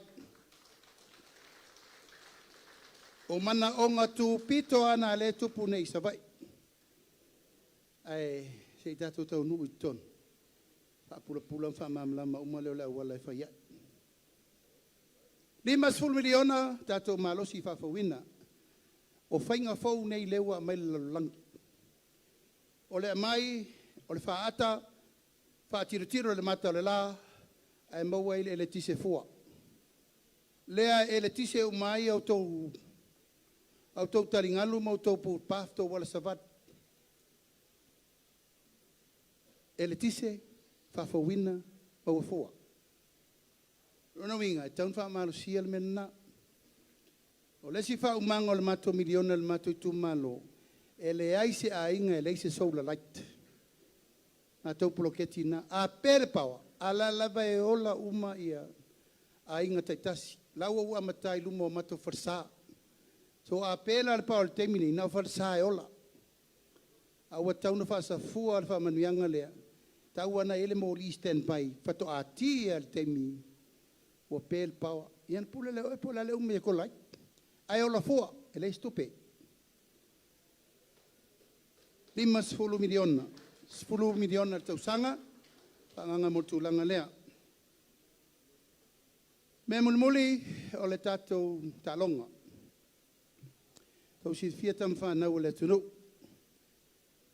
O mana onga tu pito ana le tupu nei Savaii. Ai se tatou tau nuu I ton. Fa pula fa mamlama uma le la wala fa ia. 5 miliona tatou malosi fa fawina. O fainga fau nei lewa mai lang. O le mai, o le fa ata, fa tiro le mata le la. Ai maua ele tise fua. Lea ele tise umai au tau Au tau taringalu mau tau pu pafto wala savat. Ele tise whawhawina mau fua. Rona winga, taun wha malu sia le mena. O lesi wha umanga o le mato miliona le mato Itumalo. Ele aise a inga ele aise soula light. Na tau poloketi na a pere pawa. Ala lava e ola uma ia a inga taitasi. Laua ua matai lumo mato farsa. So a pela le pawa le temini na farsa e ola. A ua tau na whaasa fua le wha manuianga lea. Tau ana ele mo li stand by. Fato a tia le temini. Ua pel pawa. Ian pula leo e pula leo me ko lai. Ai ola fua. Ele stupe. 50 miliona. 10 miliona tau sanga. Panganga mo tulanga lea. Me mulmuli o le tatou talonga. Tau si fia tam whanau le tunu.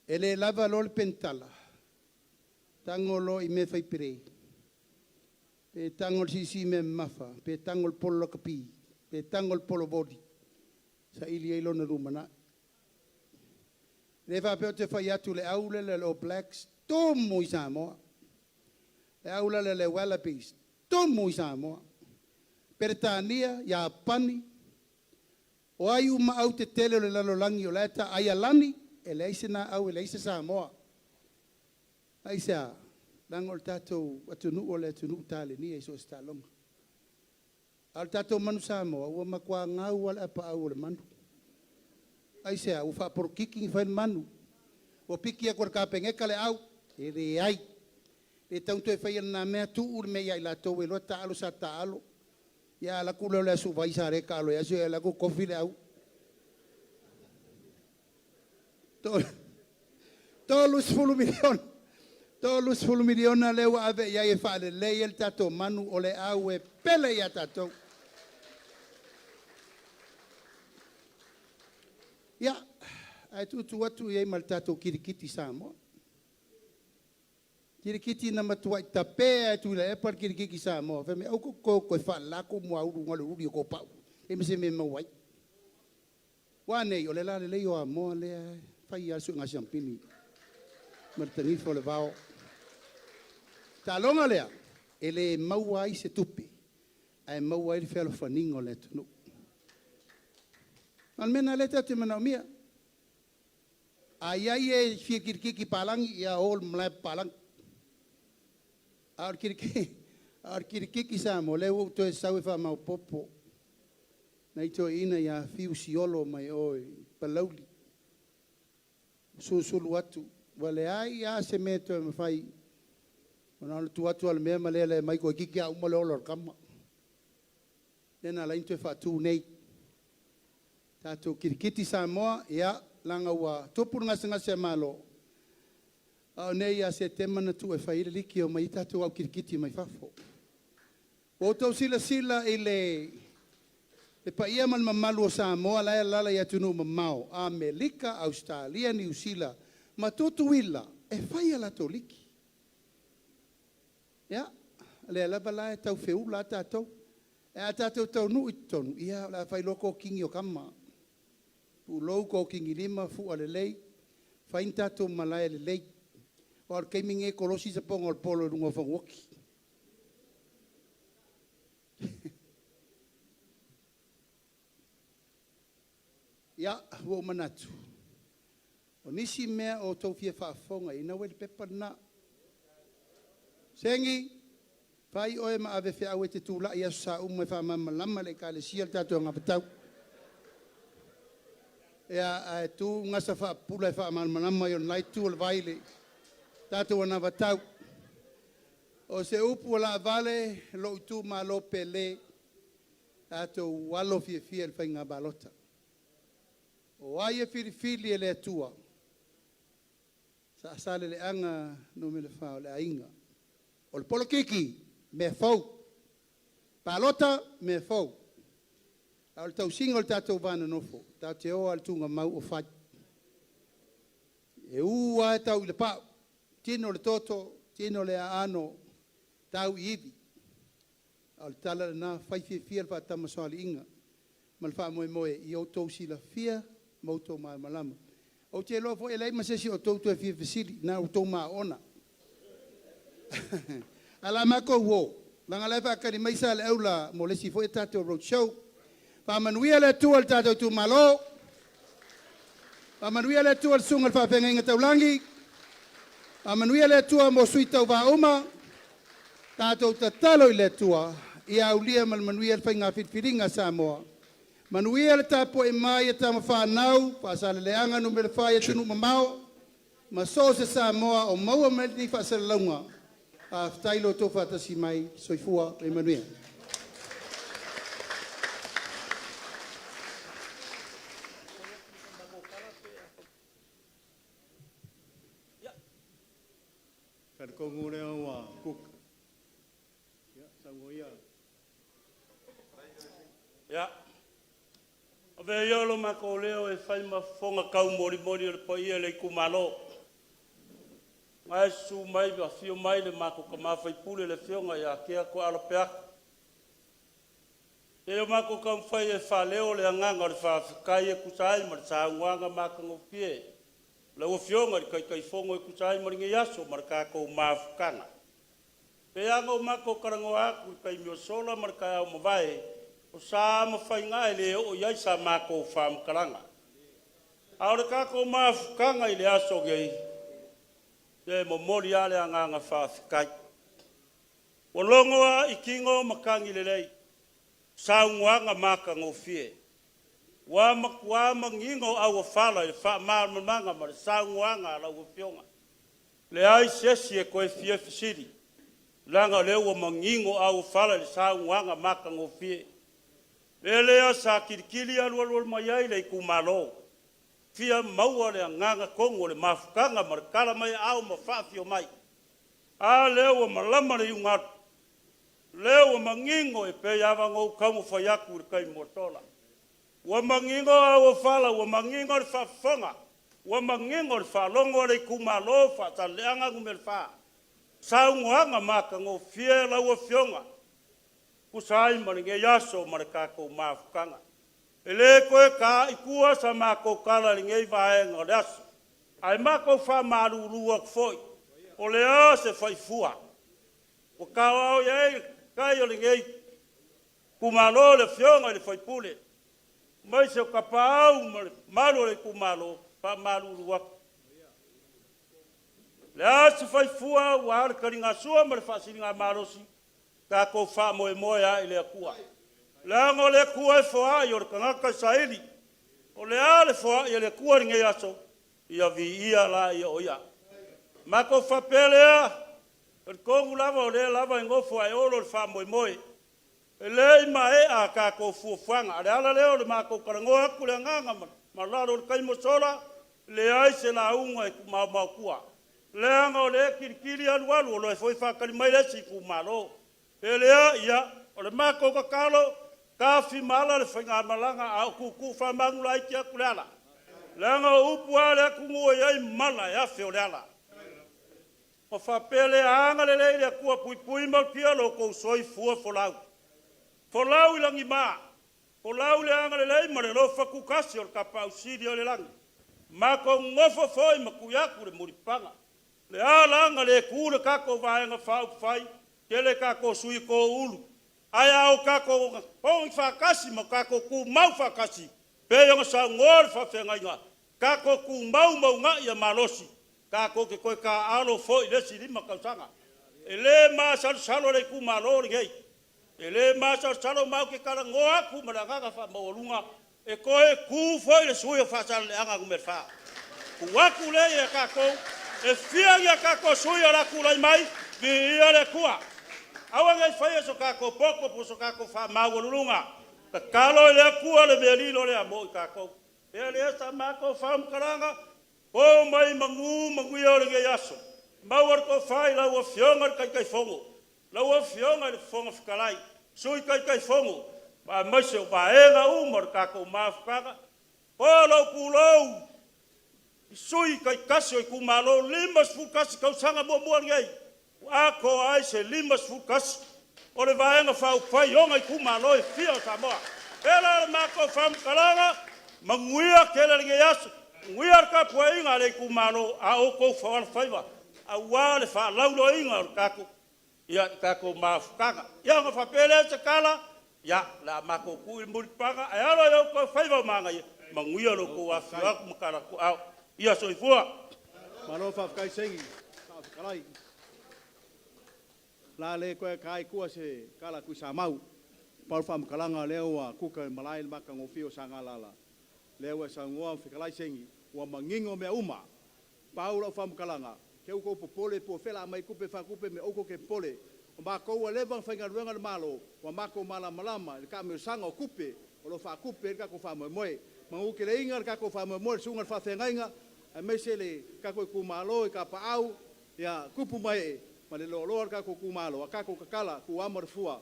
Ele lava lo le pentala. Tango lo I me fai pire. Pe tango si me mafa. Pe tango le polo kapi. Pe tango le polo body. Sa ili eilo na rumana. Le va pe te fai atu le aule le All Blacks. Tomo I Samoa. Le aula le Wallabies. Tomo I Samoa. Peretania, ia pani. O ai uma au te tele o le lalolangi o leta ai alani. E le aise na au e le aise Samoa. Aise a. Lango le tatou atunu o le atunu tale ni e so stalonga. Al tatou manu Samoa. Ua makua ngau wale apa au le manu. Aise a. Ufa por kiki fai manu. O piki a kor kapengeka le au. E re ai. Le taunto e fai na mea tu ur me ia ila tau e loa taalo sa taalo. Ia la kula le Savaii sa re kalo ia se la ko kofi le au. Tolus fulu milion. Tolus fulu milion na le wa ave ia e fa le el tato manu o le au e pele ia tato. Ia ai tu atu ia mal tato kirikiti Samoa. Kirikiti na matua tape tu le par kirikiki Samoa. Fe me au ko fa la ko mo au ngol uri ko pau. E me se me mawai. Wa nei o le la le yo amo le fa ia su nga champini. Martani fo le vao. Ta longa lea. Ele mawai se tupi. Ai mawai le felo faningo le tunu. Almena le te mana mia. Ai e fi kirikiki palangi ia ol mla palang. Ar kirikiki Samoa le o to sa we fa mau popo na ito ina ya fiu siolo mai oi palauli su luatu wale ai ya se meto me fai ona tu atu al me male mai ko kiki a uma lo kama nena la into fa tu nei tato kirikiti Samoa ya langa wa topur ngasa se malo. Nei a se tema na tu e fai le liki o mai tatu au kirikiti mai fafo. O tau sila i le paia man mamalu o Samoa la lala ia tunu mamao. Amerika, Australia, New Zealand. Ma tutu wila e fai ala tau liki. Ia, le alaba la e tau feu la tatou. E a tatou tau nu I tonu. Ia, la fai loko kingi o kama. Pu lou ko kingi lima fu ale lei. Fai tatou malai le lei. Or keming e kolosi sa pongol polo rungo fangoki. Ya, wo manatu. O nisi mea o tau fia whaafonga ina wele pepa na. Sengi, fai oe ma ave fea awe te tūla i asu sa ume wha mama lama le ka le sial tato ngā patau. Ea tu ngasa wha pula e wha mama lama yon lai tu al vaile. Tato wana vatau. O se upu la vale lo tu ma lo pele. Tato walo fie fie el whainga balota. O aia fili le atua. Sa sale le anga no me le whao le ainga. O le polo kiki me fau. Balota me fau. A le tau singa o le tato vana nofo. Tato o al tunga mau o fai. E ua e tau I le pao. Tino le toto, tino le ano, tau iwi. Al tala na fai fia fia pa tama soali inga. malfa moe i o tou sila fia mo tou malama o te lo fo ele masesi o tou tu fia fisili na o tou maona ala mako wo langa le fa kani mai sale aula mo le si fo tato roadshow fa manuia le tu al tato Itumalo fa manuia le tu al sunga fa penga ngata ulangi fa manuia le tu mo suita va uma tato tatalo le tu ia ulia mal manuia fa nga fitfiringa Samoa manuia le tapo e mai e tama fa nau fa sale le anga no me fa e tunu mamao ma so se Samoa o maua me ni fa sale launga a tailo to fa tasi mai soifua e manuia kad ko ngure wa kuk ya sangoia ya ave yolo mako leo e fai ma fonga kau mori le pai le Itumalo mai su mai va fio mai le mako kama fai pule le fionga ya kia ko ala pea e mako kam fai e fa leo le nganga le fa kai e kusai ma sa nganga mako ngopie le o fionga kai fongo e kusai ma ngi yaso marka ko mafukanga pe anga mako karango aku kai mio sola marka o vai o sa ma fai ngai le o yai sa mako fam karanga aure ka ko mafukanga ile aso gei e mo mori ale anga fa kai o longoa ikingo makangi lelei sa nganga maka ngofie wa mangingo au fala le fa manga ma sa nganga la o fionga le ai sesi e ko fie fisiri langa le o mangingo au fala le sa nganga maka ngofie ele sa kirikili alwal mai le Itumalo fia maua le nganga kongo le mafukanga markala mai au mafafio mai a leo malama le unga leo mangingo e pe yava ngo kamu fayaku kai motola wa mangingo au fala wa mangingo le fafonga wa mangingo le falongo le Itumalo fa taleanga ngumelfa saunga maka ngo fie la wa fionga kusai maringe yaso markako mafukanga ele ko ka ikua sa mako kala ngei vae ngodas ai mako fa maruru ak foi o le se fai fua o ka o ye kai o ngei Itumalo le fionga le fai pule mai se kapau malo le Itumalo fa maruru ak le se fai fua wa karinga sua mar fa singa marosi ka ko fa moe ile akua lango le kua foa yor kanaka saili o le ale foa ye le kua nge yaso ia vi ia la ia oia mako fa pelea ko ngulava le lava ngo foa e olo fa moe le mai a ka ko fu fanga ale ala le o mako karango aku le nganga ma la ro kai mo sola le ai se la unga ma kua le ngo le kirkiri alwalu lo foi fa kali mai le si Itumalo ele ia o le mako ka kalo ka fi mala le fanga malanga a ku fa mangula i kia kulala langa upu ale ku ngo ia mala ya fe olala o fa pele anga le ku pui mal kia lo ko soi fu folau langi ma folau le anga le ma le lo fa ku kasi o ka pa usidi o le lang ma ko ngofo foi ma ku ya ku le muripanga le ala anga le ku le ka ko va nga fa fai kele ka ko sui ko ulu aya o kako pong fa kasi mo kako ku mau fa kasi pe yo sa ngor fa fenga nga kako ku mau nga ya malosi kako ke ko ka alo fo ile si lima ka sanga ele ma salo le Itumalo ngei ele ma salo mau ke kala ngoa ku malanga ka fa molunga e ko e ku fo ile suyo fa sal anga ngumerfa ku waku le ya kako e fia ya kako suyo la ku lai mai vi ia le kuwa awa ngai fai so kako poko po so kako fa mawulunga ka kalo le kua le belilo le amo kako ele esta mako fam karanga o mai mangu yo le yaso mawar ko fai la wo fionga kai fongo la wo fionga le fonga fkalai sui kai fongo ba maso ba ena umor kako mafkaka polo pulo sui kai kaso Itumalo limas fukasi kau sanga mo ngai ako ai se limas fukas o le vaenga fa fai onga Itumalo e fia Samoa Ela mako fam kalanga manguia kele nge yas nguia ka poinga le kumalo a o ko fa faiva a wale fa laulo inga kako ya kako mafkanga ya nga fa pele se kala ya la mako ku mulpanga ayalo yo ko faiva manga manguia lo ko afia mukara ku au ia soifua Malo fa kai sengi. Kalai. La le ko kai ku se kala ku samau. Paul fam kalanga leo wa kuka malai maka ngofio sangalala. Leo sa ngoa fikalai sengi wa mangingo me uma. Paulo fam kalanga. Ke uko popole po fela mai kupe fa kupe me oko ke pole. O ba ko wa leva fa ngaruanga malo. Wa mako mala malama ka me sanga kupe. O lo fa kupe ka ko fa mo moe. Mangu ke le inga ka ko fa mo moe sunga fa fengainga. A mesele ka ko kumalo ka pa au ya kupu mai ma le lo ka ko kumalo ka ko kala ku amor fua.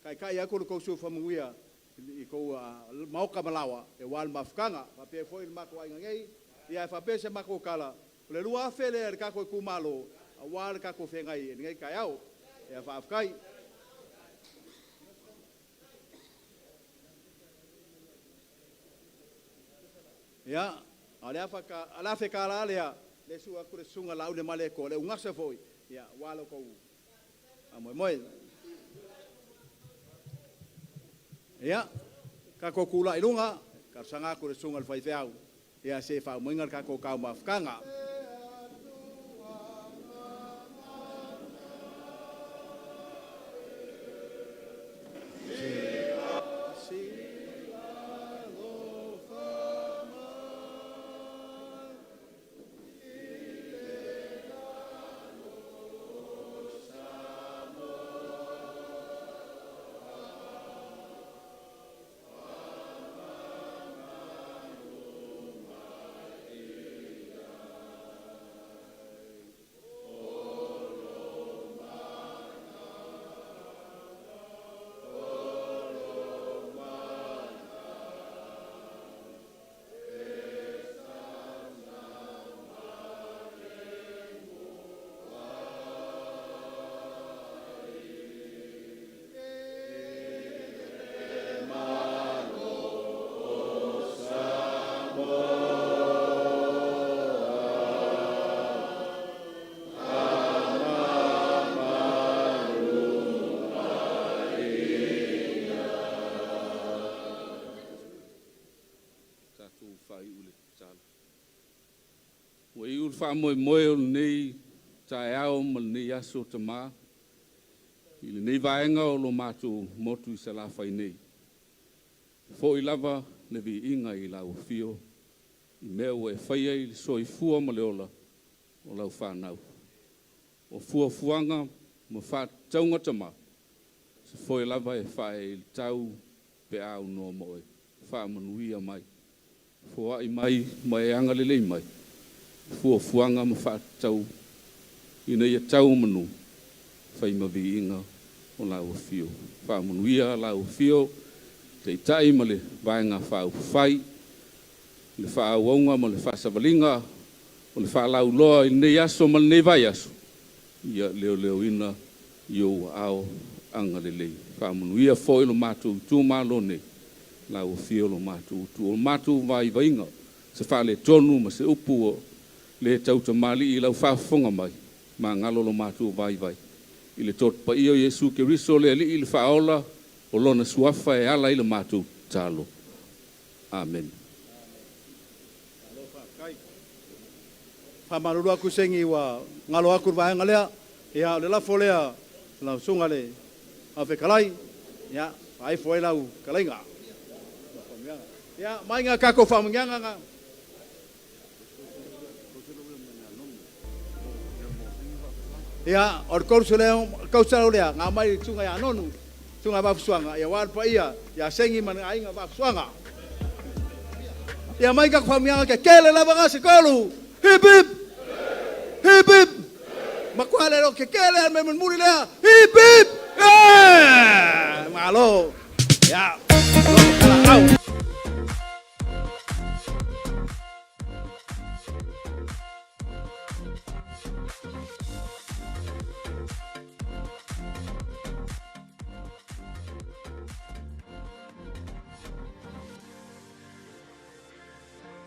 Kai aku ko so famuia i ko mau ka malawa e wal mafkanga pa pe foi mako ai ngai ia fa pe se mako kala le lua fele ka ko kumalo wal ka ko fengai ngai kai au e fa afkai ya ala fe kala ya le su aku le sunga lau le male ko le ungasa foi ya walo ko moi ya kako kula ilunga karsanga ko sungal fai feau ya se fa moingal kako ka mafkanga fa moe moe nei tae au mal nei aso tama i le nei vaenga o lo matu motu i se la fai nei fo i lava le vi inga i lau fio i mea ue whaia i so i fua ma le ola o lau whanau o fua fuanga ma wha taunga tama se fo i lava e whae i tau pe au no moe wha manuia mai fo ai mai mai anga le lei mai fua fuanga ma wha tau i nei a tau manu whai ma vi inga o lau fio wha manuia lau fio te tai ma le vaenga wha whai le wha waunga ma le wha savalinga o le wha lau loa i nei aso ma le nei vai aso ia leo leo ina i ao anga le lei wha manuia fo ilo mātou Itumalo ne lau fio lo mātou tu o mātou vai vainga se wha le tonu ma se upu o le tauta mali i lau whaafonga mai ma ngalo lo mātou vai vai i le tot pa io Yesu ke riso le ali i le whaola o lona suafa e ala i le mātou talo. Amen. Whamaruru aku sengi wa ngalo aku vaenga lea ia le lafo lea lau sunga le a whekalai ia ai foi lau kalainga ia mainga kako whamungianga nga ia or korso leo kausa lea nga mai sunga ya nonu sunga ba suanga ia war pa ia ya sengi man ainga ba suanga ia mai ka whamungianga ke kele lava nga se kolu hip hip hip hip makwale lo ke kele me muri lea hip hip malo ya